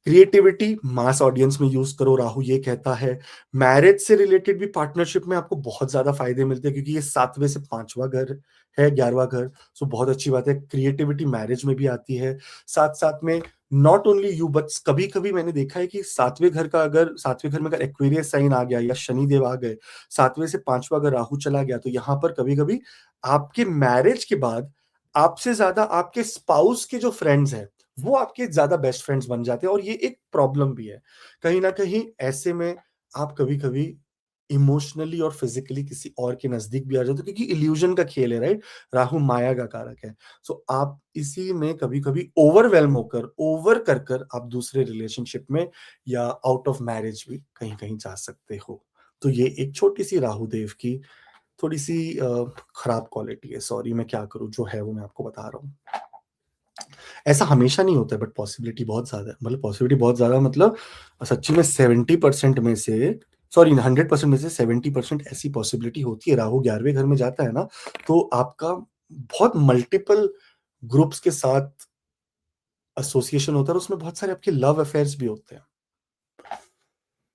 क्रिएटिविटी मास ऑडियंस में यूज करो, राहु ये कहता है। मैरिज से रिलेटेड भी पार्टनरशिप में आपको बहुत ज्यादा फायदे मिलते हैं, क्योंकि ये सातवें से पांचवा घर है, 11वां घर। सो बहुत अच्छी बात है, क्रिएटिविटी मैरिज में भी आती है। साथ साथ में नॉट ओनली यू बट कभी कभी मैंने देखा है कि सातवें घर में अगर एक्वेरियस साइन आ गया या शनि देव आ गए, सातवें से पांचवा अगर राहु चला गया, तो यहाँ पर कभी कभी आपके मैरिज के बाद आपसे ज्यादा आपके स्पाउस के जो फ्रेंड्स हैं वो आपके ज्यादा बेस्ट फ्रेंड्स बन जाते हैं, और ये एक प्रॉब्लम भी है कहीं ना कहीं। ऐसे में आप कभी कभी इमोशनली और फिजिकली किसी और के नजदीक भी आ जाते हो, क्योंकि इल्यूजन का खेल है, राइट। राहु माया का कारक है। सो आप इसी में कभी कभी ओवरवेलम होकर ओवर कर कर आप दूसरे रिलेशनशिप में या आउट ऑफ मैरिज भी कहीं कहीं जा सकते हो। तो ये एक छोटी सी राहु देव की थोड़ी सी खराब क्वालिटी है। सॉरी, मैं क्या करूं, जो है वो मैं आपको बता रहा हूँ। ऐसा हमेशा नहीं होता है, बट पॉसिबिलिटी बहुत ज्यादा है। मतलब पॉसिबिलिटी बहुत ज्यादा मतलब सच्ची में 70% में से, सॉरी 100% में से 70% ऐसी पॉसिबिलिटी होती है। राहु 11वें घर में जाता है ना, तो आपका बहुत मल्टीपल ग्रुप्स के साथ एसोसिएशन होता है, और उसमें बहुत सारे आपके लव अफेयर्स भी होते हैं।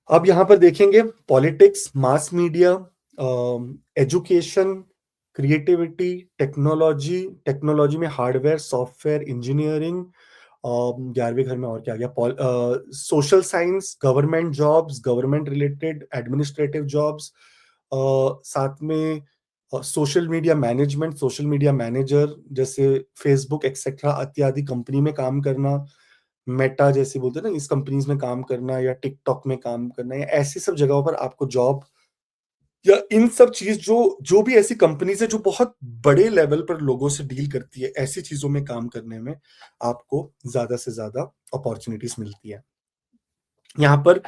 अब यहां पर देखेंगे politics, mass media, education, creativity, technology, technology में हार्डवेयर, सॉफ्टवेयर, इंजीनियरिंग। 11वें घर में और क्या आ गया, social science, government jobs, government related administrative jobs, साथ में social media management, social media manager, जैसे फेसबुक एक्सेट्रा इत्यादि कंपनी में काम करना, मेटा जैसे बोलते हैं ना, इस कंपनीज में काम करना, या टिकटॉक में काम करना, या ऐसी सब जगहों पर आपको जॉब, या इन सब चीज जो जो भी ऐसी कंपनीज है जो बहुत बड़े लेवल पर लोगों से डील करती है, ऐसी चीजों में काम करने में आपको ज्यादा से ज्यादा अपॉर्चुनिटीज मिलती है। यहाँ पर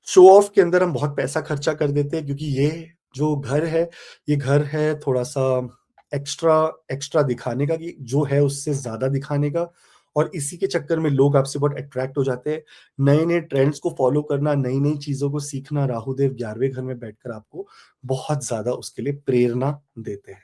शो ऑफ के अंदर हम बहुत पैसा खर्चा कर देते हैं, क्योंकि ये जो घर है, ये घर है थोड़ा सा एक्स्ट्रा एक्स्ट्रा दिखाने का, कि जो है उससे ज्यादा दिखाने का, और इसी के चक्कर में लोग आपसे बहुत अट्रैक्ट हो जाते हैं। नए नए ट्रेंड्स को फॉलो करना, नई नई चीजों को सीखना, राहुदेव 11वें घर में बैठकर आपको बहुत ज्यादा उसके लिए प्रेरणा देते हैं।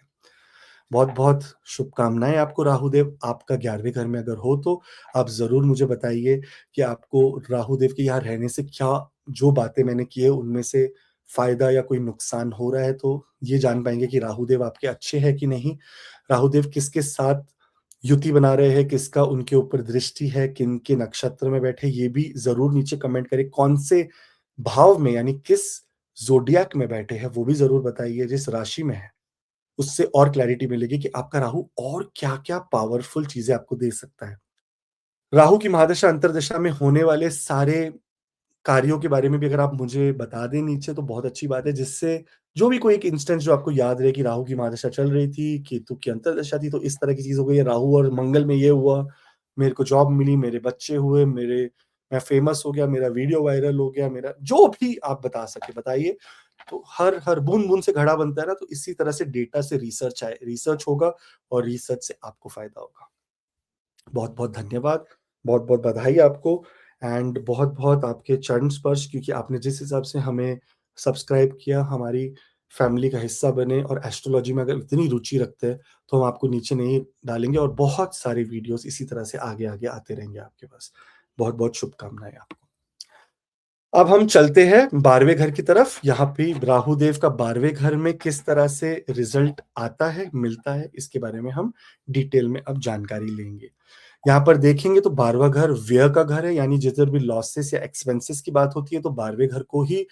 बहुत बहुत शुभकामनाएं आपको राहुदेव। आपका 11वें घर में अगर हो तो आप जरूर मुझे बताइए कि आपको राहुदेव के यहाँ रहने से क्या, जो बातें मैंने की है उनमें से फायदा या कोई नुकसान हो रहा है, तो ये जान पाएंगे कि राहुदेव आपके अच्छे हैं कि नहीं। राहुदेव किसके साथ युति बना रहे हैं, किसका उनके ऊपर दृष्टि है, किन के नक्षत्र में बैठे, ये भी जरूर नीचे कमेंट करें। कौन से भाव में यानी किस जोडियाक में बैठे हैं वो भी जरूर बताइए, जिस राशि में है, उससे और क्लैरिटी मिलेगी कि आपका राहु और क्या-क्या पावरफुल चीजें आपको दे सकता है। राहु की महादशा अंतर्दशा में होने वाले सारे कार्यों के बारे में भी अगर आप मुझे बता दें नीचे, तो बहुत अच्छी बात है, जिससे जो भी कोई एक इंस्टेंस जो आपको याद रहे कि राहु की महादशा चल रही थी, केतु की अंतर्दशा थी, तो इस तरह की चीज हो गई है, राहु और मंगल में ये हुआ, मेरे को जॉब मिली, मेरे बच्चे हुए, मैं फेमस हो गया, मेरा वीडियो वायरल हो गया, मेरा जो भी आप बता सके बताइए। तो हर हर बूंद बूंद से घड़ा बनता है ना, तो इसी तरह से डेटा से रिसर्च होगा, और रिसर्च से आपको फायदा होगा। बहुत बहुत धन्यवाद, बहुत बहुत बधाई आपको, एंड बहुत बहुत आपके चरण स्पर्श, क्योंकि आपने जिस हिसाब से हमें सब्सक्राइब किया, हमारी फैमिली का हिस्सा बने, और एस्ट्रोलॉजी में अगर इतनी रुचि रखते हैं तो हम आपको नीचे नहीं डालेंगे, और बहुत सारे वीडियोस इसी तरह से आगे आगे आते रहेंगे आपके पास। बहुत बहुत शुभकामनाएं आपको। अब हम चलते हैं 12वें घर की तरफ। यहाँ पे राहु देव का 12वें घर में किस तरह से रिजल्ट आता है, मिलता है, इसके बारे में हम डिटेल में अब जानकारी लेंगे। यहाँ पर देखेंगे तो 12वां घर व्यय का घर है, यानी जिधर भी लॉसेस या एक्सपेंसेस की बात होती है तो 12वें घर को ही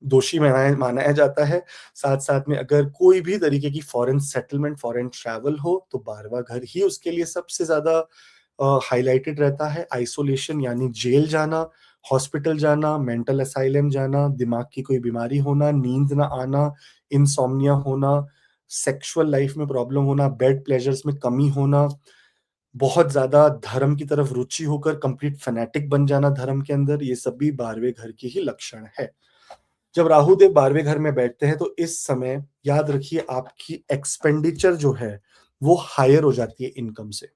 दोषी माना जाता है। साथ साथ में अगर कोई भी तरीके की फॉरेन सेटलमेंट, फॉरेन ट्रैवल हो, तो 12वां घर ही उसके लिए सबसे ज्यादा हाईलाइटेड रहता है। आइसोलेशन यानी जेल जाना, हॉस्पिटल जाना, मेंटल असाइलम जाना, दिमाग की कोई बीमारी होना, नींद ना आना, इंसोम्निया होना, सेक्सुअल लाइफ में प्रॉब्लम होना, बेड प्लेजर्स में कमी होना, बहुत ज़्यादा धर्म की तरफ रुचि होकर कंप्लीट फैनेटिक बन जाना धर्म के अंदर, ये सब भी 12वें घर के ही लक्षण है। जब राहु देव 12वें घर में बैठते हैं तो इस समय याद रखिए आपकी एक्सपेंडिचर जो है, वो हायर हो जाती है इनकम से।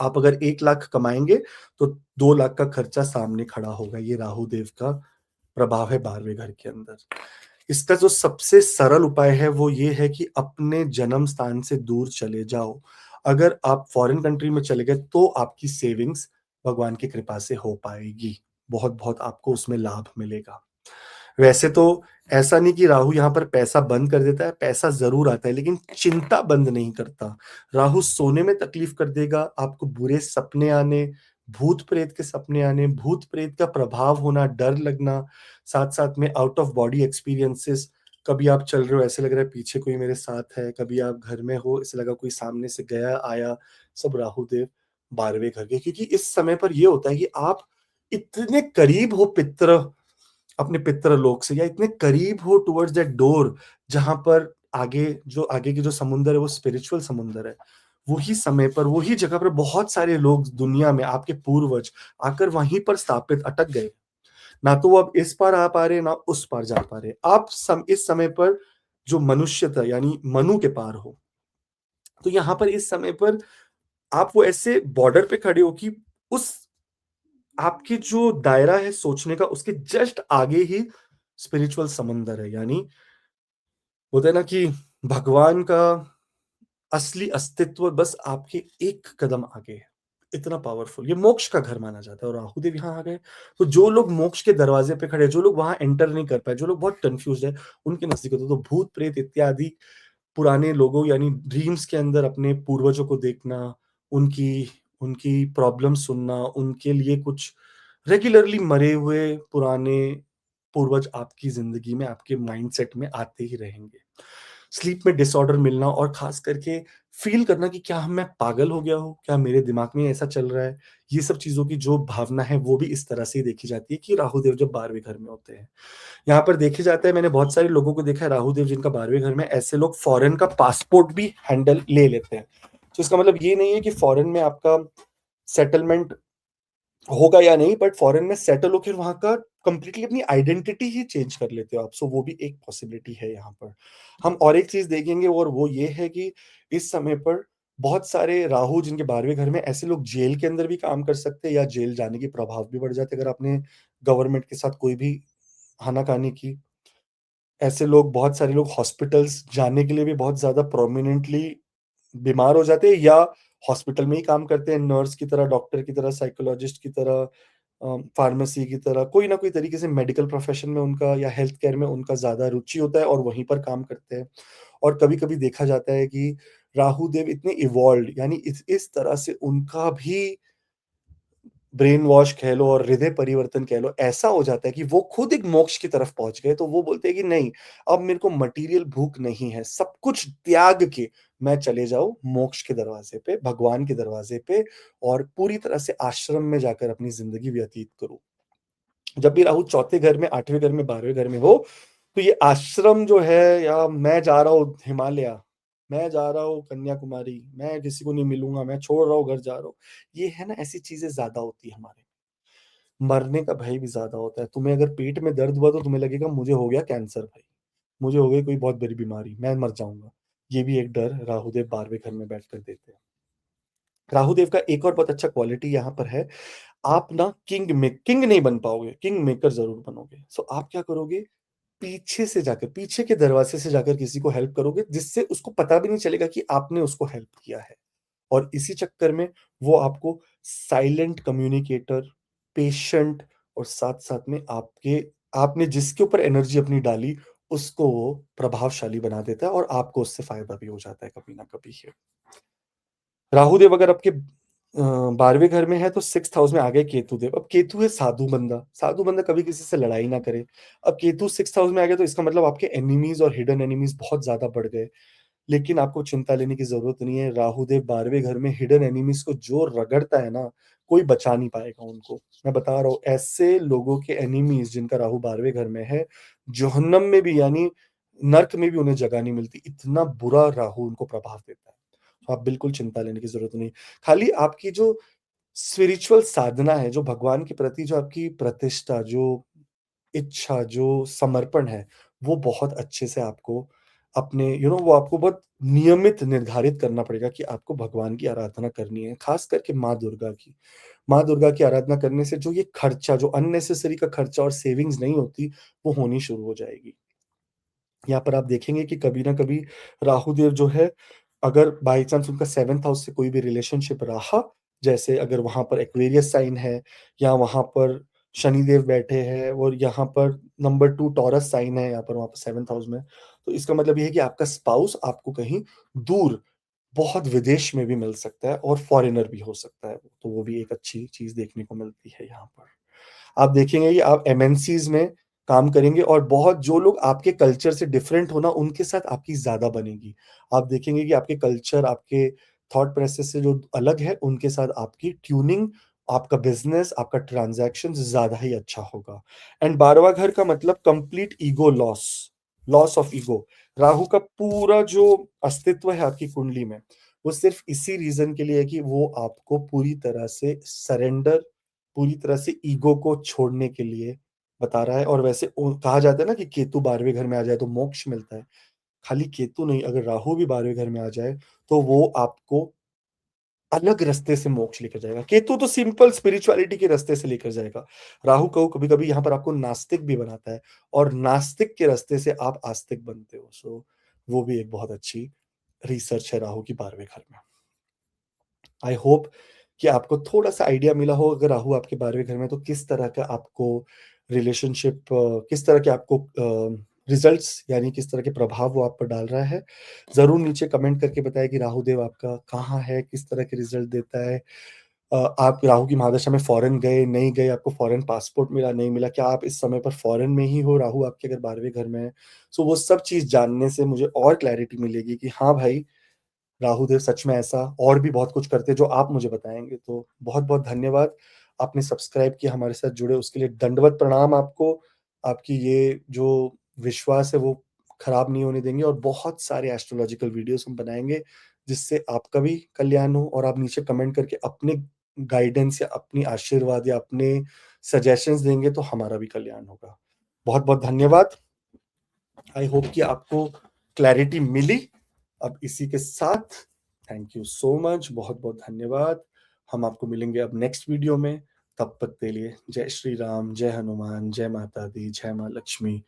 आप अगर 1 लाख कमाएँगे तो 2 लाख का खर्चा सामने खड़ा होगा, ये राहु देव का प्रभाव है 12वें घर के अंदर। इसका जो सबसे सरल उपाय है वो ये है कि अपने जन्म स्थान से दूर चले जाओ। अगर आप फॉरेन कंट्री में चले गए तो आपकी सेविंग्स भगवान की कृपा से हो पाएगी। बहुत-बहुत आपको उसमें लाभ मिलेगा। वैसे तो ऐसा नहीं कि राहु यहाँ पर पैसा बंद कर देता है, पैसा ज़रूर आता है लेकिन चिंता बंद नहीं करता। राहु सोने में तकलीफ कर देगा, आपको बुरे सपने आने, भूत-प्रेत के सपने आने, भूत-प्रेत का प्रभाव होना, डर लगना, साथ-साथ में आउट ऑफ बॉडी एक्सपीरियंसेस, कभी आप चल रहे हो ऐसे लग रहा है पीछे कोई मेरे साथ है, कभी आप घर में हो ऐसा लगा कोई सामने से गया, आया, सब राहु देव 12वें घर के, क्योंकि इस समय पर ये होता है कि आप इतने करीब हो अपने पितृ लोक से, या इतने करीब हो टुवर्ड्स दैट डोर जहाँ पर आगे की जो समुंदर है वो स्पिरिचुअल समुंदर है। वही समय पर, वही जगह पर बहुत सारे लोग दुनिया में आपके पूर्वज आकर वहीं पर स्थापित अटक गए। ना तो वो अब इस पार आ पा रहे, ना उस पार जा पा रहे। आप इस समय पर जो मनुष्य था यानी मनु के पार हो। तो यहाँ पर इस समय पर आप वो ऐसे बॉर्डर पे खड़े हो कि उस आपकी जो दायरा है सोचने का, उसके जस्ट आगे ही स्पिरिचुअल समंदर है। यानी होता है ना कि भगवान का असली अस्तित्व बस आपके एक कदम आगे है। इतना पावरफुल, ये मोक्ष का घर माना जाता है और राहुदेव यहाँ आ गए। तो जो लोग मोक्ष के दरवाजे पे खड़े हैं, जो लोग वहां एंटर नहीं कर पाए, जो लोग बहुत कंफ्यूज है, उनके नजदीक होते तो भूत प्रेत इत्यादि पुराने लोगों यानी ड्रीम्स के अंदर अपने पूर्वजों को देखना, उनकी उनकी प्रॉब्लम सुनना, उनके लिए कुछ रेगुलरली मरे हुए पुराने पूर्वज आपकी ज़िंदगी में, आपके माइंडसेट में आते ही रहेंगे। स्लीप में डिसऑर्डर मिलना और ख़ास करके फ़ील करना कि क्या मैं पागल हो गया हूँ? क्या मेरे दिमाग में ऐसा चल रहा है? ये सब चीज़ों की जो भावना है, वो भी इस तरह से ही देखी जाती है कि राहु देव जब 12वें घर में होते हैं। यहाँ पर देखा जाता है, मैंने बहुत सारे लोगों को देखा है राहु देव जिनका 12वें घर में, ऐसे लोग फॉरेन का पासपोर्ट भी हैंडल ले लेते हैं। तो इसका मतलब ये नहीं है कि फॉरेन में आपका सेटलमेंट होगा या नहीं, बट फॉरेन में सेटल होकर वहाँ का कंप्लीटली अपनी आइडेंटिटी ही चेंज कर लेते हो आप। सो वो भी एक पॉसिबिलिटी है यहाँ पर। हम और एक चीज़ देखेंगे और वो ये है कि इस समय पर बहुत सारे राहु जिनके 12वें घर में, ऐसे लोग जेल के अंदर भी काम कर सकते हैं या जेल जाने के प्रभाव भी बढ़ जाते हैं अगर आपने गवर्नमेंट के साथ कोई भी आना-कानी की। ऐसे लोग, बहुत सारे लोग हॉस्पिटल्स जाने के लिए भी बहुत ज़्यादा प्रोमिनेंटली बीमार हो जाते हैं या हॉस्पिटल में ही काम करते हैं, नर्स की तरह, डॉक्टर की तरह, साइकोलॉजिस्ट की तरह, फार्मेसी की तरह, कोई ना कोई तरीके से मेडिकल प्रोफ़ेशन में उनका या हेल्थ केयर में उनका ज़्यादा रुचि होता है और वहीं पर काम करते हैं। और कभी-कभी देखा जाता है कि राहु देव इतने इवॉल्व्ड, यानी इस तरह से उनका भी ब्रेन वॉश कह लो और हृदय परिवर्तन कह लो, ऐसा हो जाता है कि वो खुद एक मोक्ष की तरफ पहुँच गए, तो वो बोलते हैं कि नहीं, अब मेरे को मटीरियल भूख नहीं है, सब कुछ त्याग के मैं चले जाऊँ मोक्ष के दरवाज़े पे, भगवान के दरवाज़े पे, और पूरी तरह से आश्रम में जाकर अपनी ज़िंदगी व्यतीत करूँ। जब भी राहु चौथे घर में, 8वें घर में, 12वें घर में हो, तो ये आश्रम जो है, या मैं जा रहा हूँ हिमालय, मैं जा रहा हूँ कन्याकुमारी, मैं किसी को नहीं मिलूँगा, मैं छोड़ रहा हूँ घर, जा रहा हूँ। ये है ना, ऐसी चीज़ें ज़्यादा होती है हमारे। मरने का भय भी ज़्यादा होता है। तुम्हें अगर पेट में दर्द हुआ तो तुम्हें लगेगा मुझे हो गया कैंसर भाई, मुझे हो गई कोई बहुत बड़ी बीमारी, मैं मर जाऊँगा। ये भी एक डर राहुदेव 12वें घर में बैठकर देते हैं। राहुदेव का एक और बहुत अच्छा क्वालिटी यहाँ पर है, आप ना किंग नहीं बन पाओगे, किंग मेकर ज़रूर बनोगे। सो आप क्या करोगे, पीछे से जाकर, पीछे के दरवाज़े से जाकर किसी को हेल्प करोगे, जिससे उसको पता भी नहीं चलेगा कि आपने उसको हेल्प किया है। और इसी चक्कर में वो आपको साइलेंट कम्युनिकेटर, पेशेंट, और साथ-साथ में आपके आपने जिसके ऊपर एनर्जी अपनी डाली, उसको वो प्रभावशाली बना देता है और आपको उससे फ़ायदा भी हो जाता है कभी ना कभी। राहु देव अगर आपके 12वें घर में है तो 6th हाउस में आ गए केतु देव। अब केतु है साधु बंदा कभी किसी से लड़ाई ना करे। अब केतु 6th हाउस में आ गया तो इसका मतलब आपके एनिमीज़ और हिडन एनिमीज़ बहुत ज़्यादा बढ़ गए। लेकिन आपको चिंता लेने की ज़रूरत नहीं है, राहु देव 12वें घर में हिडन एनिमीज़ को जो रगड़ता है ना, कोई बचा नहीं पाएगा उनको। मैं बता रहा हूँ, ऐसे लोगों के एनिमीज़ जिनका राहु 12वें घर में है, जहन्नम में भी, यानी नर्क में भी उन्हें जगह नहीं मिलती, इतना बुरा राहु उनको प्रभाव देता है। आप बिल्कुल चिंता लेने की ज़रूरत नहीं। खाली आपकी जो स्पिरिचुअल साधना है, जो भगवान के प्रति जो आपकी प्रतिष्ठा, जो इच्छा, जो समर्पण है, वो बहुत अच्छे से आपको अपने वो आपको बहुत नियमित निर्धारित करना पड़ेगा कि आपको भगवान की आराधना करनी है, ख़ास करके माँ दुर्गा की। माँ दुर्गा की आराधना करने से जो ये खर्चा, जो अननेसेसरी का खर्चा और सेविंग्स नहीं होती, वो होनी शुरू हो जाएगी। यहाँ पर आप देखेंगे कि कभी ना कभी राहु देव जो है, अगर बाय चांस उनका 7th हाउस से कोई भी रिलेशनशिप रहा, जैसे अगर वहाँ पर एक्वेरियस साइन है या वहाँ पर शनिदेव बैठे हैं और यहाँ पर नंबर 2 टॉरस साइन है यहाँ पर वहाँ पर 7th हाउस में, तो इसका मतलब ये है कि आपका स्पाउस आपको कहीं दूर, बहुत विदेश में भी मिल सकता है और फॉरेनर भी हो सकता है, तो वो भी एक अच्छी चीज़ देखने को मिलती है यहाँ पर। आप देखेंगे कि आप एमएनसीज़ में काम करेंगे और बहुत जो लोग आपके कल्चर से डिफरेंट हो ना, उनके साथ आपकी ज़्यादा बनेगी। आप देखेंगे कि आपके कल्चर, आपके थॉट प्रोसेस से जो अलग है, उनके साथ आपकी ट्यूनिंग, आपका बिज़नेस, आपका ट्रांज़ैक्शंस ज़्यादा ही अच्छा होगा। एंड 12वाँ घर का मतलब complete ego loss, loss of ego. Rahu का पूरा जो अस्तित्व है आपकी कुंडली में, वो सिर्फ़ इसी रीज़न के लिए है कि वो आपको पूरी तरह से सरेंडर, पूरी तरह से ईगो को छोड़ने के लिए बता रहा है। और वैसे कहा जाता है ना कि केतु 12वें घर में आ जाए तो मोक्ष मिलता है। खाली केतु नहीं, अगर राहु भी 12वें घर में आ जाए, तो वो आपको अलग रास्ते से मोक्ष लेकर जाएगा। केतु तो सिंपल स्पिरिचुअलिटी के रास्ते से लेकर जाएगा। राहु को कभी-कभी यहाँ पर आपको नास्तिक भी बनाता है और नास्तिक के रास्ते से आप आस्तिक बनते हो। सो वो भी एक बहुत अच्छी रिसर्च है राहु की 12वें घर में। आई होप कि आपको थोड़ा-सा आइडिया मिला हो, अगर राहु आपके 12वें घर में, तो किस तरह का आपको रिलेशनशिप, किस तरह के आपको रिज़ल्ट्स, यानी किस तरह के प्रभाव वो आप पर डाल रहा है। ज़रूर नीचे कमेंट करके बताएँ कि राहु देव आपका कहाँ है, किस तरह के रिज़ल्ट देता है। आप राहु की महादशा में फ़ॉरेन गए, नहीं गए, आपको फ़ॉरेन पासपोर्ट मिला, नहीं मिला, क्या आप इस समय पर फ़ॉरेन में ही हो, राहु आपके अगर 12वें घर में है? सो वो सब चीज़ जानने से मुझे और क्लैरिटी मिलेगी कि हाँ भाई, राहु देव सच में ऐसा और भी बहुत कुछ करते हैं जो आप मुझे बताएँगे। तो बहुत-बहुत धन्यवाद। आपने सब्सक्राइब किया, हमारे साथ जुड़े, उसके लिए दंडवत प्रणाम आपको। आपकी ये जो विश्वास है वो खराब नहीं होने देंगे और बहुत सारे एस्ट्रोलॉजिकल वीडियोज़ हम बनाएँगे, जिससे आपका भी कल्याण हो। और आप नीचे कमेंट करके अपने गाइडेंस या अपनी आशीर्वाद या अपने सजेशंस देंगे तो हमारा भी कल्याण होगा। बहुत-बहुत धन्यवाद। आई होप कि आपको क्लैरिटी मिली। अब इसी के साथ थैंक यू सो मच, बहुत-बहुत धन्यवाद। हम आपको मिलेंगे अब नेक्स्ट वीडियो में। तब तक के लिए जय श्री राम, जय हनुमान, जय माता दी, जय माँ लक्ष्मी।